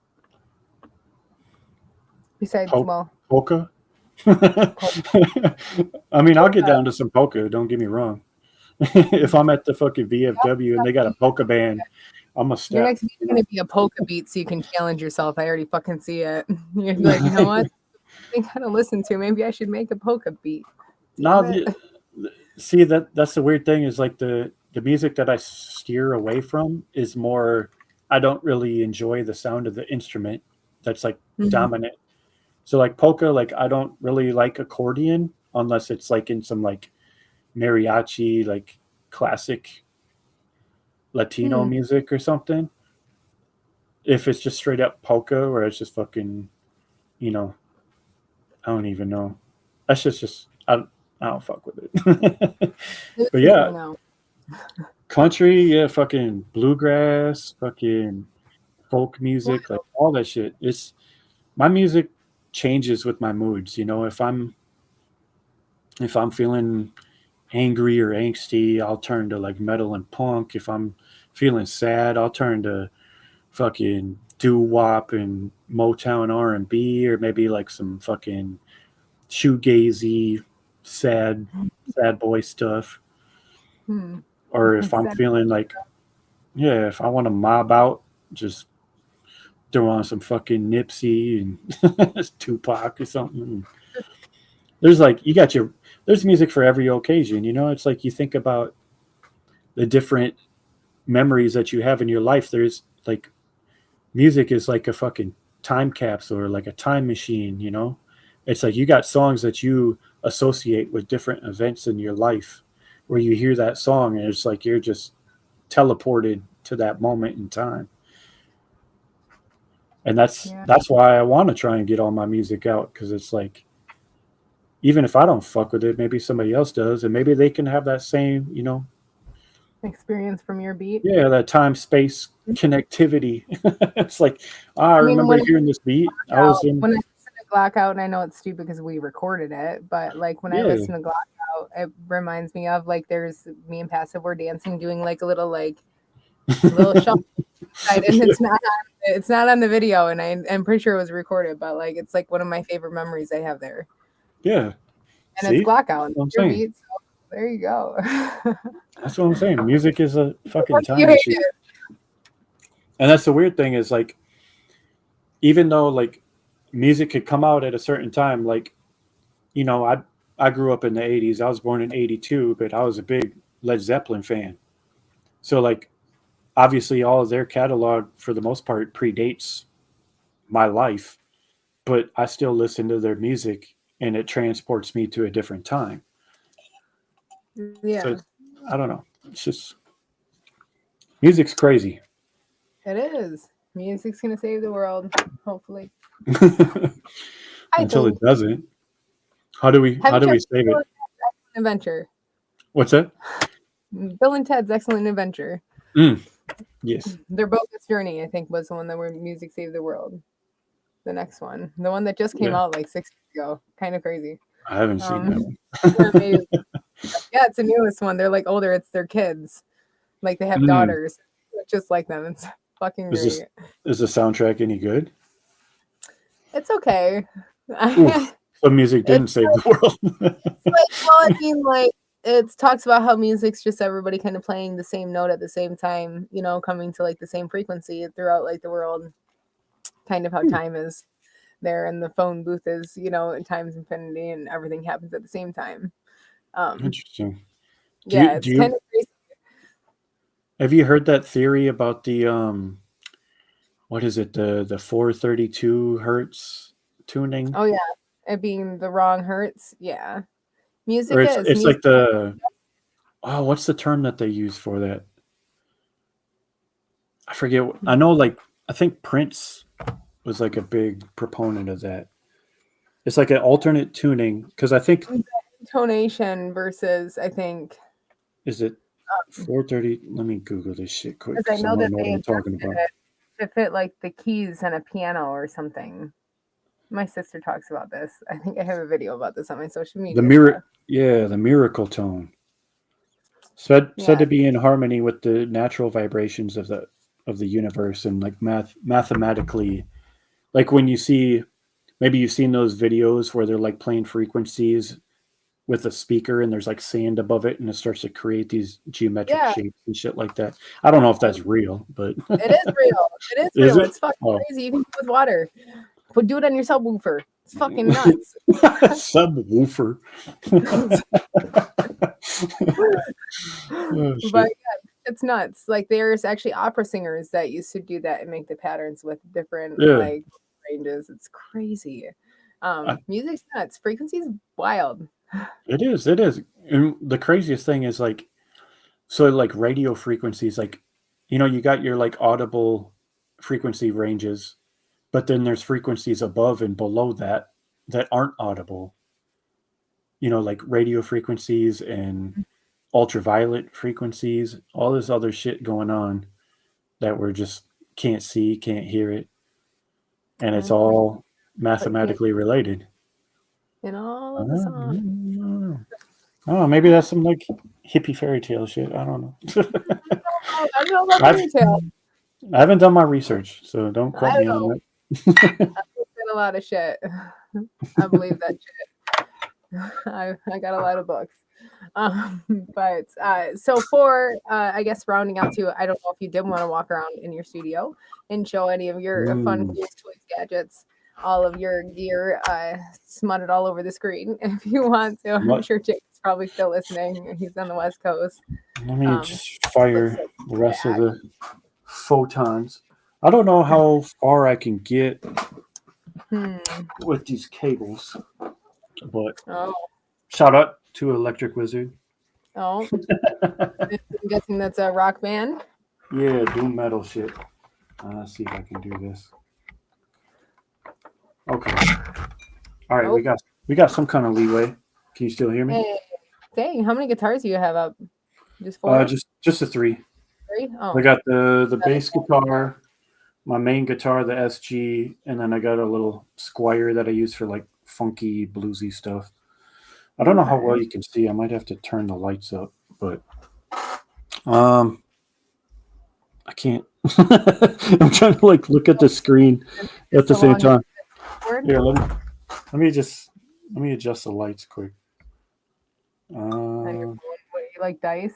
besides well, Polka. polka? I mean, I'll get down to some polka. Don't get me wrong. If I'm at the fucking VFW and they got a polka band, I'm a Your step. next beat's gonna be a polka beat, so you can challenge yourself. I already fucking see it. You're like, you know what? I gotta listen to. Maybe I should make a polka beat. Now, Damn it. see that's the weird thing is like the music that I steer away from is more. I don't really enjoy the sound of the instrument that's like Mhm. dominant. So like polka, like I don't really like accordion unless it's like in some like mariachi, like classic Latino Hmm. music or something. If it's just straight up polka or it's just fucking, you know, I don't even know. That's just I don't fuck with it. This But is yeah, no. country, yeah, fucking bluegrass, fucking folk Well, music, like all that shit. It's my music changes with my moods. If I'm feeling angry or angsty, I'll turn to like metal and punk. If I'm feeling sad, I'll turn to fucking doo wop and Motown R&B, or maybe like some fucking shoegazy, sad, sad boy stuff. hmm. Or if I'm Sad- feeling like, yeah, if I want to mob out, just throw on some fucking Nipsey and Tupac or something. There's like there's music for every occasion. It's like you think about the different memories that you have in your life. There's like music is like a fucking time capsule or like a time machine. It's like you got songs that you associate with different events in your life where you hear that song and it's like you're just teleported to that moment in time. And that's yeah, that's why I want to try and get all my music out, because it's like even if I don't fuck with it, maybe somebody else does, and maybe they can have that same, experience from your beat. yeah, that time space connectivity. It's like, I I mean, remember hearing this beat. I was in, when I listen to Glock out, and I know it's stupid because we recorded it, but like when I yeah, listen to Glock out, it reminds me of like there's me and Passive were dancing, doing like a little shuffle side, and it's not on the video, and I'm pretty sure it was recorded, but like it's like one of my favorite memories I have there, yeah. and it's See, Glock that's out and what I'm your saying. beat, so there you go. That's what I'm saying. Music is a fucking You time hate machine, it. and that's the weird thing is like, even though like music could come out at a certain time, like I grew up in the '80s. I was born in '82, but I was a big Led Zeppelin fan. So like obviously all of their catalog for the most part predates my life, but I still listen to their music and it transports me to a different time. So Yeah, I don't know. It's just music's crazy. it is. Music's gonna save the world, hopefully. I Until it think. doesn't. How do we Have you tried save it? Adventure? What's that? Bill and Ted's Excellent Adventure. Yes. Their Bogus Journey, I think, was the one that where music saved the world. The next one, the one that just came out like 6 years ago, kind of crazy. I haven't seen that one. Yeah, it's the newest one. They're like older. It's their kids. Like they have daughters, just like them. It's fucking great. Is the soundtrack any good? It's okay. The music didn't save the world. Well, I mean, like it talks about how music's just everybody kind of playing the same note at the same time, you know, coming to like the same frequency throughout like the world. Kind of how time is there, and the phone booth is, you know, in time's infinity, and everything happens at the same time. Interesting. It's kind of crazy. Have you heard that theory about the what is it, the 432 hertz tuning? Oh yeah, it being the wrong hertz. Yeah, music it's music like the what's the term that they use for that? I forget. I know, like I think Prince was like a big proponent of that. It's like an alternate tuning, because I think intonation versus, I think, is it 430? Let me Google this shit quick. I know that what I'm talking about. To fit like the keys on a piano or something. My sister talks about this. I think I have a video about this on my social media. The miracle tone. Said to be in harmony with the natural vibrations of the universe, and like mathematically, like when you see, maybe you've seen those videos where they're like playing frequencies with a speaker and there's like sand above it and it starts to create these geometric shapes and shit like that. I don't know if that's real, but it is real. It is real. It's fucking crazy. You can do it with water. Do it on your subwoofer. It's fucking nuts. Subwoofer. But yeah, it's nuts. Like there's actually opera singers that used to do that and make the patterns with different like ranges. It's crazy. Music's nuts. Frequency's wild. It is. And the craziest thing is like, so like radio frequencies, like, you know, you got your like audible frequency ranges, but then there's frequencies above and below that aren't audible. You know, like radio frequencies and ultraviolet frequencies, all this other shit going on that we're just can't see, can't hear it. And it's all mathematically related. In all of the songs. Oh, maybe that's some like hippie fairy tale shit. I don't know. I don't know about fairy tale. I haven't done my research, so don't quote me on that. I've looked at a lot of shit. I believe that shit. I got a lot of books. But so for I guess rounding out too, I don't know if you did want to walk around in your studio and show any of your fun cool toys, gadgets, all of your gear smutted all over the screen if you want to. I'm sure Jake's probably still listening. He's on the West Coast. Let me just fire the rest of the photons. I don't know how far I can get with these cables, but shout out to Electric Wizard. Oh, I'm guessing that's a rock band. Yeah, doom metal shit. Let's see if I can do this. Okay. All right, we got some kind of leeway. Can you still hear me? Hey, dang, how many guitars do you have up? Just 4? Just the 3. 3? Oh. I got the bass guitar, my main guitar, the SG, and then I got a little Squire that I use for like funky bluesy stuff. I don't know how well you can see. I might have to turn the lights up, but I can't. I'm trying to like look at the screen at the same time. Here, let me adjust the lights quick. On your phone, what, you like dice?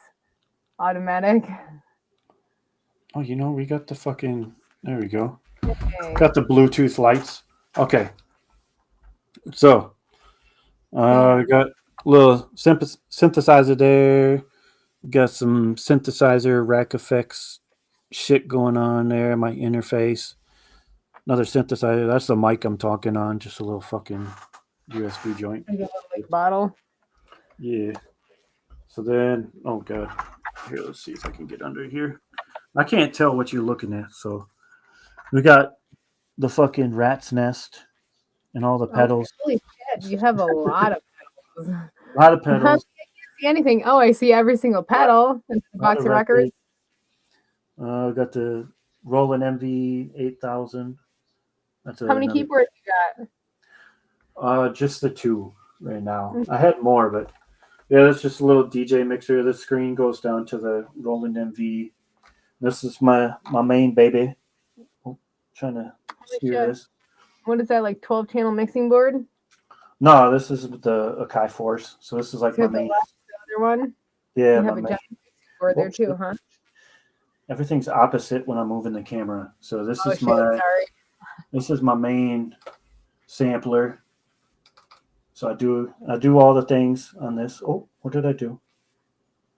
Automatic? Oh, you know, we got the fucking, there we go. Okay. Got the Bluetooth lights. Okay. So, we got a little synthesizer there. Got some synthesizer rack effects shit going on there. My interface. Another synthesizer. That's the mic I'm talking on. Just a little fucking USB joint. You got a like bottle. Yeah. So then, oh god. Here, let's see if I can get under here. I can't tell what you're looking at. So we got the fucking rat's nest and all the pedals. Holy shit, you have a lot of pedals. A lot of pedals. How big see anything. Oh, I see every single pedal. It's the box of records. Got the Roland MV 8000. That's How many keyboards you got? Just the 2 right now. I had more, but yeah, that's just a little DJ mixer. The screen goes down to the Roland MV. This is my main baby. Oh, trying to steer this. What is that, like 12-channel mixing board? No, this is the Akai Force. So this is like my main. The other one? Yeah, you have a giant mixing board there too, huh? Everything's opposite when I'm moving the camera. So this is my main sampler. So I do all the things on this. Oh, what did I do?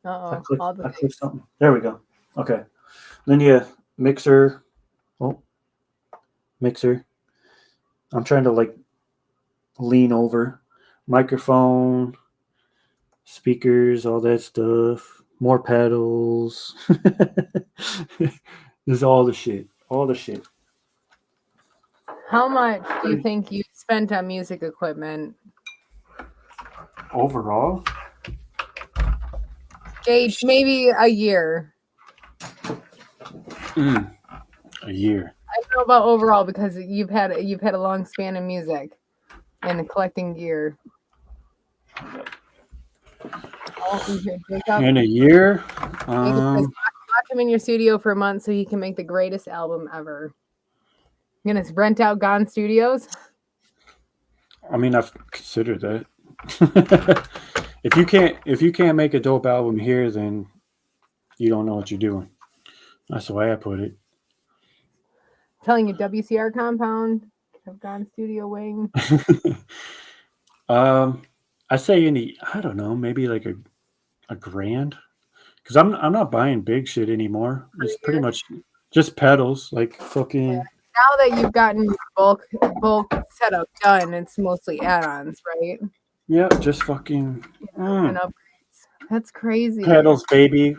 I clicked something. There we go. Okay. Then you mixer. Oh, mixer. I'm trying to like lean over. Microphone, speakers, all that stuff. More pedals. There's all the shit. All the shit. How much do you think you spent on music equipment? Overall? Gage, maybe a year. A year. I don't know about overall because you've had a long span of music and collecting gear. In a year? Lock him in your studio for a month so he can make the greatest album ever. You're gonna rent out Gone Studios? I mean, I've considered that. If you can't make a dope album here, then you don't know what you're doing. That's the way I put it. Telling you, WCR compound, have Gone Studio wing. I say I don't know, maybe like a grand, because I'm not buying big shit anymore. It's pretty much just pedals, like fucking. Yeah. Now that you've gotten bulk setup done, it's mostly add-ons, right? Yeah, just fucking and upgrades. That's crazy. Pedals, baby.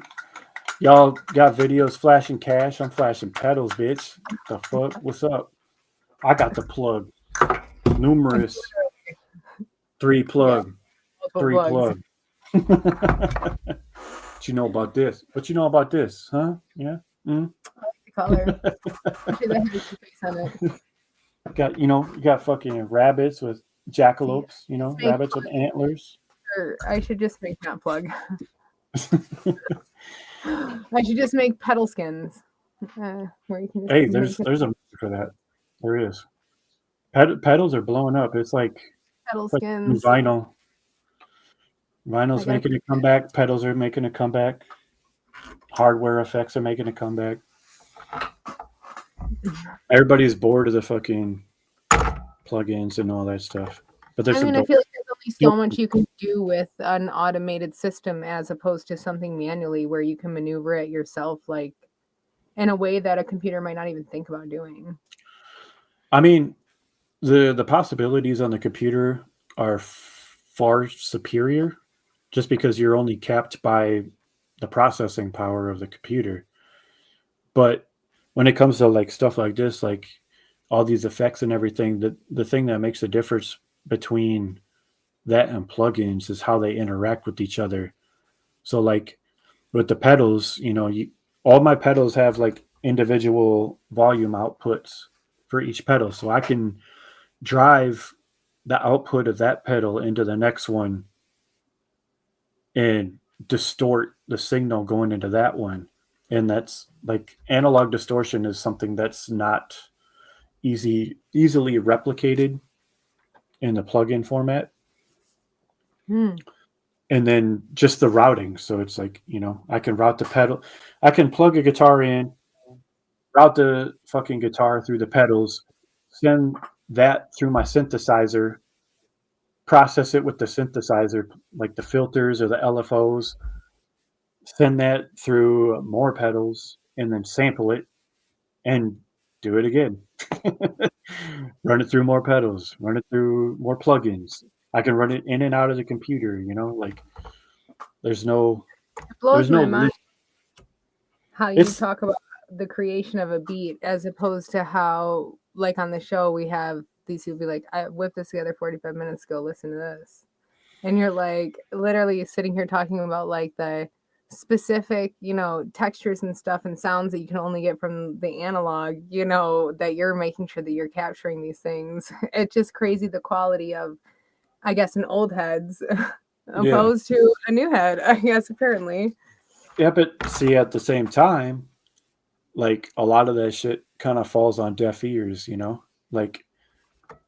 Y'all got videos flashing cash. I'm flashing pedals, bitch. The fuck? What's up? I got the plug. Numerous. 3 plug. Yeah. 3 plug. What you know about this? What you know about this? Huh? Yeah? Mm? I like the color. You got fucking rabbits with jackalopes, rabbits with antlers. I should just make that plug. I should just make pedal skins. Where you can hey, there's a market for that. There is. Pedals are blowing up. It's like pedal skins. Vinyl. Vinyl's making a comeback. Pedals are making a comeback. Hardware effects are making a comeback. Everybody's bored of the fucking plugins and all that stuff. But I feel like there's only so much you can do with an automated system as opposed to something manually where you can maneuver it yourself, like in a way that a computer might not even think about doing. I mean, the possibilities on the computer are far superior just because you're only capped by the processing power of the computer. But when it comes to like stuff like this, like all these effects and everything, the thing that makes the difference between that and plugins is how they interact with each other. So like with the pedals, all my pedals have like individual volume outputs for each pedal. So I can drive the output of that pedal into the next one and distort the signal going into that one. And that's like analog distortion is something that's not easily replicated in the plugin format. And then just the routing. So it's like, I can route the pedal. I can plug a guitar in, route the fucking guitar through the pedals, send that through my synthesizer, process it with the synthesizer, like the filters or the LFOs, send that through more pedals, and then sample it and do it again. Run it through more pedals, run it through more plugins. I can run it in and out of the computer, like there's no mind how you talk about the creation of a beat as opposed to how, like on the show, we have these people be like, I whipped this together 45 minutes ago, listen to this. and you're like literally sitting here talking about like the specific, textures and stuff and sounds that you can only get from the analog, that you're making sure that you're capturing these things. It's just crazy the quality of, I guess, an old heads opposed to a new head, I guess, apparently. Yeah, but see, at the same time, like a lot of that shit kind of falls on deaf ears, like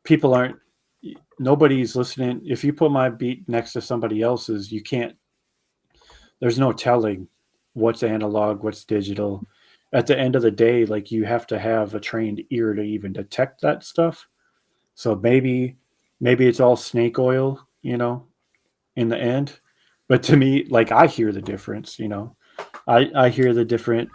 people aren't, nobody's listening. If you put my beat next to somebody else's, you can't, there's no telling what's analog, what's digital. At the end of the day, like you have to have a trained ear to even detect that stuff. So maybe it's all snake oil, in the end. But to me, like I hear the difference, I hear the different.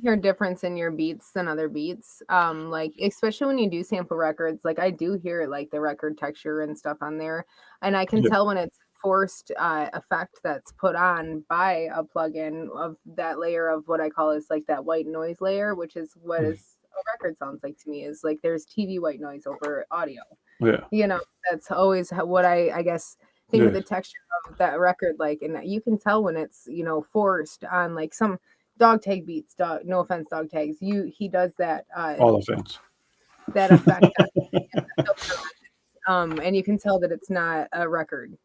Hear difference in your beats than other beats. Like especially when you do sample records, like I do hear like the record texture and stuff on there, and I can Yeah. tell when it's forced effect that's put on by a plugin of that layer of what I call is like that white noise layer, which is what is a record sounds like to me, is like there's TV white noise over audio. Yeah. That's always what I guess think of Yeah. the texture of that record like, and you can tell when it's forced on like some dog tag beats. No offense, dog tags. He does that All offense. that effect, and you can tell that it's not a record.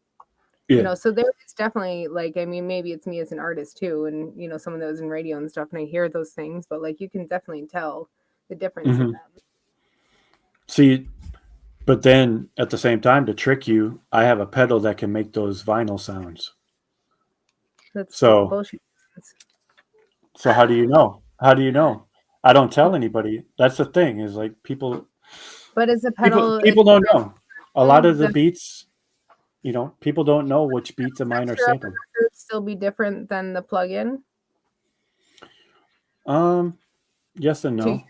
Yeah. So there is definitely like, I mean, maybe it's me as an artist too, and someone that was in radio and stuff, and I hear those things, but like you can definitely tell the difference in Mhm. them. See, but then at the same time, to trick you, I have a pedal that can make those vinyl sounds. That's So bullshit. so how do you know? How do you know? I don't tell anybody. That's the thing, is like people But is the people pedal people don't know. A lot of the the beats, people don't know which beats of mine are texture of the sampled. record still be different than the plugin? Yes and To no.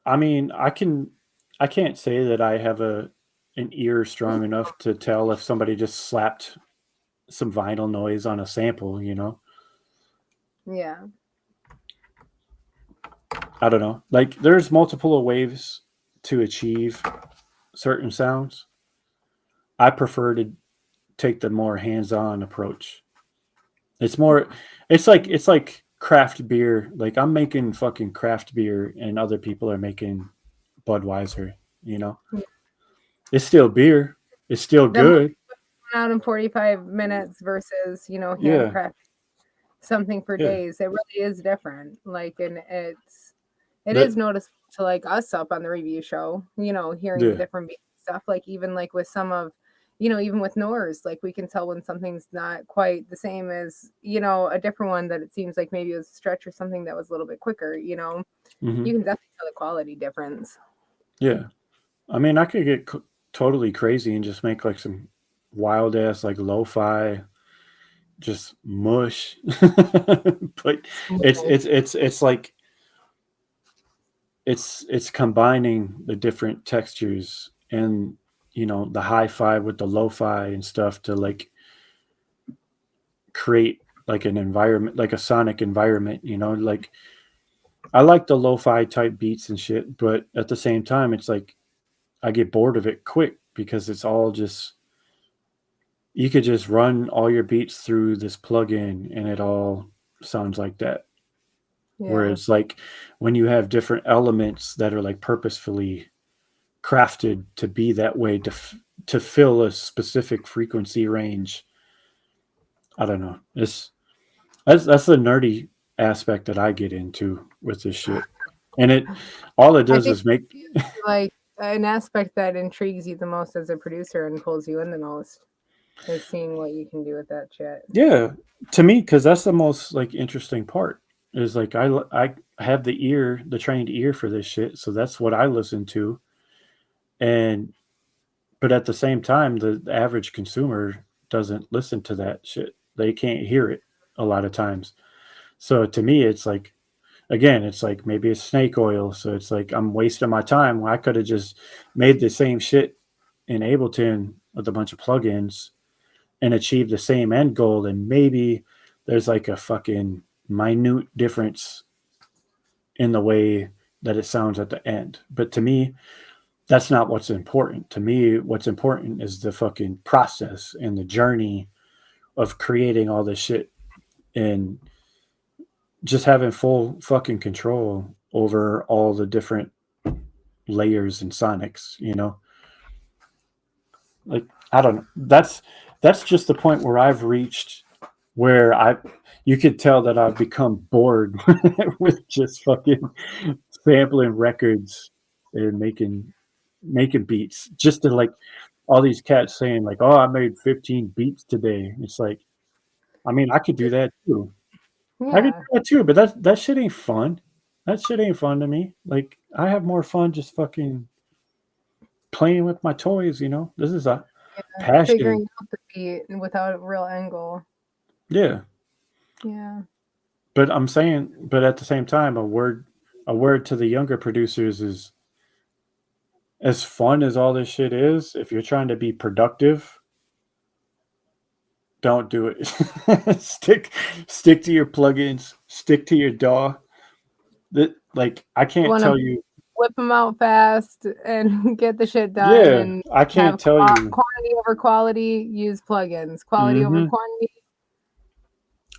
I mean, I can't say that I have an ear strong enough to tell if somebody just slapped some vinyl noise on a sample. Yeah. I don't know. Like there's multiple ways to achieve certain sounds. I prefer to take the more hands-on approach. It's like craft beer. Like I'm making fucking craft beer and other people are making Budweiser, you know. It's still beer. It's still The movie good. went out in 45 minutes versus, Yeah. handcraft something for Yeah. days. It really is different. Like, and it is That noticeable to like us up on the review show, hearing the yeah. different stuff. Like even like with some of, even with Noors, like we can tell when something's not quite the same as, a different one that it seems like maybe it was a stretch or something that was a little bit quicker, You Hmm. can definitely tell the quality difference. Yeah. I mean, I could get totally crazy and just make like some wild ass like lo-fi just mush. But it's like it's combining the different textures and the hi-fi with the lo-fi and stuff to like create like an environment, like a sonic environment, like I like the lo-fi type beats and shit, but at the same time it's like I get bored of it quick because it's all just, you could just run all your beats through this plugin and it all sounds like that. Where Yeah. it's like when you have different elements that are like purposefully crafted to be that way to fill a specific frequency range. I don't know. That's the nerdy aspect that I get into with this shit. And all it I does think is make, like an aspect that intrigues you the most as a producer and pulls you in the most is seeing what you can do with that shit. yeah, to me, because that's the most like interesting part is like I have the trained ear for this shit, so that's what I listen to. And but at the same time, the average consumer doesn't listen to that shit. They can't hear it a lot of times. So to me, it's like, again, it's like maybe it's snake oil. So it's like I'm wasting my time. Well, I could have just made the same shit in Ableton with a bunch of plugins and achieve the same end goal. And maybe there's like a fucking minute difference in the way that it sounds at the end. But to me, that's not what's important to me. What's important is the fucking process and the journey of creating all this shit and just having full fucking control over all the different layers and sonics, you know? Like, I don't know. That's just the point where I've reached where you could tell that I've become bored with just fucking sampling records and making beats just to like all these cats saying like, oh, I made 15 beats today. It's like, I mean, I could do that too. I could Yeah. do that too, but that shit ain't fun. That shit ain't fun to me. Like, I have more fun just fucking playing with my toys, you know? This is a Yeah. passion. Figuring out the beat without a real angle. Yeah. Yeah. But I'm saying, but at the same time, a word to the younger producers is as fun as all this shit is, if you're trying to be productive, don't do it. stick to your plugins, stick to your DAW. That like I You can't want to tell you. whip them out fast and get the shit done Yeah, and I can't have tell you. quantity over quality, use plugins. Quality over Hmm. quantity,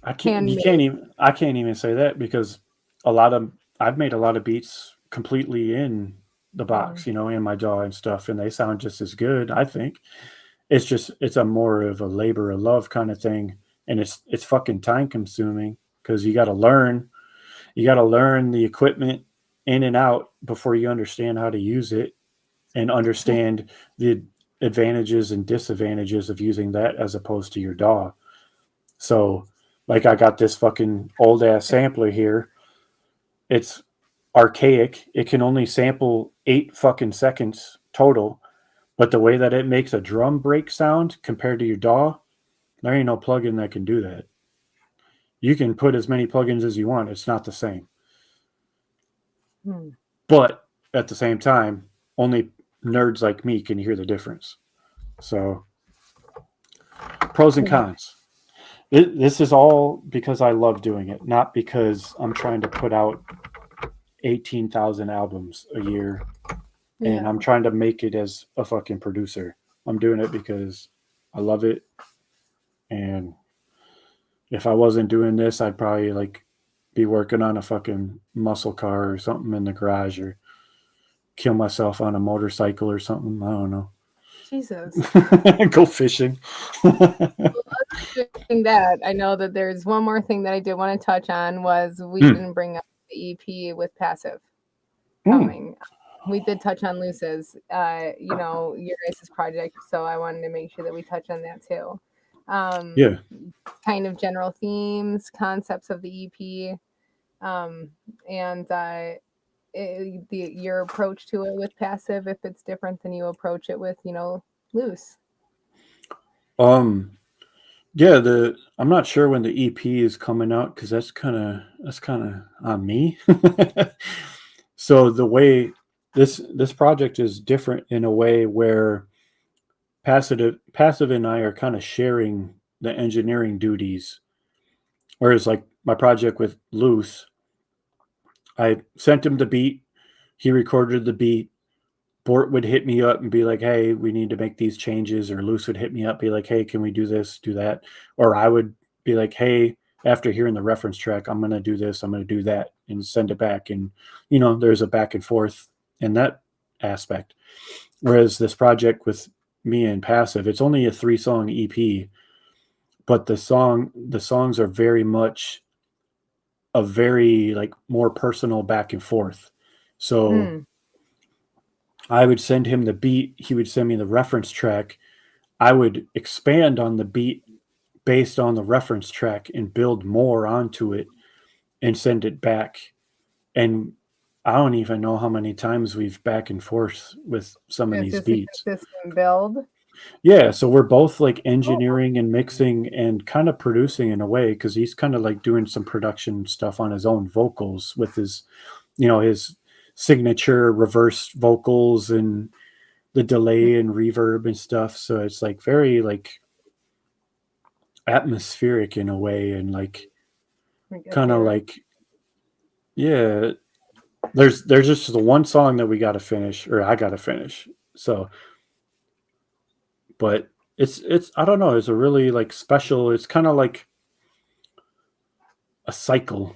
I can't. You can't handmade. even. I can't even say that because a lot of I've made a lot of beats completely in the box, Mm. you know, in my DAW and stuff, and they sound just as good. I think it's a more of a labor of love kind of thing, and it's fucking time consuming because you got to learn the equipment in and out before you understand how to use it and understand the advantages and disadvantages of using that as opposed to your DAW. So, like, I got this fucking old ass sampler here. It's archaic. It can only sample 8 fucking seconds total. But the way that it makes a drum break sound compared to your DAW, there ain't no plugin that can do that. You can put as many plugins as you want. It's not the same. Hmm. But at the same time, only nerds like me can hear the difference. So, pros and cons. This is all because I love doing it, not because I'm trying to put out 18,000 albums a year and I'm Yeah. trying to make it as a fucking producer. I'm doing it because I love it. And if I wasn't doing this, I'd probably like be working on a fucking muscle car or something in the garage or kill myself on a motorcycle or something. I don't know. Jesus. Go fishing. Well, other than doing that, I know that there's one more thing that I did want to touch on was we Mm, didn't bring up the EP with Passive mm, coming. We did touch on Luce's, your guys' project, so I wanted to make sure that we touch on that too. Um, yeah. kind of general themes, concepts of the EP, and your approach to it with Passive, if it's different than you approach it with, Loose. Um. Yeah. I'm not sure when the EP is coming out because that's kind of on me. So the way this project is different in a way where passive and I are kind of sharing the engineering duties. Whereas like my project with Loose, I sent him the beat, he recorded the beat. Bort would hit me up and be like, "Hey, we need to make these changes," or Luce would hit me up, be like, "Hey, can we do this, do that?" Or I would be like, "Hey, after hearing the reference track, I'm gonna do this, I'm gonna do that," and send it back. And there's a back and forth in that aspect. Whereas this project with me and Passive, it's only a 3-song EP, but the songs are very much a very like more personal back and forth. So Mm. I would send him the beat, he would send me the reference track. I would expand on the beat based on the reference track and build more onto it and send it back. And I don't even know how many times we've back and forth with some of It's these just a beats. consistent build. Yeah, so we're both like Oh, engineering and mixing and kind of producing in a way because he's kind of like doing some production stuff on his own vocals with his signature reverse vocals and the delay and reverb and stuff. So it's like very like atmospheric in a way and like I get kind of there. like yeah, there's just the one song that we got to finish, or I got to finish. So, but it's I don't know. It's a really like special. It's kind of like a cycle,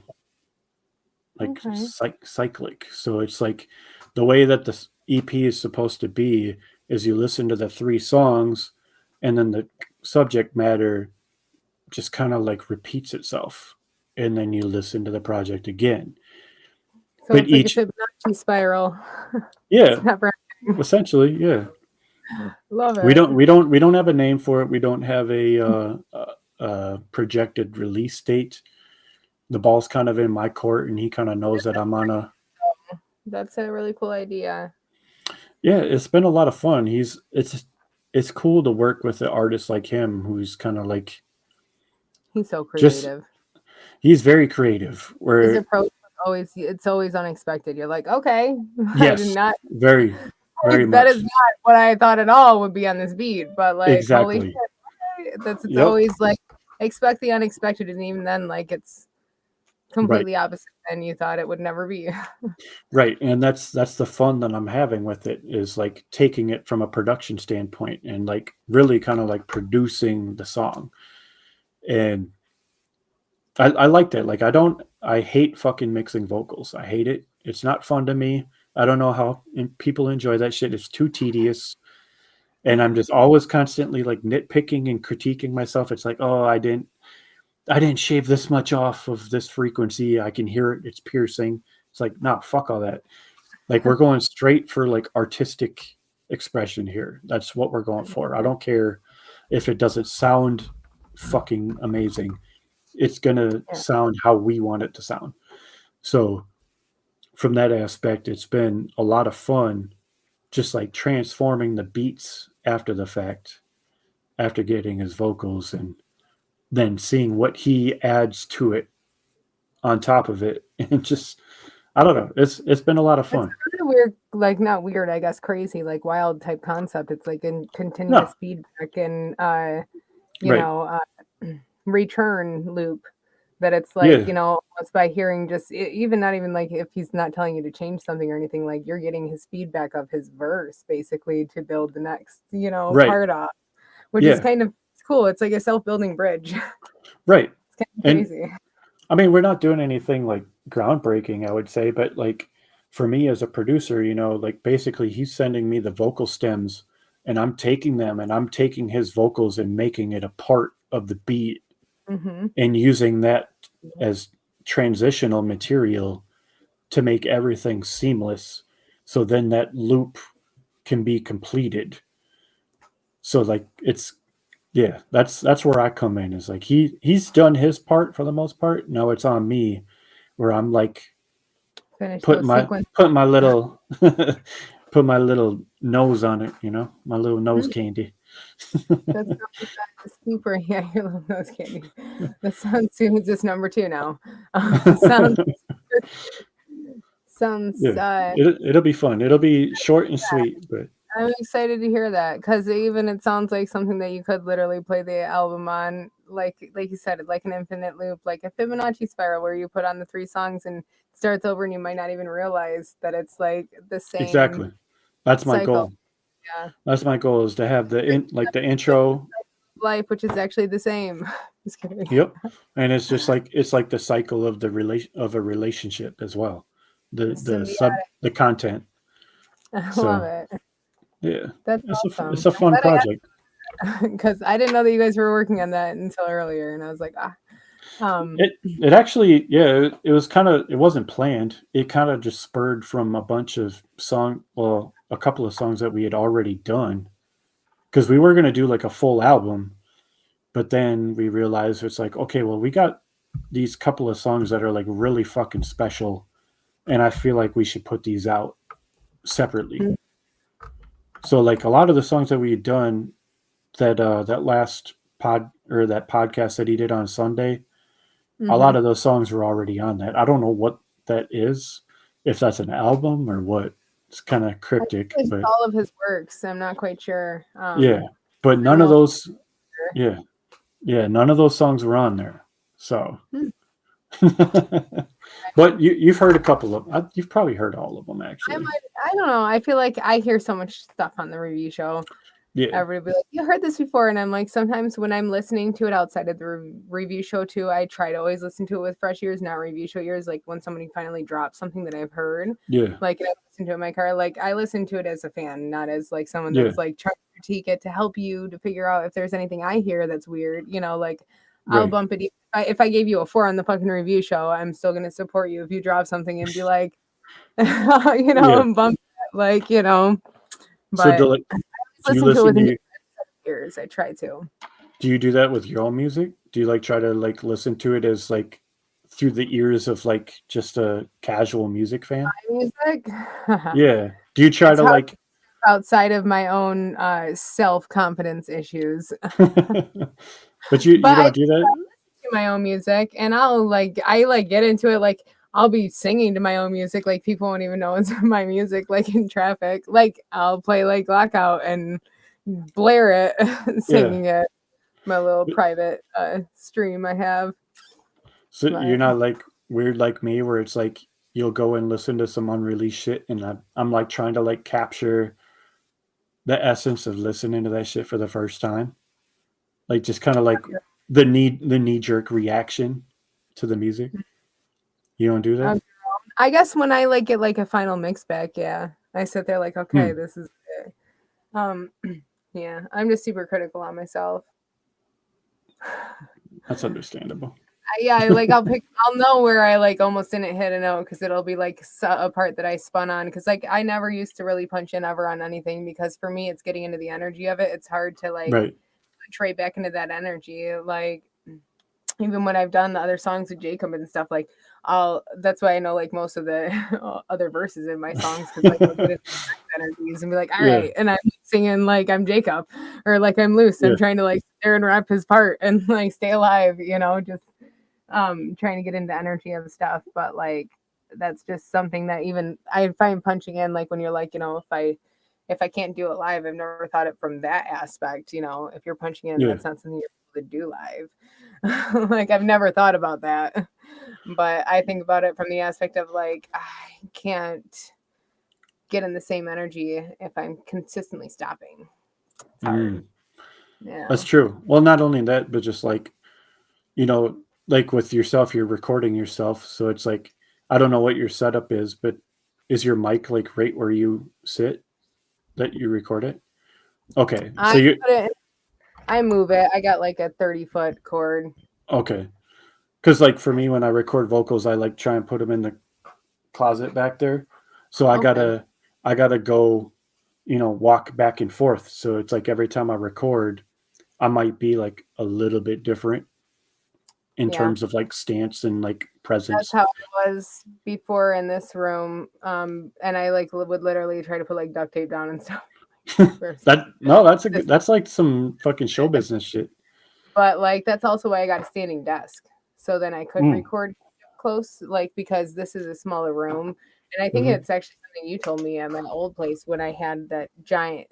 like Okay. cyclic. So it's like the way that the EP is supposed to be is you listen to the 3 songs, and then the subject matter just kind of like repeats itself, and then you listen to the project again. So But it's like a each, Fibonacci spiral. yeah, It's never essentially, yeah. love We it. don't have a name for it. We don't have a projected release date. The ball's kind of in my court, and he kind of knows that I'm on a. That's a really cool idea. Yeah, it's been a lot of fun. It's cool to work with an artist like him, who's kind of like He's so just creative. he's very creative. His Where approach is it's always unexpected. You're like, okay, I did yes, not. very That much is not what I thought at all would be on this beat. But like, holy exactly. shit, it's Yep. always like expect the unexpected, and even then, like it's Right. completely opposite than you thought it would never be. Right, and that's the fun that I'm having with it, is like taking it from a production standpoint and like really kind of like producing the song. And I like that. Like I hate fucking mixing vocals. I hate it. It's not fun to me. I don't know how people enjoy that shit. It's too tedious. And I'm just always constantly like nitpicking and critiquing myself. It's like, oh, I didn't shave this much off of this frequency. I can hear it. It's piercing. It's like, nah, fuck all that. Like we're going straight for like artistic expression here. That's what we're going for. I don't care if it doesn't sound fucking amazing. It's going to sound how we want it to sound. So from that aspect, it's been a lot of fun just like transforming the beats after the fact, after getting his vocals, and then seeing what he adds to it on top of it. And just, I don't know. It's been a lot of It's fun. kind of weird, like not weird, I guess crazy, like wild type concept. It's like in continuous feedback and you Right. know, return loop. That it's Yeah. like, you know, it's by hearing just even not even like if he's not telling you to change something or anything, like you're getting his feedback of his verse basically to build the next, you know, Right. part off, which is kind of cool. It's like a self-building bridge. Right. It's kind of And crazy. I mean, we're not doing anything like groundbreaking, I would say, but like for me as a producer, you know, like basically he's sending me the vocal stems, and I'm taking them and I'm taking his vocals and making it a part of the beat Mm-hmm. and using that as transitional material to make everything seamless. So then that loop can be completed. So like it's, yeah, that's where I come in, is like he's done his part for the most part. Now it's on me, where I'm like Finish putting those my sequences. putting my little put my little nose on it, you know, my little nose candy. That's super. Yeah, your little nose candy. That sounds soon as this number 2 now. Sounds Yeah, it'll be fun. It'll be short and sweet, but I'm excited to hear that because even it sounds like something that you could literally play the album on, like you said, like an infinite loop, like a Fibonacci spiral, where you put on the 3 songs and it starts over, and you might not even realize that it's like the same exactly. That's my cycle. goal. Yeah, That's my goal, is to have the intro. life, which is actually the same. Just kidding. Yep. And it's just like the cycle of the a relationship as well. The content. I So love it. yeah, That's it's awesome. it's a fun project. Because I didn't know that you guys were working on that until earlier, and I was like, It actually, yeah, it was kind of, it wasn't planned. It kind of just spurred from a bunch of a couple of songs that we had already done, because we were going to do like a full album, but then we realized it's like, okay, well, we got these couple of songs that are like really fucking special, and I feel like we should put these out separately. Mm-hmm. So like a lot of the songs that we had done, that last that podcast that he did on Sunday, mm-hmm. a lot of those songs were already on that. I don't know what that is, if that's an album or what. It's kind of cryptic, but all of his works. I'm not quite sure. Yeah, but none of those, yeah, none of those songs were on there. So But you've heard a couple of. You've probably heard all of them I actually. might, I don't know. I feel like I hear so much stuff on the review show. Yeah, Everybody be like, you heard this before, and I'm like, sometimes when I'm listening to it outside of the review show too, I try to always listen to it with fresh ears, not review show ears. Like when somebody finally drops something that I've heard, yeah, like and I listen to it in my car, like I listen to it as a fan, not as like someone yeah. that's like trying to critique it to help you to figure out if there's anything I hear that's weird. Like I'll Right. bump it. If I gave you a 4 on the fucking review show, I'm still gonna support you if you drop something and be like, Yeah. and bump it, like So but do you listen to it listen with to new you, ears. I try to. do you do that with your own music? Do you like try to like listen to it as like through the ears of like just a casual music fan? Music. Yeah. Do you try It's to hard like outside of my own self-confidence issues. but you But I don't do that? do my own music and I get into it, like I'll be singing to my own music, like people won't even know it's my music, like in traffic. Like I'll play like Lockout and blare it, Yeah. singing it. My little private stream I have. So you're But not like weird like me where it's like you'll go and listen to some unreleased shit and I'm like trying to like capture the essence of listening to that shit for the first time. Like just kind of like the knee jerk reaction to the music. You don't do that? um, I guess when I like get like a final mix back, yeah, I sit there like, okay, Hmm. this is it. Um, yeah, I'm just super critical on myself. That's understandable. I'll know where I like almost didn't hit a note because it'll be like a part that I spun on, because like I never used to really punch in ever on anything, because for me it's getting into the energy of it. It's hard to like Right. trade back into that energy. Like even when I've done the other songs with Jacob and stuff, like that's why I know like most of the other verses in my songs, because like I'll get into energies and be like, all Yeah. right, and I'm singing like I'm Jacob or like I'm Loose. Yeah. I'm trying to like sit there and rap his part and like stay alive, just trying to get into energy and stuff. But like that's just something that even I find punching in, like when you're like, if I can't do it live, I've never thought it from that aspect. If you're punching in, Yeah. that's not something you're able to do live. Like I've never thought about that. But I think about it from the aspect of like I can't get in the same energy if I'm consistently stopping. It's hard. Yeah. That's true. Well, not only that, but just like, like with yourself, you're recording yourself. So it's like, I don't know what your setup is, but is your mic like right where you sit that you record it? Okay. So I move it. I got like a 30-foot cord. okay. Because like for me, when I record vocals, I like try and put them in the closet back there. So I gotta go, walk back and forth. So it's like every time I record, I might be like a little bit different in terms of like stance and like presence. That's how it was before in this room. And I like would literally try to put like duct tape down and stuff. That's like some fucking show business shit. But like that's also why I got a standing desk. So then I could record close, like because this is a smaller room. And I think it's actually something you told me at my old place when I had that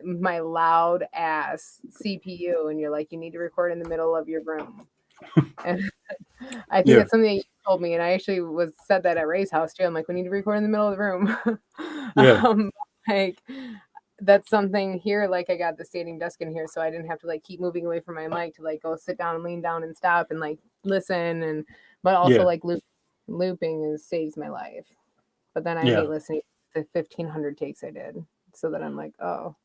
my loud ass CPU, and you're like, you need to record in the middle of your room. And I think that's something that you told me, and I actually said that at Ray's house too. I'm like, we need to record in the middle of the room. Like that's something here. Like I got the standing desk in here, so I didn't have to like keep moving away from my mic to like go sit down and lean down and stop and like listen, but also like looping saves my life. But then I hate listening to the 1,500 takes I did. So then I'm like, oh.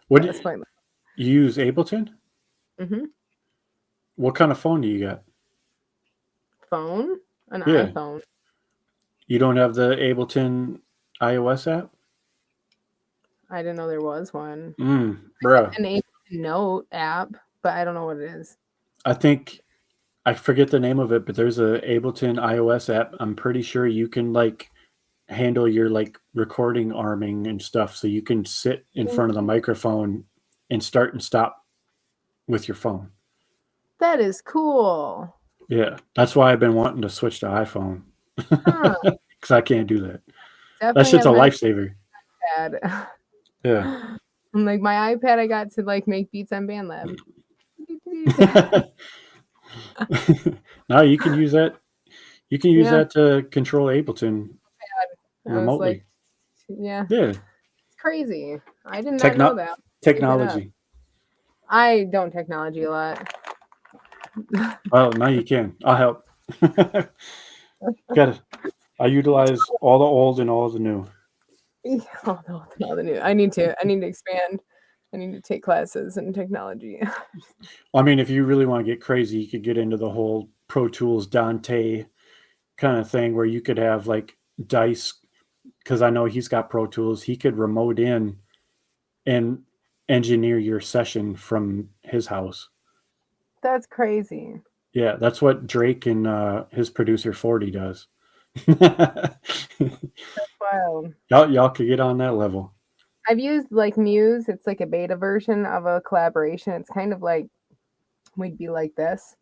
What do you use? Ableton? Mm-hmm. What kind of phone do you got? Phone? An iPhone. You don't have the Ableton iOS app? I didn't know there was one. Bruh. An Ableton Note app, but I don't know what it is. I forget the name of it, but there's a Ableton iOS app. I'm pretty sure you can like handle your like recording arming and stuff, so you can sit in front of the microphone and start and stop with your phone. That is cool. Yeah, that's why I've been wanting to switch to iPhone, because I can't do that. That shit's a lifesaver. Yeah. I'm like my iPad I got to like make beats on BandLab. Now you can use that You can use Yeah. that to control Ableton I was remotely. like, yeah, Yeah, it's crazy. I did not know that. Look that up. technology. I don't technology a lot. Well, now you can. I'll help. Got it. I utilize all the old and all the new. All the new. I need to expand. I need to take classes in technology. I mean, if you really want to get crazy, you could get into the whole Pro Tools Dante kind of thing where you could have like Dice, because I know he's got Pro Tools. He could remote in and engineer your session from his house. That's crazy. Yeah, that's what Drake and his producer 40 does. Wow. Y'all could get on that level. I've used like Muse. It's like a beta version of a collaboration. It's kind of like we'd be like this,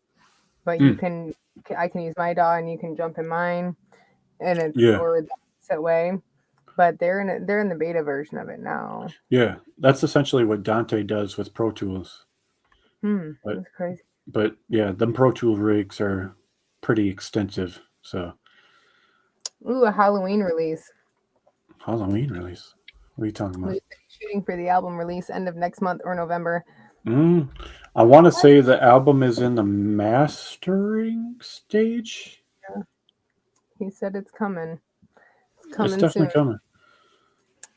but you can. I can use my DAW and you can jump in mine, and it's or the opposite way. But they're in the beta version of it now. Yeah, that's essentially what Dante does with Pro Tools. That's crazy. But yeah, them Pro Tool rigs are pretty extensive. So, Ooh, a Halloween release. Halloween release. What are you talking about? Shooting for the album release end of next month or November. I want to say the album is in the mastering stage. Yeah. He said it's coming. It's definitely soon. Coming.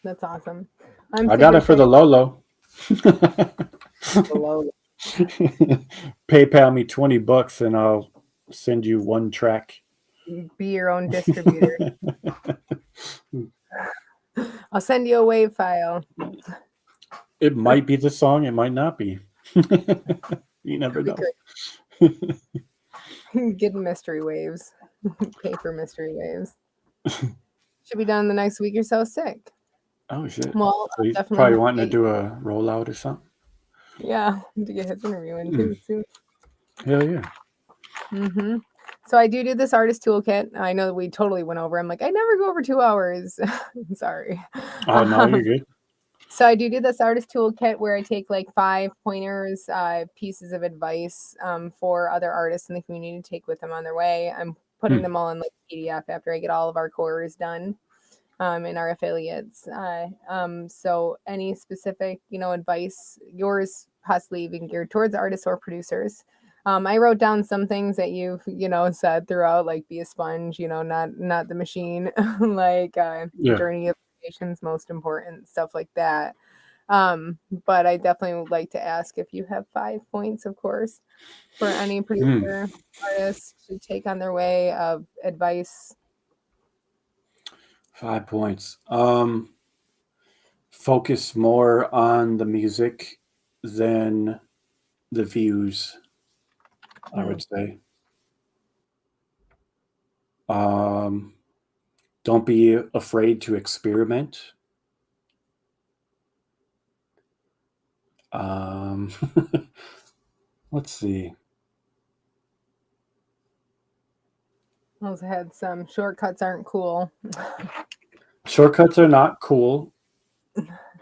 That's awesome. I got it for the Lolo. PayPal me $20 and I'll send you one track. Be your own distributor. I'll send you a WAV file. It might be the song, it might not be. You never know. Get mystery waves. Pay for mystery waves. Should be done in the next week or so. Sick. Oh shit. Well, so he's probably wanting to do a rollout or something. Yeah, to get his interview in too soon. Hell yeah. So I do this artist toolkit. I know that we totally went over. I'm like, I never go over 2 hours. Sorry. Oh no, you're good. So I do this artist toolkit where I take like 5 pointers, pieces of advice for other artists in the community to take with them on their way. I'm putting them all in like PDF after I get all of our cores done in our affiliates. So any specific, advice, yours possibly even geared towards artists or producers. I wrote down some things that you've, said throughout, like be a sponge, not the machine, like journey of creation's most important, stuff like that. But I definitely would like to ask if you have 5 points, of course, for any producer, artist to take on their way of advice. 5 points. Focus more on the music than the views, I would say. Don't be afraid to experiment. Let's see. I also had some shortcuts aren't cool. Shortcuts are not cool.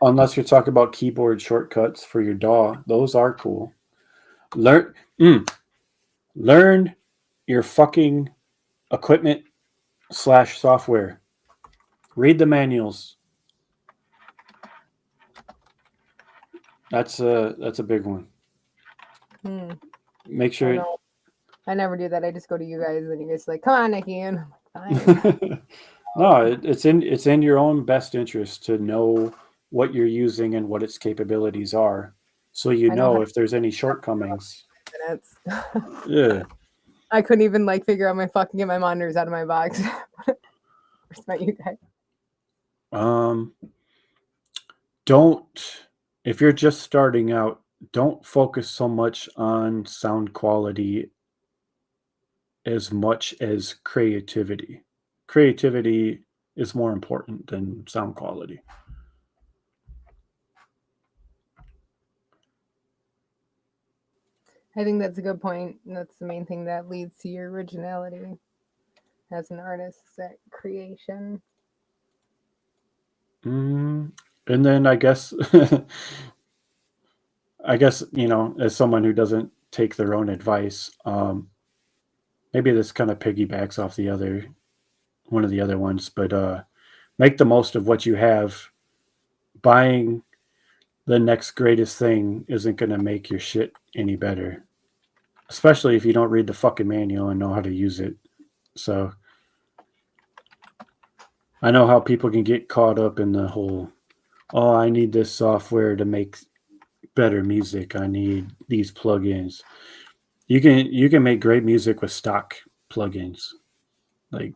Unless you're talking about keyboard shortcuts for your DAW. Those are cool. Learn your fucking equipment / software. Read the manuals. That's a big one. Make sure. I never do that. I just go to you guys and you guys are like, come on, Nikki, and I'm like, fine. No, it's in your own best interest to know what you're using and what its capabilities are, so you know if there's any shortcomings. Yeah. I couldn't even figure out get my monitors out of my box. Respect you guys. If you're just starting out, don't focus so much on sound quality as much as creativity. Creativity is more important than sound quality. I think that's a good point. That's the main thing that leads to your originality as an artist, that creation. And then I guess, as someone who doesn't take their own advice, maybe this kind of piggybacks off one of the other ones, but make the most of what you have. Buying the next greatest thing isn't going to make your shit any better, especially if you don't read the fucking manual and know how to use it. So I know how people can get caught up in the whole, oh, I need this software to make better music. I need these plugins. You can make great music with stock plugins. Like,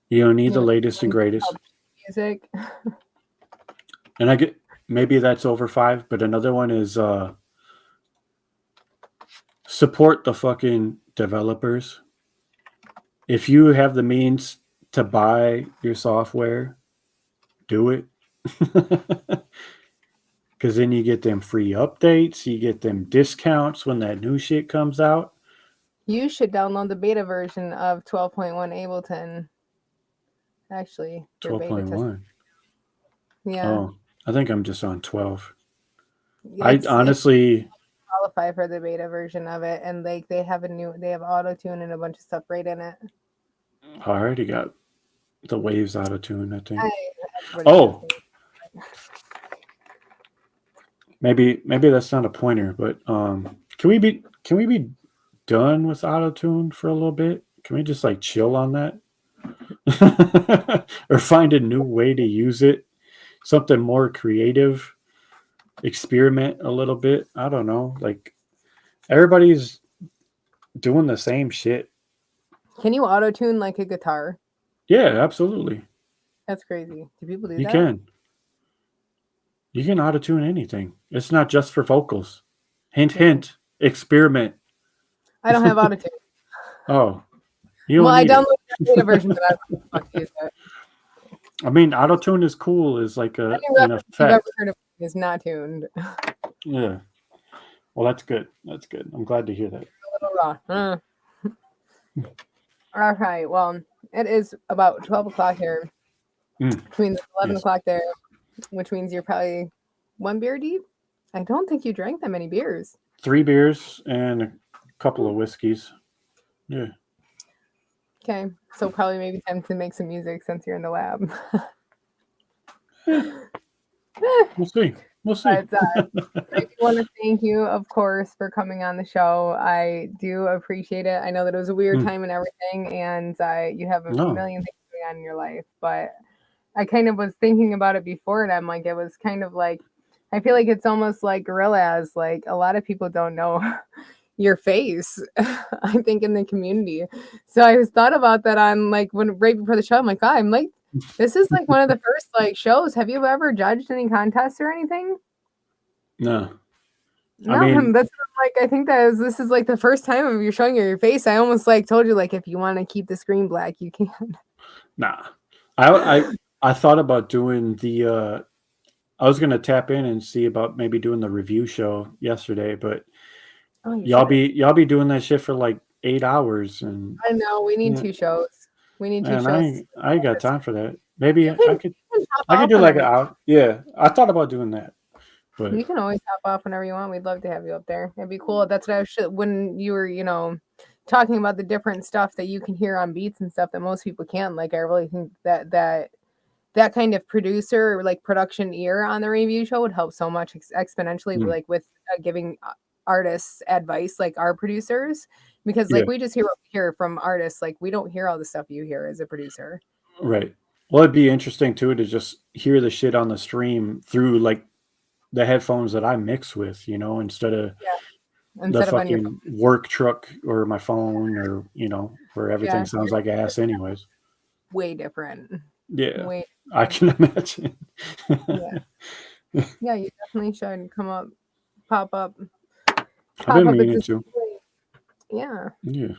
you don't need the latest and greatest. Music. And I get, maybe that's over 5, but another one is support the fucking developers. If you have the means to buy your software, do it. Because then you get them free updates, you get them discounts when that new shit comes out. You should download the beta version of 12.1 Ableton. Actually, your beta test. 12.1. Yeah. Oh, I think I'm just on 12. It's- I honestly qualify for the beta version of it, and like they have auto tune and a bunch of stuff right in it. I already got the Waves auto tune, I think. Everybody Oh, does. maybe that's not a pointer, but can we be done with auto tune for a little bit? Can we just like chill on that? Or find a new way to use it, something more creative, experiment a little bit. I don't know, like everybody's doing the same shit. Can you auto tune like a guitar? Yeah, absolutely. That's crazy. Do people do You that? you can auto tune anything. It's not just for vocals. Hint hint, experiment. I don't have auto tune. Oh, you Well, I don't need downloaded the beta version, but I don't fuck use it. it. I mean, auto tune is cool. Is like an If you've effect. ever heard of it, is not tuned. Yeah. Well, that's good. That's good. I'm glad to hear that. A little raw. All right. Well, it is about 12 o'clock here, which means 11 Yes. o'clock there, which means you're probably 1 beer deep. I don't think you drank that many beers. 3 beers and a couple of whiskeys. Yeah. Okay. So probably maybe time to make some music since you're in the lab. We'll see. We'll see. But, I do want to thank you, of course, for coming on the show. I do appreciate it. I know that it was a weird time and everything, and you have a million things going on in your life, but I kind of was thinking about it before, and I'm like, it was kind of like, I feel like it's almost like Gorillaz. Like a lot of people don't know your face, I think, in the community. So I was thought about that on like right before the show. I'm like, God, I'm like, this is like one of the first like shows. Have you ever judged any contests or anything? No. No, I mean, that's like I think this is like the first time of you showing your face. I almost like told you like if you want to keep the screen black, you can. nah. I thought about doing the I was gonna tap in and see about maybe doing the review show yesterday, but y'all be doing that shit for like 8 hours, and I know we need 2 shows. We need 2 shows. I ain't got time for that. Maybe I could do like an hour. Yeah, I thought about doing that. But you can always hop off whenever you want. We'd love to have you up there. It'd be cool. That's what I was when you were, talking about the different stuff that you can hear on beats and stuff that most people can't. Like I really think that kind of producer or like production ear on the review show would help so much exponentially, like with giving artists advice, like our producers, because like we just hear from artists, like we don't hear all the stuff you hear as a producer. Right. Well, it'd be interesting too to just hear the shit on the stream through like the headphones that I mix with, instead of the fucking work truck or my phone or, where everything sounds like ass anyways. Way different. Yeah. I can imagine. Yeah, you definitely should come up, pop up. I've been meaning to. Yeah. Yeah.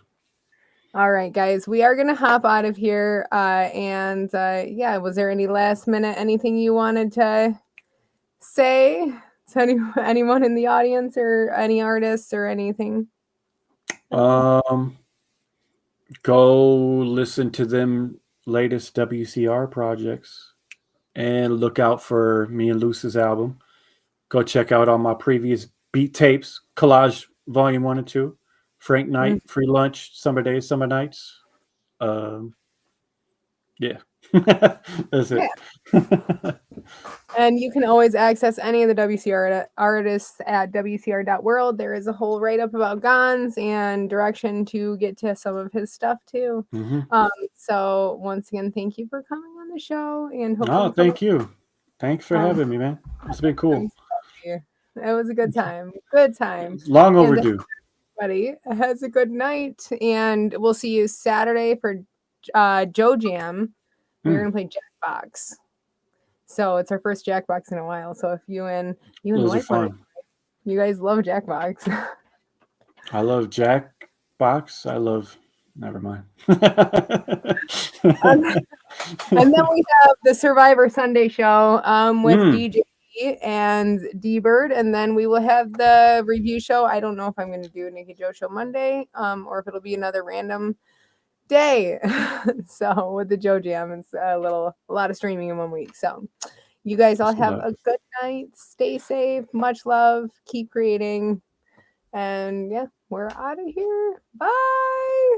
All right, guys, we are going to hop out of here. And was there any last minute, anything you wanted to say to anyone in the audience or any artists or anything? Go listen to them latest WCR projects and look out for me and Luce's album. Go check out all my previous beat tapes, Collage Volume 1 and 2. Frank night, free lunch, summer days, summer nights. Yeah, that's it. And you can always access any of the WCR artists at WCR.world. There is a whole write-up about Gonz and direction to get to some of his stuff too. So once again, thank you for coming on the show. And Oh, thank you. Thanks for having me, man. It's been cool. It was a good time. Good time. Long overdue. Everybody has a good night. And we'll see you Saturday for Joe Jam. We're going to play Jackbox. So it's our first Jackbox in a while. So if you and Those the are fun. You guys love Jackbox. I love Jackbox. I love. Never mind. And then we have the Survivor Sunday show with DJ and D-Bird, and then we will have the review show. I don't know if I'm going to do a Nikey Joe Show Monday, or if it'll be another random day. So with the Joe Jam, it's a lot of streaming in 1 week. So you guys all have a good night. Stay safe. Much love. Keep creating. And yeah, we're out of here. Bye.